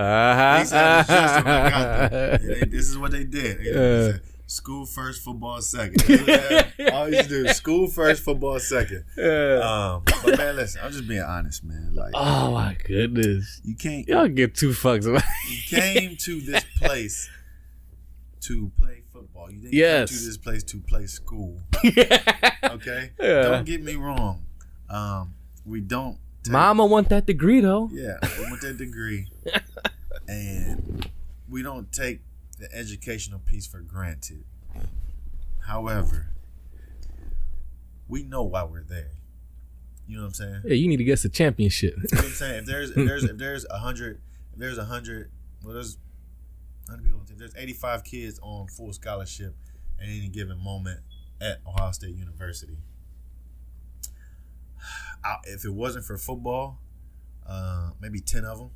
have this gesture. This is what they did. They said, school first, football second. All you do is school first, football second. But man, listen, I'm just being honest, man. Oh my goodness, you can't. Y'all give two fucks about. You came to this place to play football. You didn't come to this place to play school. Okay, don't get me wrong. We don't. Mama want that degree though. Yeah, we want that degree, and we don't take the educational piece for granted. However, we know why we're there. You know what I'm saying? Yeah, you need to get us a championship. You know what I'm saying? If there's 100, well, there's 100 people. If there's 85 kids on full scholarship at any given moment at Ohio State University, if it wasn't for football, maybe 10 of them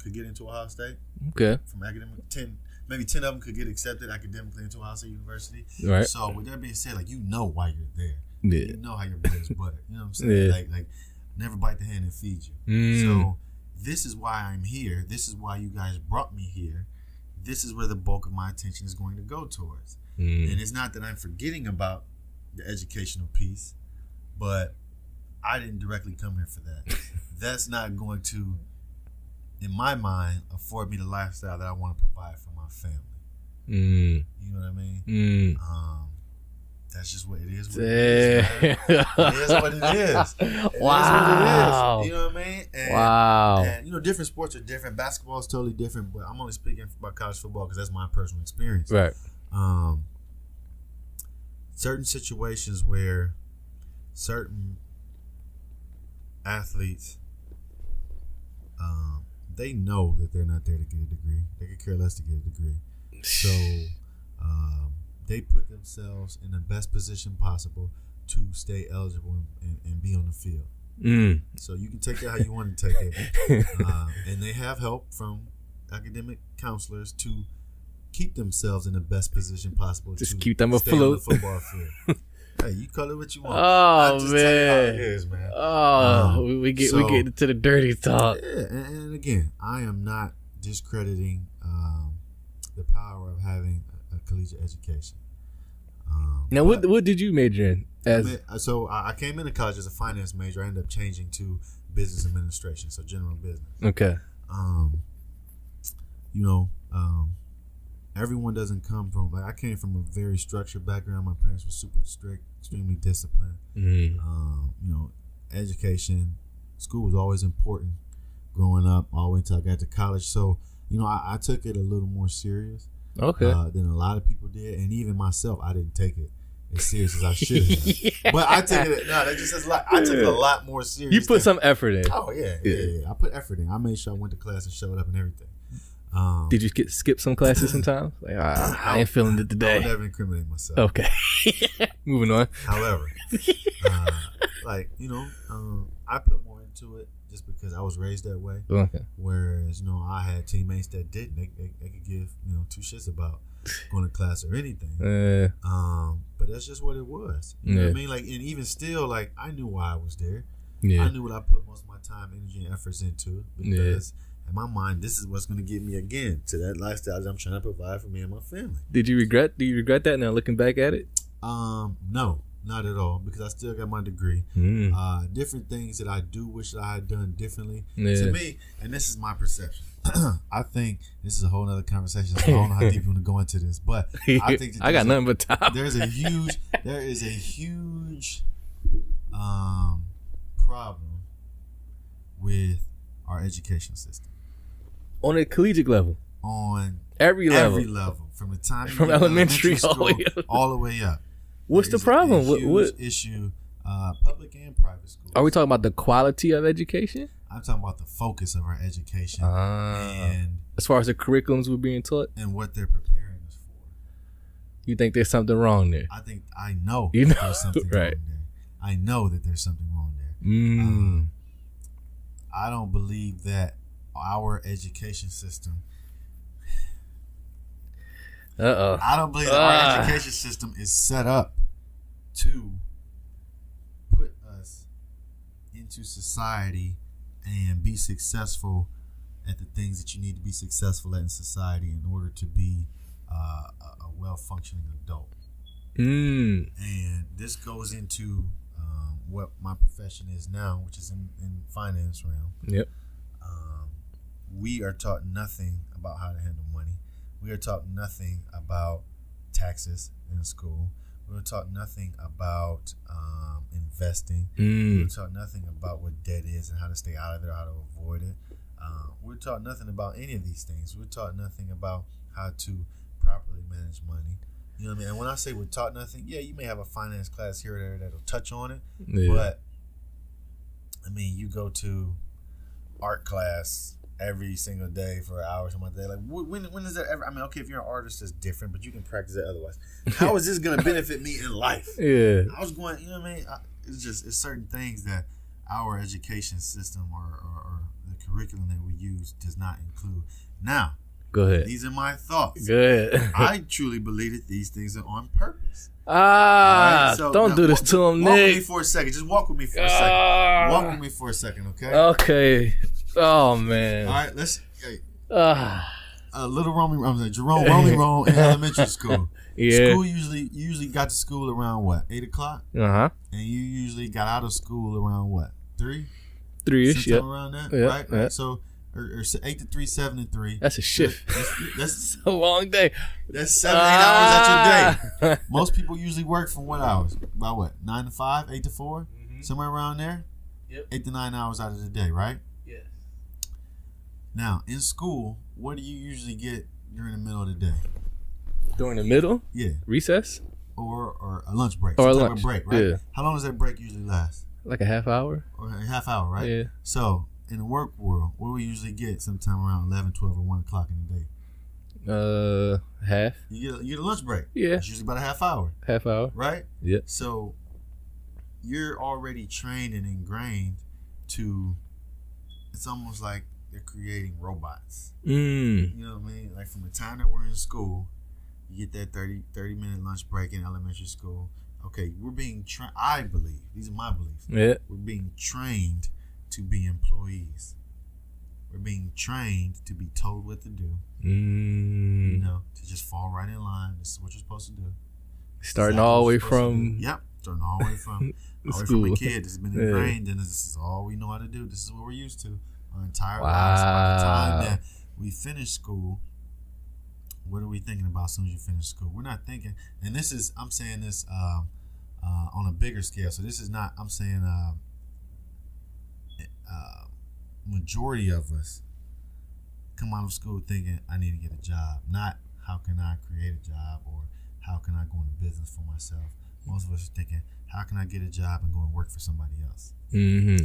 could get into Ohio State. Okay. From academic 10, maybe 10 of them could get accepted academically into Ohio State University. Right. So with that being said, like you know why you're there. Yeah. You know how your bread is buttered. You know what I'm saying? Yeah. Like never bite the hand that feeds you. So this is why I'm here. This is why you guys brought me here. This is where the bulk of my attention is going to go towards. And it's not that I'm forgetting about the educational piece, but I didn't directly come here for that. That's not going to, in my mind, afford me the lifestyle that I want to provide for my family. You know what I mean? That's just what it is. What it is, man. It is what it is. It Wow. is what it is. You know what I mean? And, And, you know, different sports are different. Basketball is totally different, but I'm only speaking about college football because that's my personal experience. Right. Certain situations where certain athletes, they know that they're not there to get a degree. They could care less to get a degree. So they put themselves in the best position possible to stay eligible and be on the field. So you can take it how you want to take it. And they have help from academic counselors to keep themselves in the best position possible. Just to keep them stay afloat. on the football field. Hey, you call it what you want. Oh, just man. tell you how it is, man. We get into the dirty talk. Yeah, and again, I am not discrediting the power of having a collegiate education. Now, what did you major in? I came into college as a finance major. I ended up changing to business administration, so general business. Okay. Everyone doesn't come from, like, I came from a very structured background. My parents were super strict, extremely disciplined. Education, school was always important growing up all the way until I got to college. So, I took it a little more serious than a lot of people did. And even myself, I didn't take it as serious as I should have. But I took it, that just says a lot. I took it a lot more serious. You put some effort in. Oh, yeah. I put effort in. I made sure I went to class and showed up and everything. Did you skip some classes sometimes? Like, I ain't feeling it today. I would never incriminate myself. Okay. Moving on. However, I put more into it just because I was raised that way. Okay. Whereas, I had teammates that didn't. They could give, two shits about going to class or anything. But that's just what it was. You know what I mean? Like, and even still, like, I knew why I was there. Yeah. I knew what I put most of my time, energy, and efforts into because in my mind, this is what's going to get me again to that lifestyle that I'm trying to provide for me and my family. Do you regret that now, looking back at it? No, not at all, because I still got my degree. Different things that I do wish that I had done differently. To me, and this is my perception. I think this is a whole other conversation. So I don't know how deep you want to go into this, but I think that I got nothing but time. There is a huge problem with our education system. On a collegiate level. On every level. From the time from elementary school, all the way up. What's the problem? What issue? Public and private schools. Are we talking about the quality of education? I'm talking about the focus of our education and as far as the curriculums we're being taught and what they're preparing us for. You think there's something wrong there? I know there's something wrong there. I know that there's something wrong there. I don't believe that our education system. I don't believe that our education system is set up to put us into society and be successful at the things that you need to be successful at in society in order to be a well-functioning adult. And this goes into what my profession is now, which is in finance realm. Yep. We are taught nothing about how to handle money. We are taught nothing about taxes in school. We were taught nothing about investing. We were taught nothing about what debt is and how to stay out of it or how to avoid it. We're taught nothing about any of these things. We're taught nothing about how to properly manage money. You know what I mean? And when I say we're taught nothing, yeah, you may have a finance class here or there that'll touch on it. But, I mean, you go to art class every single day for an hour or something like that. Like, when is that ever? I mean, okay, if you're an artist, it's different, but you can practice it otherwise. How is this going to benefit me in life? I was going, you know what I mean? It's certain things that our education system or the curriculum that we use does not include. Now, Go ahead. these are my thoughts. Go ahead. I truly believe that these things are on purpose. Ah, So don't now, do this to him, Walk with me Nick. for a second. Just walk with me for a second. Walk with me for a second, okay? Okay. Oh man. All right, let's. Hey, Ah. little Jerome Romy in elementary school. Yeah. School usually got to school around what, 8 o'clock, Uh-huh. and you usually got out of school around what, 3? 3-ish, yeah. Sometime around that, Yeah, right? yeah. So, or 8 to 3, 7 to 3. That's a shift. That's A long day. That's 7 8 hours at your day. Most people usually work from what hours? About what, 9 to 5, 8 to 4, somewhere around there. Yep. 8 to 9 hours out of the day, right? Yes. Now, in school, what do you usually get during the middle of the day? During the middle? Yeah, Recess? or a lunch break. Or a Some type lunch, of break, right? yeah. How long does that break usually last? Like a half hour? Or a half hour, right? Yeah. So, in the work world, what do we usually get sometime around 11, 12, or 1 o'clock in the day? Half. You get a lunch break. Yeah. It's usually about a half hour, Half hour. right? Yep. So, you're already trained and ingrained to, it's almost like they're creating robots. Mm. You know what I mean? Like from the time that we're in school, you get that 30-minute lunch break in elementary school. Okay, we're being trained. I believe, these are my beliefs. Yeah. We're being trained to be employees. We're being trained to be told what to do. Mm. You know, to just fall right in line. This is what you're supposed to do. Starting Exactly all the what way you're supposed to from do. Yep, starting all the way from school. a kid. This has been Yeah. ingrained, and this is all we know how to do. This is what we're used to our entire Wow. lives. By the time that we finish school, what are we thinking about as soon as you finish school? We're not thinking, and this is, I'm saying this on a bigger scale. So this is not, I'm saying majority of us come out of school thinking, I need to get a job. Not how can I create a job or how can I go into business for myself. Most of us are thinking, how can I get a job and go and work for somebody else? Mm-hmm.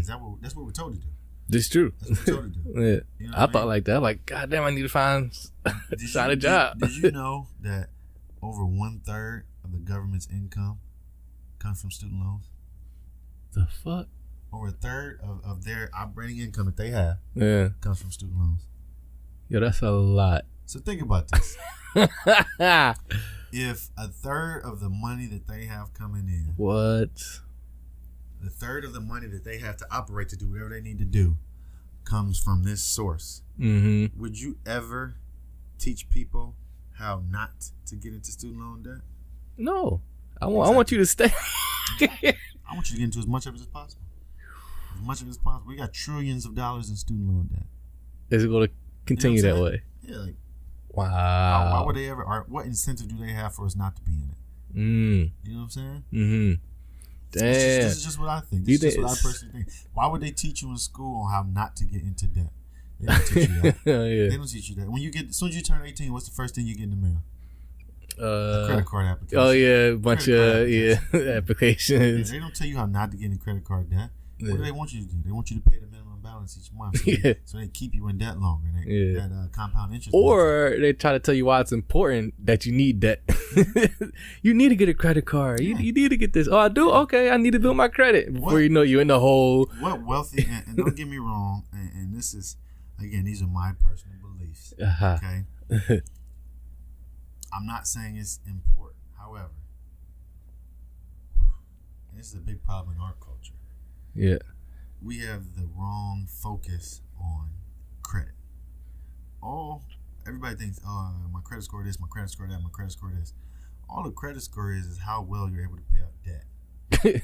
That's what we're told to do. This is true. That's what we're told to do. Yeah. You know I what thought mean? like that. Like, God damn, I need to find a job. Did you know that over 1/3 of the government's income comes from student loans? The fuck? Over a third of their operating income that they have Yeah. comes from student loans. Yo, that's a lot. So think about this. If a third of the money that they have coming in, What? the third of the money that they have to operate to do whatever they need to do comes from this source, Mm-hmm. would you ever teach people how not to get into student loan debt? No. I want you to stay. I want you to get into as much of it as possible. As much of it as possible. We got trillions of dollars in student loan debt. Is it going to continue You know that what I'm way? saying? Yeah, like Wow. why would they ever? Or what incentive do they have for us not to be in it? Mm. You know what I'm saying? Mm-hmm. Damn. This is just what I think. Do you This is just what I think personally think. Why would they teach you in school on how not to get into debt? They don't teach you that. Yeah. They don't teach you that. When you get, as soon as you turn 18, what's the first thing you get in the mail? A credit card application. Oh yeah, a bunch Credit of card applications. They don't tell you how not to get in credit card debt. Yeah. What do they want you to do? They want you to pay the minimum balance each month, so they keep you in debt longer. Yeah. That compound interest. Or they try to tell you why it's important that you need that. You need to get a credit card. You need to get this. Oh, I do? Okay, I need to build my credit. Before What? you know you're in the hole. What wealthy, and don't get me wrong, and this is, again, these are my personal beliefs. Uh-huh. Okay? I'm not saying it's important. However, and this is a big problem in our culture. Yeah. We have the wrong focus on credit. Everybody thinks, oh, my credit score this, my credit score that, my credit score this. All the credit score is how well you're able to pay off debt.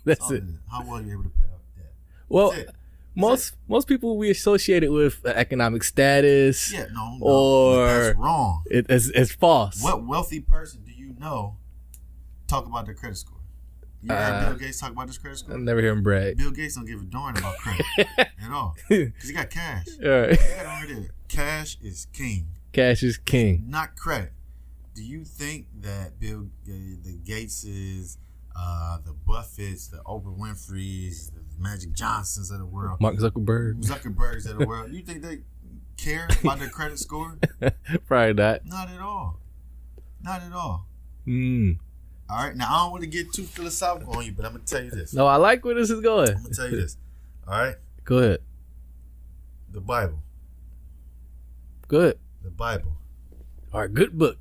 That's All it. is. How well you're able to pay off debt. Well, That's it. most people we associate it with economic status. Yeah, no, Or that's wrong. It's false. What wealthy person do you know talk about their credit score? You ever heard Bill Gates talk about his credit I score? never hear him brag. Bill Gates don't give a darn about credit at all, because he got cash. All right. He got it already there. Cash is king, Cash is king. not credit. Do you think that the Gateses, the Buffetts, the Oprah Winfreys, the Magic Johnsons of the world, Mark Zuckerberg. Zuckerbergs of the world, you think they care about their credit score? Probably not. Not at all. Not at all. Mm. All right. Now, I don't want to get too philosophical on you, but I'm going to tell you this. No, I like where this is going. I'm going to tell you this. All right. Go ahead. The Bible. Good. The Bible. All right, good book.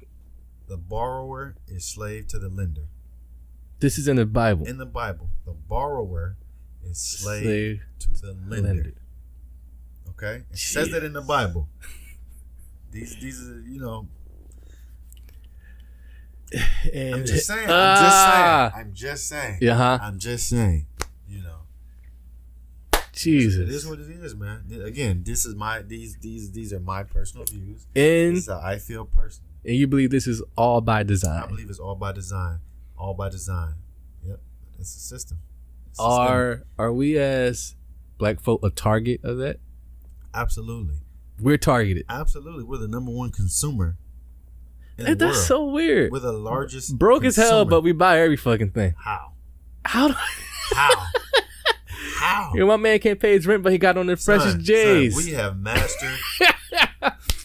The borrower is slave to the lender. This is in the Bible. In the Bible, the borrower is slave to the lender. Okay? It says that in the Bible. These are, you know. And, I'm just saying. Uh-huh. I'm just saying. You know. Jesus. It is what it is, man. Again, this is my these are my personal views. And this is how I feel personally. And you believe this is all by design? I believe it's all by design. All by design. Yep. It's a system. Are we as black folk a target of that? Absolutely. We're targeted. Absolutely. We're the number one consumer in the That's world. so weird. We're the largest broke consumer. as hell, but we buy every fucking thing. How? How? How? You know, my man can't pay his rent, but he got on the freshest J's. We have mastered.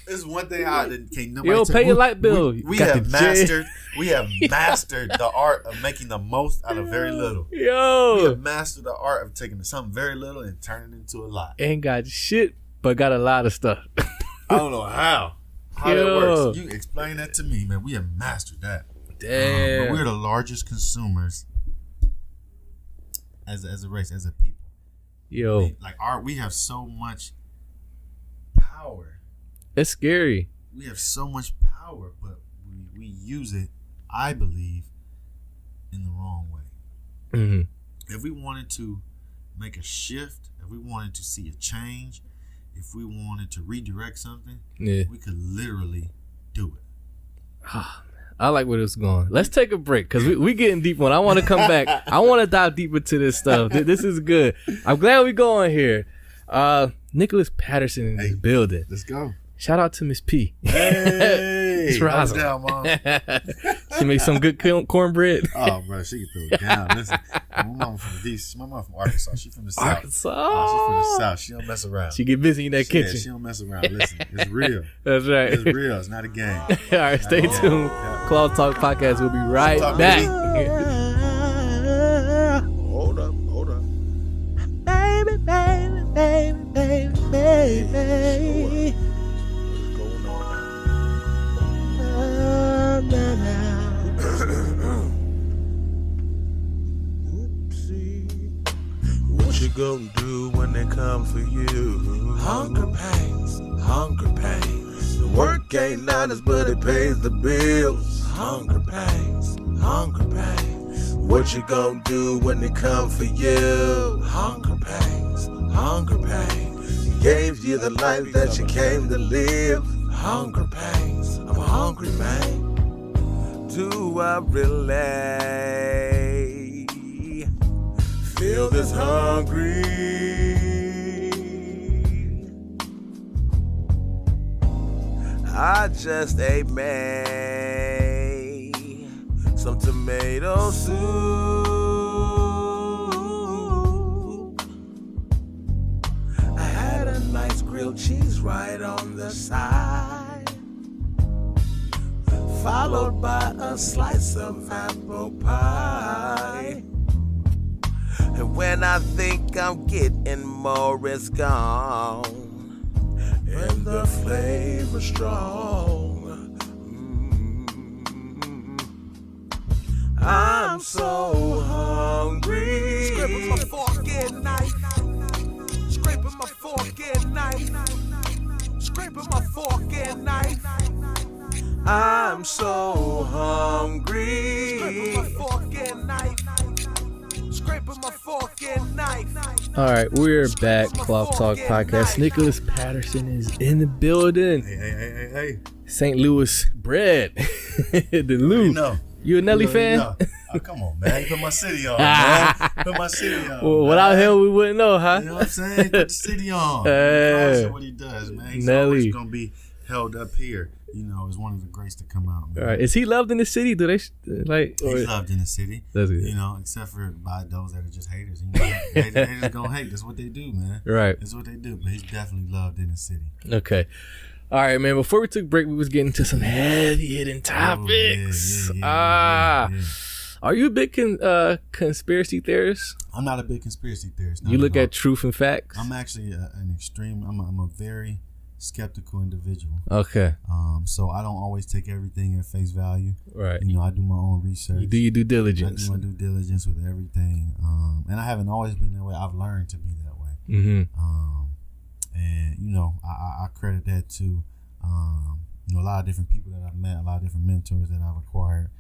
This is one thing I can't nobody. You don't pay your light bill. We have mastered. We have mastered the art of making the most out of very little. Yo, we have mastered the art of taking something very little and turning it into a lot. Ain't got shit, but got a lot of stuff. I don't know how that works. You explain that to me, man. We have mastered that. Damn. But we're the largest consumers as a race, as a people. Yo, we have so much power. It's scary. We have so much power, but we use it, I believe, in the wrong way. Mm-hmm. If we wanted to make a shift, if we wanted to see a change, if we wanted to redirect something, we could literally do it. I like where it's going. Let's take a break because we getting deep on. I want to come back. I want to dive deeper to this stuff. This is good. I'm glad we going here. Nickolas Patterson in this building. Let's go. Shout out to Miss P. Hey, it's Rosa. Down, Mom. She makes some good cornbread. Oh, bro, she can throw it down. Listen, my mom from Arkansas. She from the South. Arkansas. Oh, she from the South. She don't mess around. She get busy in that kitchen. Yeah, she don't mess around. Listen, it's real. That's right. It's real. It's not a game. All right, stay tuned. Claw Talk Podcast. We'll be right back. Hold up. Baby. What you gonna do when they come for you? Hunger pains. The work ain't honest, but it pays the bills. Hunger pains. What you gonna do when they come for you? Hunger pains. Gave you the life that you came to live. Hunger pains. I'm hungry, man. Do I really feel this hungry? I just ate some tomato soup. I had a nice grilled cheese right on the side, followed by a slice of apple pie. And when I think I'm getting more, it's gone, and the flavor strong. I'm so hungry. Scraping my fork and knife. I'm so hungry. All right, we're back. Cloth Talk Podcast. Nickolas Patterson is in the building. Hey. St. Louis bread. The Lou. You a Nelly fan? Oh, come on, man. Put my city on, man. Put my city on. Well, without him, we wouldn't know, huh? You know what I'm saying? Put the city on. That's what he does, man. He's always going to be held up here. You know, as one of the greats to come out, man. All right. Is he loved in the city? Do they like? He's loved in the city. That's good. You know, except for by those that are just haters. You know, they just gonna hate. That's what they do, man. Right. That's what they do. But he's definitely loved in the city. Okay. All right, man. Before we took break, we was getting to some heavy hitting topics. Yeah. Are you a big conspiracy theorist? I'm not a big conspiracy theorist. You look at truth and facts? I'm actually an extreme. I'm a very skeptical individual. Okay. So I don't always take everything at face value. Right. You know, I do my own research. You do your due diligence. I do my due diligence with everything. And I haven't always been that way. I've learned to be that way. And you know, I credit that to you know, a lot of different people that I've met, a lot of different mentors that I've acquired,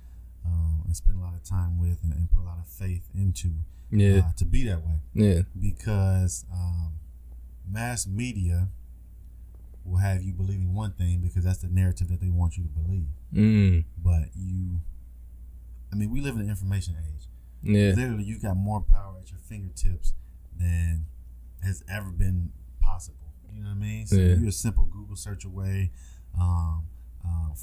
and spent a lot of time with, and put a lot of faith into. To be that way. Yeah. Because mass media will have you believing one thing because that's the narrative that they want you to believe. But we live in an information age. Yeah. Literally, you got more power at your fingertips than has ever been possible. You know what I mean? So you're a simple Google search away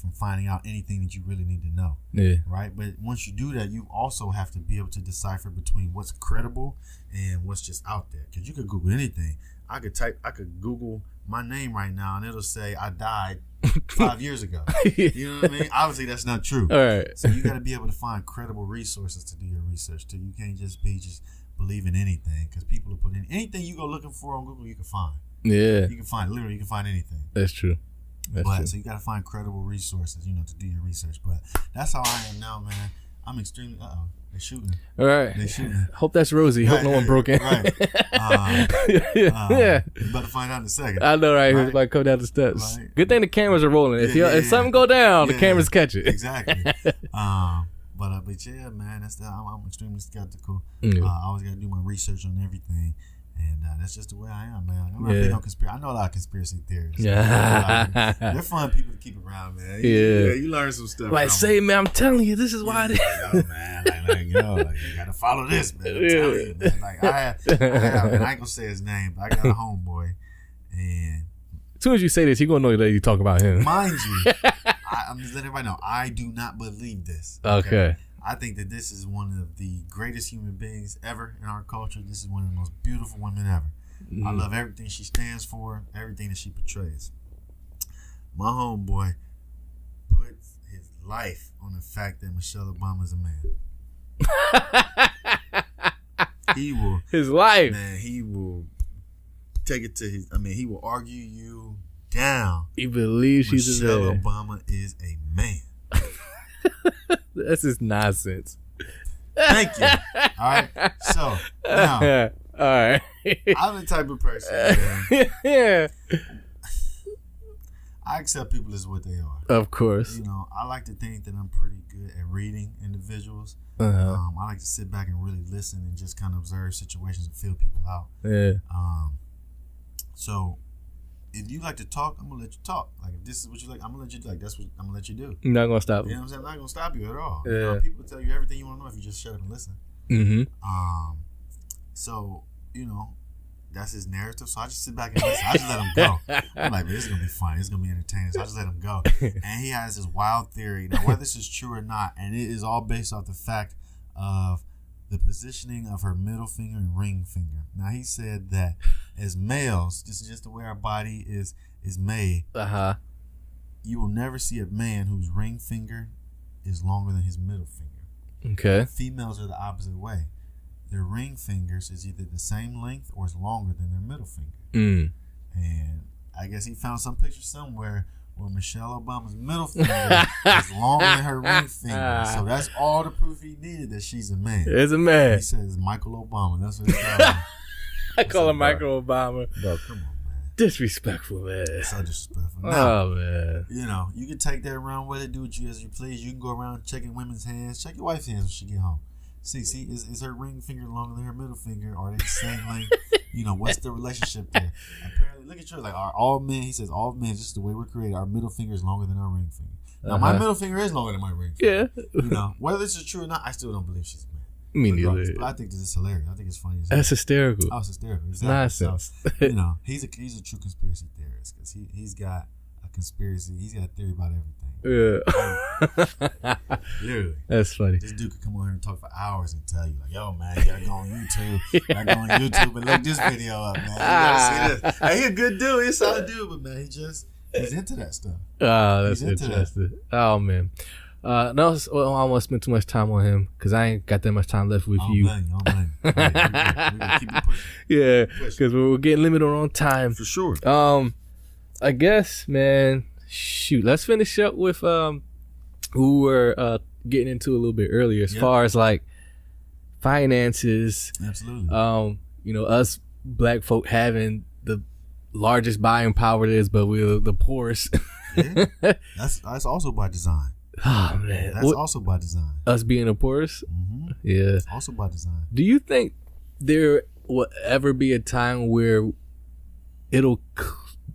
from finding out anything that you really need to know. Yeah. Right? But once you do that, you also have to be able to decipher between what's credible and what's just out there. Because you could Google anything. I could Google my name right now and it'll say I died 5 years ago. You know what I mean? Obviously that's not true. All right. So you got to be able to find credible resources to do your research too. You can't just believing anything, because people are putting anything you go looking for on Google, you can find. Yeah. You can find anything. That's true. So you got to find credible resources, you know, to do your research. But that's how I am now, man. I'm extremely. They're shooting. All right. They're shooting. Hope that's Rosie. Hope no one broke in. Right. Yeah. You're about to find out in a second. I know, right? Who's about to come down the steps. Right. Good thing the cameras are rolling. If something go down, the cameras catch it. Exactly. But yeah, man, I'm extremely skeptical. I always got to do my research on everything. And that's just the way I am, man. I'm not big on conspiracy. I know a lot of conspiracy theories. Yeah. They're fun people to keep around, man. You learn some stuff. Like, say, man, I'm telling you, this is why. Oh, man. You got to follow this, man. I'm telling you, man. Like, I ain't going to say his name, but I got a homeboy. And as soon as you say this, he going to know that you talk about him. Mind you, I'm just letting everybody know, I do not believe this. Okay. I think that this is one of the greatest human beings ever in our culture. This is one of the most beautiful women ever. I love everything she stands for, everything that she portrays. My homeboy puts his life on the fact that Michelle Obama is a man. He will. His life. Man, he will take it to his. He will argue you down. He believes she's a man. Michelle Obama is a man. That's just nonsense. Thank you. All right. So now, all right. I'm the type of person. Man, I accept people as what they are. Of course. You know, I like to think that I'm pretty good at reading individuals. I like to sit back and really listen and just kind of observe situations and feel people out. Yeah. So if you like to talk, I'm gonna let you talk. Like, if this is what you like, I'm gonna let you like. That's what I'm gonna let you do. You're not gonna stop you. You know what I'm saying? I'm not gonna stop you at all. Yeah. You know, people tell you everything you want to know if you just shut up and listen. So you know, that's his narrative. So I just sit back and listen. I just let him go. I'm like, this is gonna be fun. This is gonna be entertaining. So I just let him go. And he has this wild theory. Now, whether this is true or not, and it is all based off the fact of the positioning of her middle finger and ring finger. Now, he said that as males, this is just the way our body is made. You will never see a man whose ring finger is longer than his middle finger. Okay. Females are the opposite way. Their ring fingers is either the same length or is longer than their middle finger. And I guess he found some picture somewhere where Michelle Obama's middle finger is longer than her ring finger. So that's all the proof he needed that she's a man. It's a man. He says Michael Obama. That's what he's called. I call him Michael Obama. Bro, come on, man. Disrespectful, man. So disrespectful. Now, oh, man. You know, you can take that around with it, do with you as you please. You can go around checking women's hands. Check your wife's hands when she get home. See, is her ring finger longer than her middle finger? Are they the same length? You know, what's the relationship there? Apparently, look at yours. Like, are all men, he says, all men, just the way we're created, our middle finger is longer than our ring finger. Now, my middle finger is longer than my ring finger. Yeah. You know, whether this is true or not, I still don't believe she's a man. Me neither. But I think this is hilarious. I think it's funny. That's hysterical. Oh, it's hysterical. Exactly. Nonsense. So, you know, he's a true conspiracy theorist because he's got a conspiracy. He's got a theory about everything. Yeah. Literally. That's funny. This dude could come on here and talk for hours and tell you, like, yo, man, you gotta go on YouTube. You gotta go on YouTube and look this video up, man. You gotta see this. Hey, he a good dude. He's a solid dude, but man, he's into that stuff. Oh, that's interesting. Oh, man. No, I don't want to spend too much time on him because I ain't got that much time left with you. Blame you. We gotta keep it pushing. Yeah, because we're getting limited on time. For sure. I guess, man. Shoot, let's finish up with who we're getting into a little bit earlier as far as like finances. Absolutely. You know, us black folk having the largest buying power there is, but we're the poorest. Yeah. That's also by design. Oh man, That's also by design. Us being the poorest. Mm-hmm. Yeah, It's also by design. do you think there will ever be a time where it'll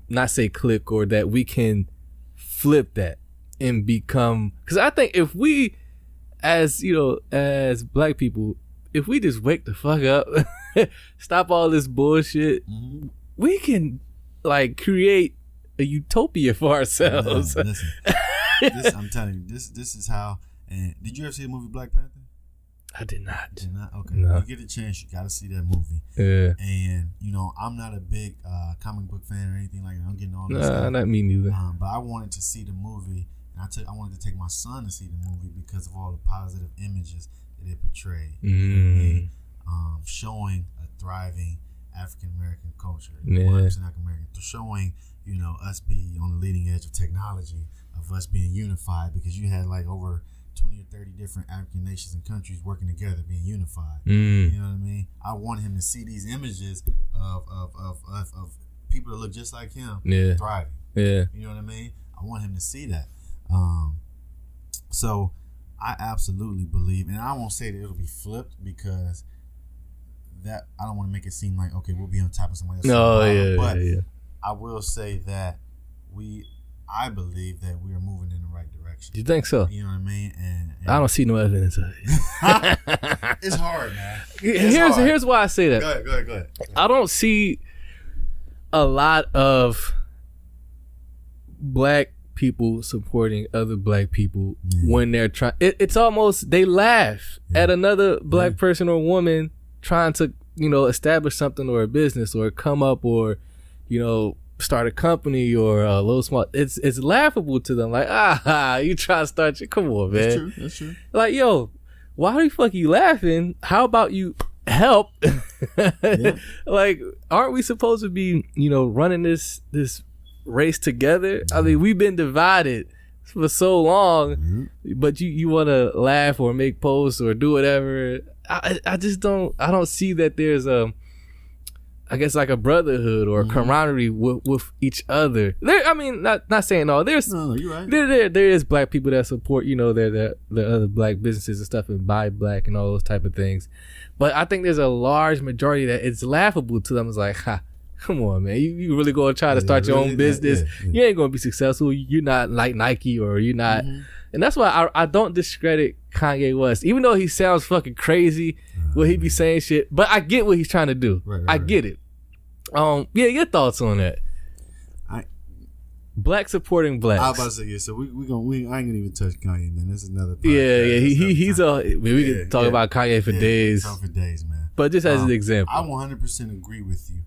not say click or that we can flip that and become, because I think if we as black people, if we just wake the fuck up, stop all this bullshit, we can like create a utopia for ourselves. Man, listen, I'm telling you, this is how. And did you ever see the movie Black Panther? I did not. Did not? Okay. No. When you get a chance, you got to see that movie. Yeah. And I'm not a big comic book fan or anything like that. I'm getting all this Nah, stuff. not me neither. But I wanted to see the movie, and I wanted to take my son to see the movie because of all the positive images that it portrayed. Showing a thriving African American culture, 100% African American, showing us be on the leading edge of technology, of us being unified, because you had like over 20 or 30 different African nations and countries working together, being unified. You know what I mean? I want him to see these images of people that look just like him thriving. Yeah. You know what I mean? I want him to see that. So I absolutely believe, and I won't say that it'll be flipped because that I don't want to make it seem like, okay, we'll be on top of somebody else. But I will say that I believe that we are moving in the right direction. Do you think so? You know what I mean? And I don't see no evidence of it. It's hard, man. Here's why I say that. Go ahead. I don't see a lot of black people supporting other black people when they're trying. It's almost they laugh at another black person or woman trying to establish something or a business or come up or start a company or a little small. It's laughable to them. Like, you trying to start your, come on, man. That's true. Like, yo, why the fuck you laughing? How about you help? Like, aren't we supposed to be running this race together? I mean, we've been divided for so long, but you want to laugh or make posts or do whatever. I just don't see that there's I guess like a brotherhood or a camaraderie with each other. Not saying all. You're right. There is black people that support the other black businesses and stuff and buy black and all those type of things, but I think there's a large majority that it's laughable to them. It's like, come on, man, you really gonna try to start your own business? You ain't gonna be successful. You're not like Nike or you're not. And that's why I don't discredit Kanye West, even though he sounds fucking crazy when he be saying shit. But I get what he's trying to do. I get it. Your thoughts on that? Black supporting blacks. I was about to say So I ain't gonna even touch Kanye, man. This is another podcast. We can talk about Kanye for days. Talk for days, man. But just as an example, I 100% agree with you.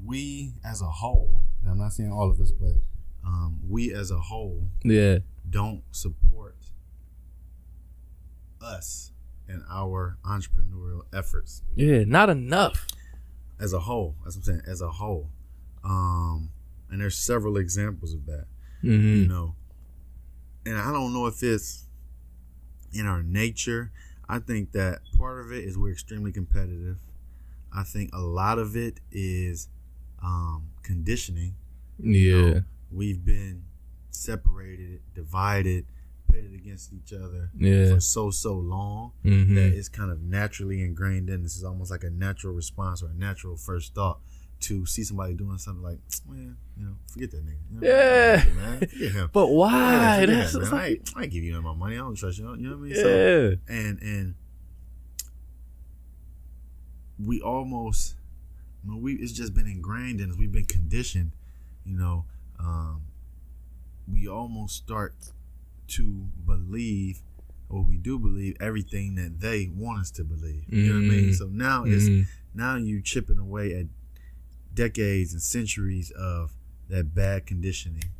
We as a whole, and I'm not saying all of us, but we as a whole, don't support us and our entrepreneurial efforts. Not enough. As a whole, that's what I'm saying. As a whole, and there's several examples of that. And I don't know if it's in our nature. I think that part of it is we're extremely competitive. I think a lot of it is conditioning. We've been separated, divided, pitted against each other for so long that it's kind of naturally ingrained in. This is almost like a natural response or a natural first thought to see somebody doing something like, man, forget that nigga. Man, forget him. But why? That's him, man. I ain't give you none of my money. I don't trust you. You know what I mean? So, and we almost, it's just been ingrained in us. We've been conditioned. We almost start to believe, or we do believe, everything that they want us to believe. You know what I mean? So now now you chipping away at decades and centuries of that bad conditioning.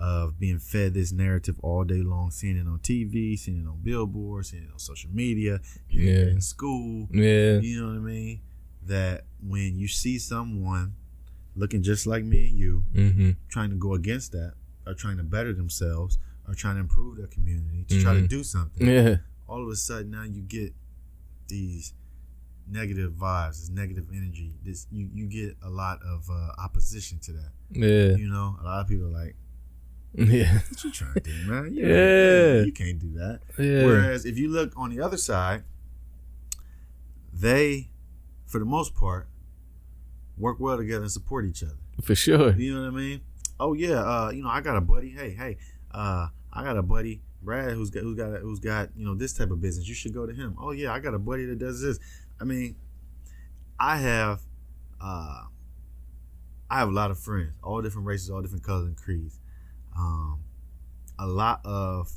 of being fed this narrative all day long, seeing it on TV, seeing it on billboards, seeing it on social media, hearing it in school. Yeah. You know what I mean? That when you see someone looking just like me and you, trying to go against that, or trying to better themselves, or trying to improve their community, to try to do something. Yeah. All of a sudden now you get these negative vibes, this negative energy. This you get a lot of opposition to that. Yeah. You know, a lot of people are like, Yeah. what you trying to do, man? You can't do that. Yeah. Whereas if you look on the other side, they, for the most part, work well together and support each other. For sure. You know what I mean? Oh yeah, you know, I got a buddy. Hey, I got a buddy, Brad, who's got this type of business. You should go to him. Oh yeah, I got a buddy that does this. I mean, I have a lot of friends, all different races, all different colors and creeds. A lot of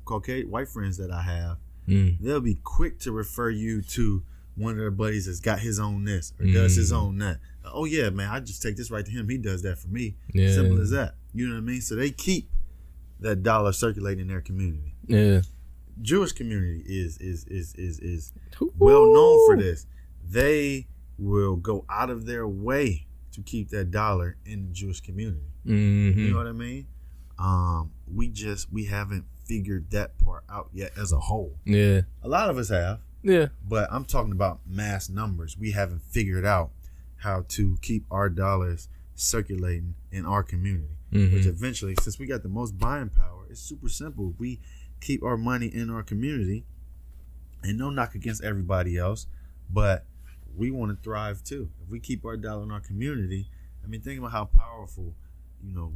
Caucasian white friends that I have, they'll be quick to refer you to one of their buddies that's got his own this or does his own that. Oh yeah, man, I just take this right to him. He does that for me. Yeah. Simple as that. You know what I mean? So they keep that dollar circulating in their community. Yeah. Jewish community is well known for this. They will go out of their way to keep that dollar in the Jewish community. You know what I mean? We haven't figured that part out yet as a whole. Yeah. A lot of us have. Yeah. But I'm talking about mass numbers. We haven't figured out how to keep our dollars circulating in our community. Which eventually, since we got the most buying power, it's super simple. We keep our money in our community, and no knock against everybody else, but we want to thrive too. If we keep our dollar in our community, I mean, think about how powerful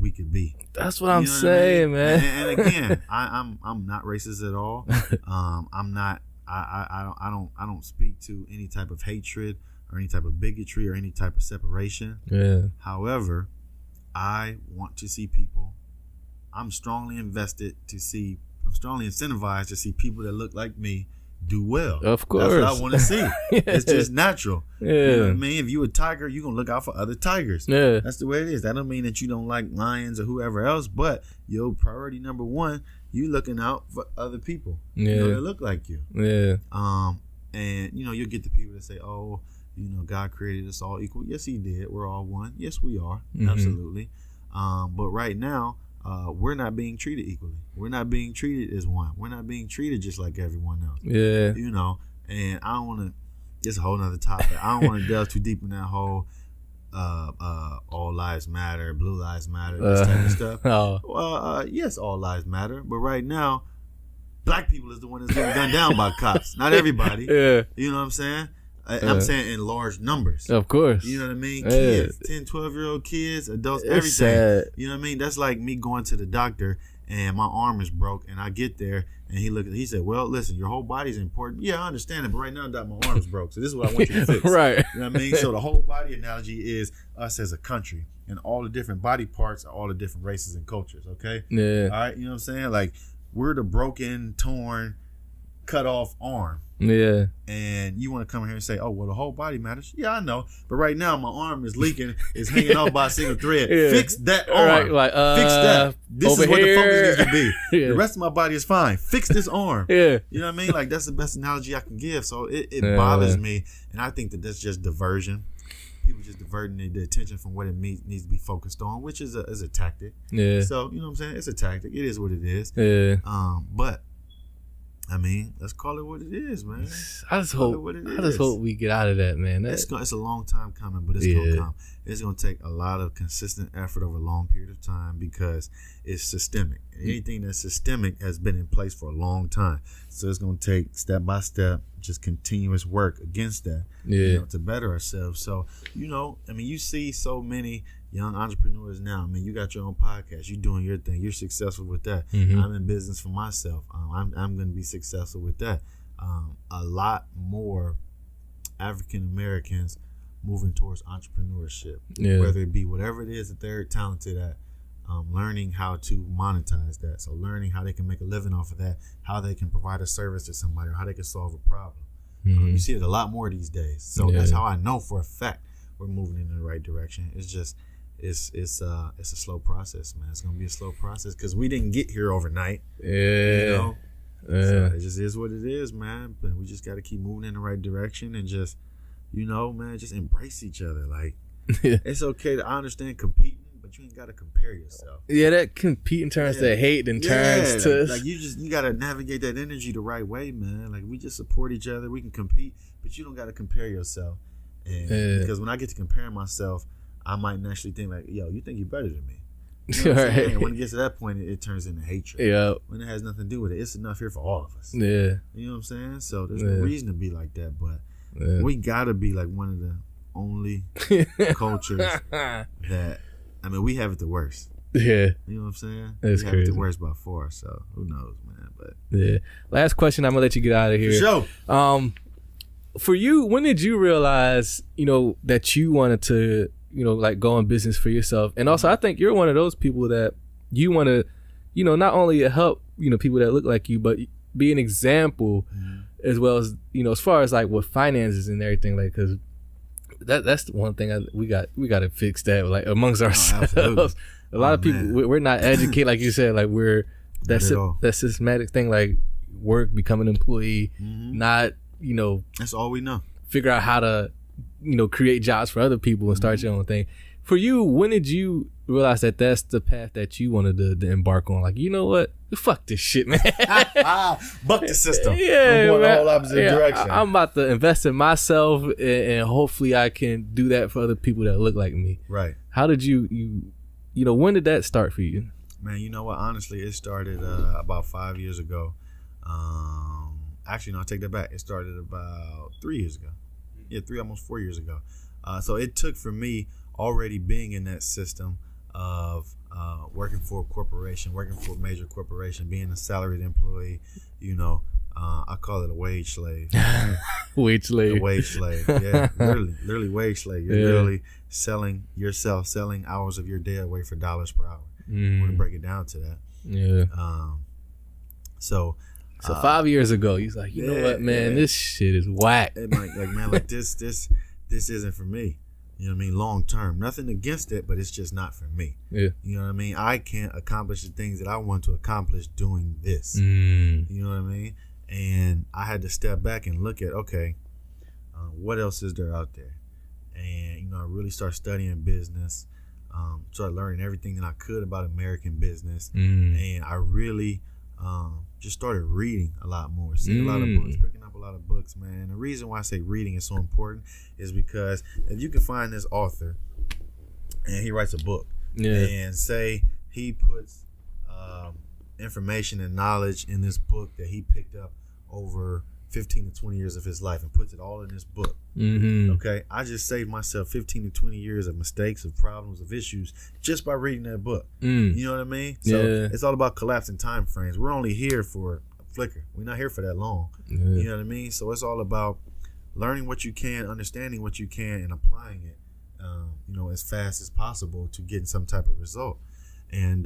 we could be. That's what I'm saying, man. And again, I'm not racist at all. I'm not. I don't speak to any type of hatred or any type of bigotry or any type of separation. Yeah. However, I want to see people. I'm strongly incentivized to see people that look like me do well. Of course. That's what I want to see. It's just natural. Yeah. You know what I mean? If you a tiger, you're going to look out for other tigers. Yeah. That's the way it is. That don't mean that you don't like lions or whoever else, but your priority number one, you looking out for other people. Yeah. That look like you. Yeah. And you'll get the people that say, oh, God created us all equal. Yes, he did. We're all one. Yes, we are. Absolutely. But right now, we're not being treated equally. We're not being treated as one. We're not being treated just like everyone else. Yeah. And I don't want to, it's a whole nother topic. I don't want to delve too deep in that whole all lives matter, blue lives matter, this type of stuff. Oh. Well, yes, all lives matter. But right now, black people is the one that's getting gunned down by cops. Not everybody. Yeah. You know what I'm saying? I'm saying in large numbers. Of course. You know what I mean? Kids, 10, 12-year-old kids, adults, It's everything. sad. You know what I mean? That's like me going to the doctor and my arm is broke and I get there and he said, well, listen, your whole body's important. Yeah, I understand it, but right now, Doc, my arm's broke. So this is what I want you to fix. Right. You know what I mean? So the whole body analogy is us as a country and all the different body parts are all the different races and cultures, okay? Yeah. All right, you know what I'm saying? Like, we're the broken, torn, cut off arm. Yeah. And you want to come here and say, oh, well, the whole body matters. Yeah, I know. But right now, my arm is leaking. It's hanging off by a single thread. Yeah. Fix that arm. Right, like, Fix that. This over is what here. the focus needs to be. Yeah. The rest of my body is fine. Fix this arm. Yeah. You know what I mean? Like, that's the best analogy I can give. So it bothers me. And I think that that's just diversion. People just diverting the attention from what it needs to be focused on, which is a tactic. Yeah. So, you know what I'm saying? It's a tactic. It is what it is. Yeah. But I mean, let's call it what it is, man. I just hope we get out of that, man. It's a long time coming, but it's gonna come. It's gonna take a lot of consistent effort over a long period of time because it's systemic. Anything that's systemic has been in place for a long time, so it's gonna take step by step, just continuous work against that, to better ourselves. So, I mean, you see so many young entrepreneurs now. I mean, you got your own podcast. You're doing your thing. You're successful with that. I'm in business for myself. I'm going to be successful with that. A lot more African Americans moving towards entrepreneurship, whether it be whatever it is that they're talented at, learning how to monetize that. So learning how they can make a living off of that, how they can provide a service to somebody, or how they can solve a problem. You see it a lot more these days. So that's how I know for a fact we're moving in the right direction. It's just it's a slow process, man. It's gonna be a slow process because we didn't get here overnight. Yeah. You know? Yeah. So it just is what it is, man. But we just got to keep moving in the right direction and just, man, just embrace each other. Like, it's okay I understand competing, but you ain't got to compare yourself. Yeah, that competing turns to hate and turns to like you got to navigate that energy the right way, man. Like, we just support each other. We can compete, but you don't got to compare yourself. And because when I get to comparing myself, I might naturally think like, yo, you think you're better than me. You know what I'm saying? And when it gets to that point, it turns into hatred. Yeah. When it has nothing to do with it, it's enough here for all of us. Yeah. You know what I'm saying? So there's no reason to be like that, but we gotta be like one of the only cultures that, I mean, we have it the worst. Yeah. You know what I'm saying? That's we crazy. have it the worst by far, so who knows, man. But yeah. Last question, I'm gonna let you get out of here. For sure. For you, when did you realize, that you wanted to, like go in business for yourself? And also, I think you're one of those people that you want to, not only help, people that look like you, but be an example as well as, as far as like with finances and everything, like, because that's the one thing we got to fix that, like, amongst ourselves. A lot of people, we're not educated, like you said, like that systematic thing, like work, become an employee, not, that's all we know. Figure out how to, create jobs for other people and start your own thing. For you, when did you realize that that's the path that you wanted to embark on? Like, you know what? Fuck this shit, man. Buck the system. Yeah, I'm going man. the whole opposite direction. I'm about to invest in myself, and hopefully I can do that for other people that look like me. Right. How did you when did that start for you? Man, you know what? Honestly, it started about 5 years ago. Actually, no, I take that back. It started about 3 years ago. Yeah, almost 4 years ago. So it took for me already being in that system of working for a corporation, working for a major corporation, being a salaried employee. I call it a wage slave. Wage slave. A wage slave. Yeah, literally wage slave. You're literally selling yourself, selling hours of your day away for dollars per hour. I want to break it down to that. Yeah. So 5 years ago, he's like, you know what, man, this shit is whack. Like this isn't for me. You know what I mean? Long term. Nothing against it, but it's just not for me. Yeah. You know what I mean? I can't accomplish the things that I want to accomplish doing this. Mm. You know what I mean? And I had to step back and look at, okay, what else is there out there? And, I really started studying business, started learning everything that I could about American business. And I really just started reading a lot more, seeing a lot of books, picking up a lot of books, man. And the reason why I say reading is so important is because if you can find this author and he writes a book and say he puts information and knowledge in this book that he picked up over 15 to 20 years of his life and puts it all in this book. Okay, I just saved myself 15 to 20 years of mistakes, of problems, of issues just by reading that book. You know what I mean? So it's all about collapsing time frames. We're only here for a flicker. We're not here for that long. You know what I mean? So it's all about learning what you can, understanding what you can, and applying it as fast as possible to getting some type of result. And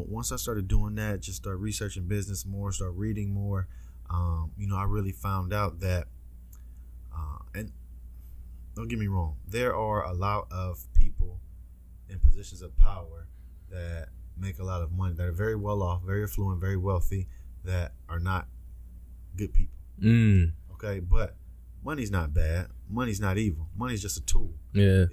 once I started doing that, just start researching business more, start reading more, I really found out that, and don't get me wrong, there are a lot of people in positions of power that make a lot of money, that are very well off, very affluent, very wealthy, that are not good people. Okay, but money's not bad. Money's not evil. Money's just a tool. Yeah.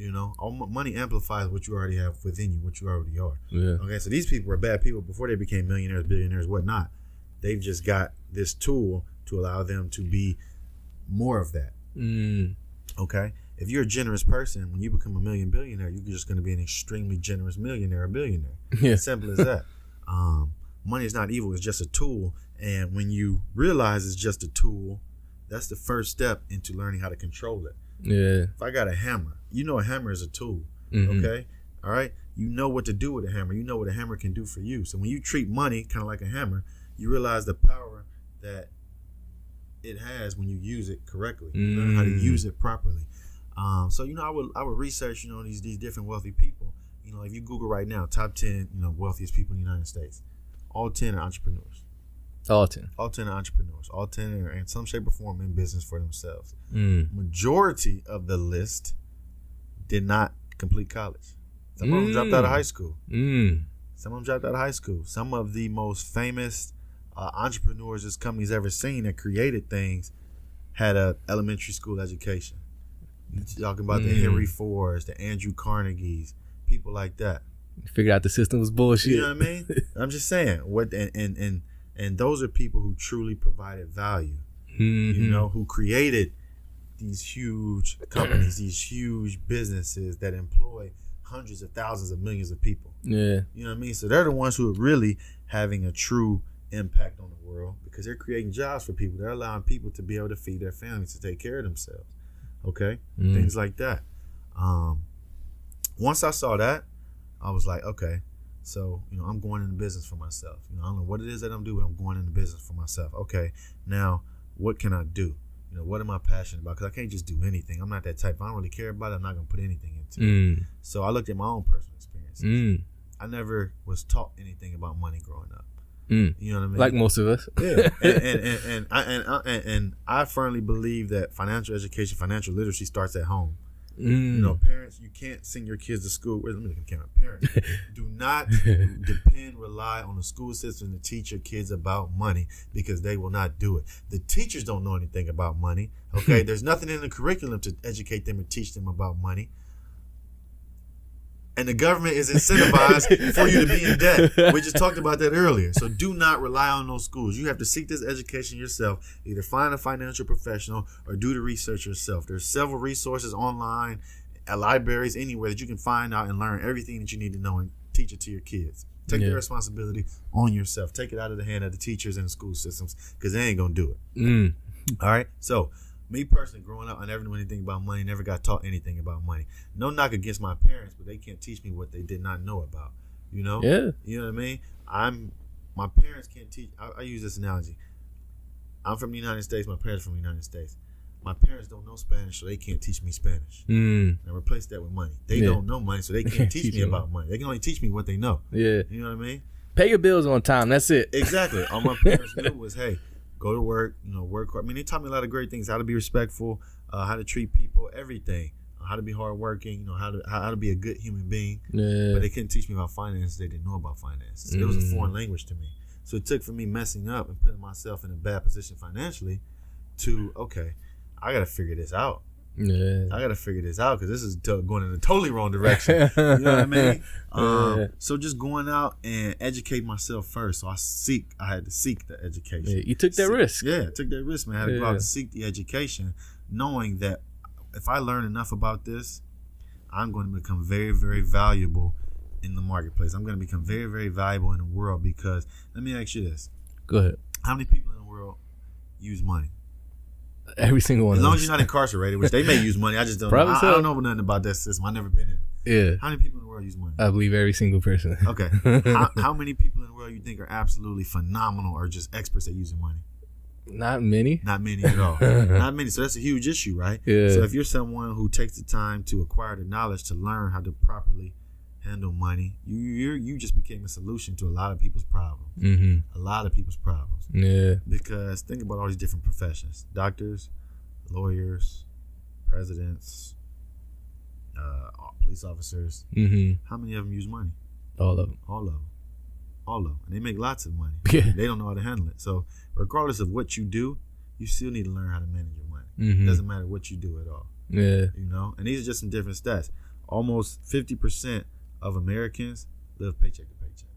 Money amplifies what you already have within you, what you already are. Yeah. Okay, so these people were bad people before they became millionaires, billionaires, whatnot. They've just got this tool to allow them to be more of that. Okay? If you're a generous person, when you become a billionaire, you're just going to be an extremely generous millionaire or billionaire. Yeah. Simple as that. Money is not evil. It's just a tool. And when you realize it's just a tool, that's the first step into learning how to control it. Yeah. If I got a hammer, a hammer is a tool. Okay? All right? You know what to do with a hammer. You know what a hammer can do for you. So when you treat money kind of like a hammer, you realize the power that it has when you use it correctly. You learn how to use it properly. So I would research these different wealthy people. If you Google right now, top 10 wealthiest people in the United States, all 10 are entrepreneurs. All 10 are entrepreneurs. All 10 are in some shape or form in business for themselves. Majority of the list did not complete college. Some of them dropped out of high school. Mm. Some of them dropped out of high school. Some of the most famous entrepreneurs this company's ever seen that created things had a elementary school education. Talking about the Henry Fords, the Andrew Carnegies, people like that. Figured out the system was bullshit. You know what I mean? I'm just saying. And those are people who truly provided value. Mm-hmm. You know, who created these huge companies, these huge businesses that employ hundreds of thousands of millions of people. Yeah. You know what I mean? So they're the ones who are really having a true impact on the world because they're creating jobs for people. They're allowing people to be able to feed their families, to take care of themselves. Okay? Things like that. Once I saw that, I was like, okay, so, you know, I'm going into business for myself. You know, I don't know what it is that I'm doing, but I'm going into business for myself. Okay, now, what can I do? You know, what am I passionate about? Because I can't just do anything. I'm not that type. If I don't really care about it, I'm not going to put anything into it. So I looked at my own personal experiences. I never was taught anything about money growing up. You know what I mean? Like most of us. Yeah. And I firmly believe that financial education, financial literacy starts at home. You know, parents, you can't send your kids to school. Wait, let me look at the camera. Parents, do not rely on the school system to teach your kids about money because they will not do it. The teachers don't know anything about money. Okay, there's nothing in the curriculum to educate them and teach them about money. And the government is incentivized for you to be in debt. We just talked about that earlier. So do not rely on those schools. You have to seek this education yourself. Either find a financial professional or do the research yourself. There's several resources online, at libraries, anywhere that you can find out and learn everything that you need to know and teach it to your kids. Take the responsibility on yourself. Take it out of the hand of the teachers and the school systems because they ain't going to do it. All right? So me personally, growing up, I never knew anything about money, never got taught anything about money. No knock against my parents, but they can't teach me what they did not know about, you know? Yeah. You know what I mean? My parents can't teach. I use this analogy. I'm from the United States. My parents are from the United States. My parents don't know Spanish, so they can't teach me Spanish. And replace that with money. They don't know money, so they can't teach me about money. They can only teach me what they know. Yeah. You know what I mean? Pay your bills on time. That's it. Exactly. All my parents knew was, hey, go to work, you know, work hard. I mean, they taught me a lot of great things: how to be respectful, how to treat people, everything, how to be hardworking, you know, how to be a good human being. Yeah. But they couldn't teach me about finances. They didn't know about finances. It was a foreign language to me. So it took for me messing up and putting myself in a bad position financially to, okay, I got to figure this out. Yeah. I got to figure this out because this is going in a totally wrong direction. You know what I mean? So just going out and educate myself first. So I had to seek the education. Yeah, you took that risk. Yeah, I took that risk, man. I had to go out and seek the education, knowing that if I learn enough about this, I'm going to become very, very valuable in the marketplace. I'm going to become very, very valuable in the world because, let me ask you this. Go ahead. How many people in the world use money? Every single one. As long as you're not incarcerated, which they may use money. I just don't know. I don't know nothing about that system. I've never been in it. Yeah. How many people in the world use money? I believe every single person. Okay. How many people in the world you think are absolutely phenomenal or just experts at using money? Not many. Not many at all. Not many. So that's a huge issue, right? Yeah. So if you're someone who takes the time to acquire the knowledge to learn how to properly handle money, you just became a solution to a lot of people's problems. A lot of people's problems. Yeah. Because think about all these different professions: doctors, lawyers, presidents, police officers. How many of them use money? All of them. All of them. All of them. And they make lots of money. Yeah. They don't know how to handle it. So regardless of what you do, you still need to learn how to manage your money. It doesn't matter what you do at all. Yeah. You know? And these are just some different stats. Almost 50% of Americans live paycheck to paycheck.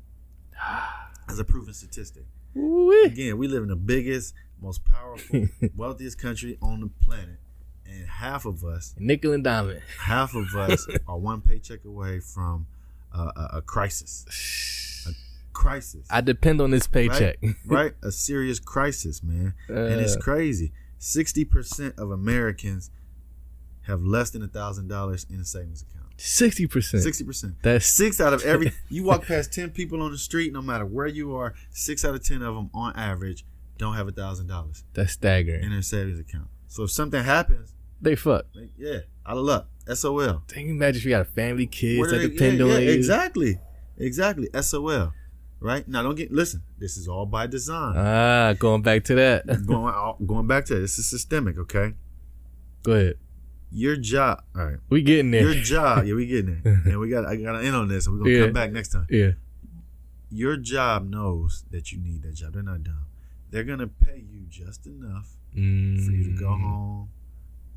That's a proven statistic. Ooh-wee. Again, we live in the biggest, most powerful, wealthiest country on the planet. And half of us, nickel and diamond, half of us are one paycheck away from a crisis. A crisis. I depend on this paycheck. Right? A serious crisis, man. And it's crazy. 60% of Americans have less than $1,000 in a savings account. 60%. 60%. That's 6 out of every. You walk past 10 people on the street, no matter where you are, 6 out of 10 of them, on average, don't have $1,000. That's staggering. In their savings account. So if something happens, they fuck. Yeah, out of luck. SOL. Can you imagine if you got a family, kids that depend on you? Exactly. SOL. Right? Now listen, this is all by design. Going back to that. going back to that. This is systemic, okay? Go ahead. Your job. All right. We getting there. Your job. Yeah, we getting there. And I got to end on this. So we're going to come back next time. Yeah. Your job knows that you need that job. They're not dumb. They're going to pay you just enough for you to go home,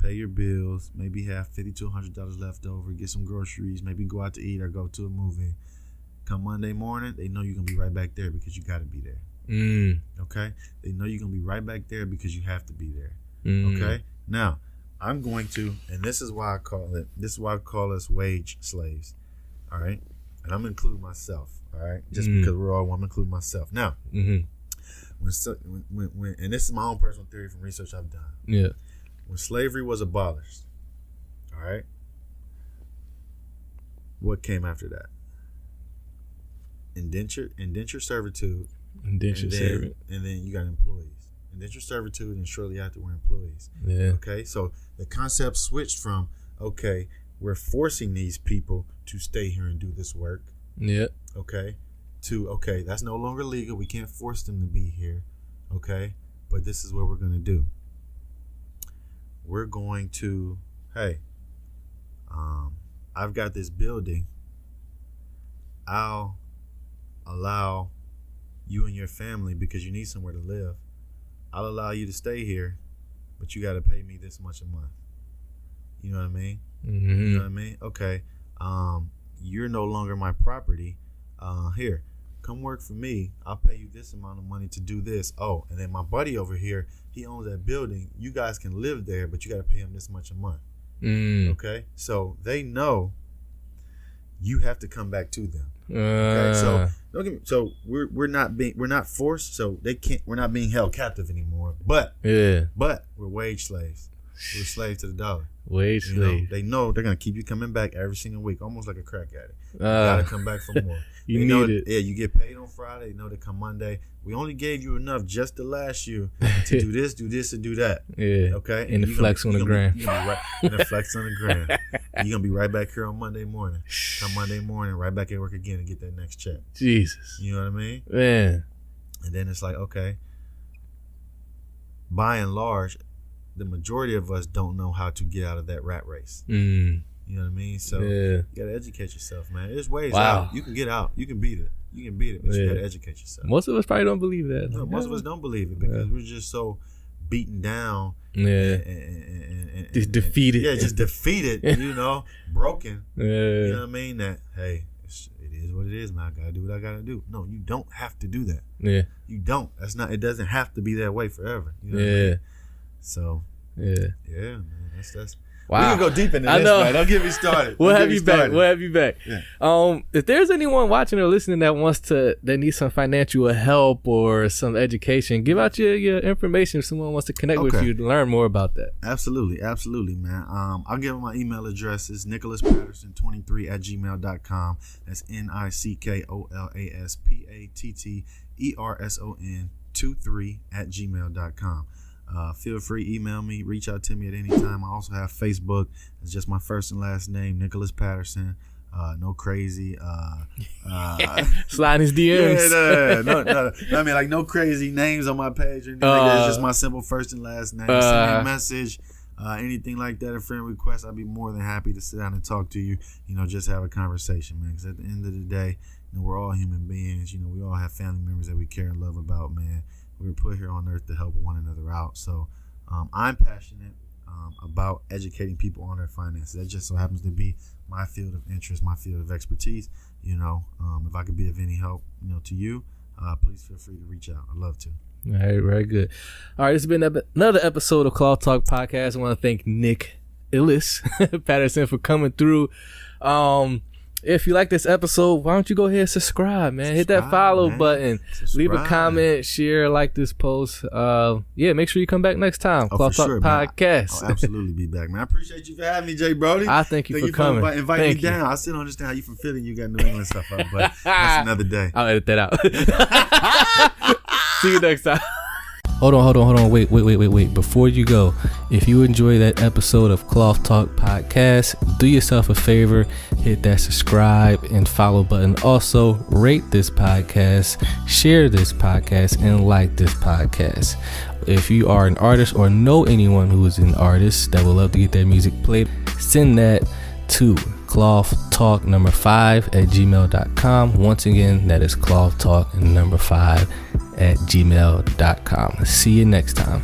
pay your bills, maybe have $50 to $100 left over, get some groceries, maybe go out to eat or go to a movie. Come Monday morning, they know you're going to be right back there because you got to be there. Okay? They know you're going to be right back there because you have to be there. Okay? Now, I'm going to, and this is why I call us wage slaves. All right? And I'm including myself. All right? Just because we're all one, I'm including myself. Now, when and this is my own personal theory from research I've done. Yeah. When slavery was abolished, all right, what came after that? Indentured servitude. Indentured servant. And then you got employees. Indentured servitude, and shortly after we're employees. Yeah. Okay, so the concept switched from, okay, we're forcing these people to stay here and do this work. Yeah. Okay, to, okay, that's no longer legal. We can't force them to be here. Okay, but this is what we're going to do. We're going to, hey, I've got this building. I'll allow you and your family, because you need somewhere to live, I'll allow you to stay here, but you got to pay me this much a month. You know what I mean? You know what I mean? Okay. You're no longer my property. Here, come work for me. I'll pay you this amount of money to do this. Oh, and then my buddy over here, he owns that building. You guys can live there, but you got to pay him this much a month. Okay? So they know you have to come back to them. Okay? So don't get me, so we're not forced, so we're not being held captive anymore. But we're wage slaves. We're slaves to the dollar. Wage slave. They know they're gonna keep you coming back every single week, almost like a crack addict. You gotta come back for more. You they need know it. Yeah, you get paid on Friday. They know to come Monday. We only gave you enough just to last you to do this, and do that. Yeah. Okay. And the flex on the gram. And the flex on the gram. You're gonna be right back here on Monday morning. Come Monday morning, right back at work again and get that next check. Jesus. You know what I mean? Man. And then it's like, okay. By and large, the majority of us don't know how to get out of that rat race. You know what I mean? So you gotta educate yourself, man. There's ways out. You can get out. You can beat it. But you gotta educate yourself. Most of us probably don't believe that. No, most of us don't believe it because we're just so beaten down. And defeated. Yeah, just defeated. Broken. Yeah. You know what I mean? That it is what it is, man. I gotta do what I gotta do. No, you don't have to do that. Yeah. You don't. That's not. It doesn't have to be that way forever. You know what I mean? So yeah, man. That's. Wow. We can go deep into this, man. Don't get me started. We'll have you back. Yeah. If there's anyone watching or listening that needs some financial help or some education, give out your information if someone wants to connect with you to learn more about that. Absolutely, man. I'll give them my email address. It's NickolasPatterson23@gmail.com. That's NickolasPatterson23@gmail.com. Feel free, email me, reach out to me at any time. I also have Facebook. It's just my first and last name, Nickolas Patterson. No crazy. Slide his DMs. No. I mean, like no crazy names on my page or anything like that. It's just my simple first and last name. Send me a message, anything like that, a friend request. I'd be more than happy to sit down and talk to you. Just have a conversation, man. Because at the end of the day, we're all human beings. We all have family members that we care and love about, man. We were put here on earth to help one another out. So I'm passionate about educating people on their finances. That just so happens to be my field of interest, my field of expertise. If I could be of any help, to you, please feel free to reach out. I'd love to. All right, very good. All right, this has been another episode of Cloth Talk Podcast. I want to thank Nickolas Patterson for coming through. If you like this episode, why don't you go ahead and subscribe, man? Hit that follow button. Leave a comment, share, like this post. Make sure you come back next time. Cloth Talk Podcast. I'll absolutely be back, man. I appreciate you for having me, Jay Brody. I thank you for coming. Invite me down. I still don't understand how you from Philly. You got New England stuff up, but that's another day. I'll edit that out. See you next time. Hold on. Wait. Before you go, if you enjoy that episode of Cloth Talk Podcast, do yourself a favor, hit that subscribe and follow button. Also, rate this podcast, share this podcast, and like this podcast. if you are an artist or know anyone who is an artist that would love to get their music played, send that to clothtalk5@gmail.com. Once again, that is clothtalk5@gmail.com. See you next time.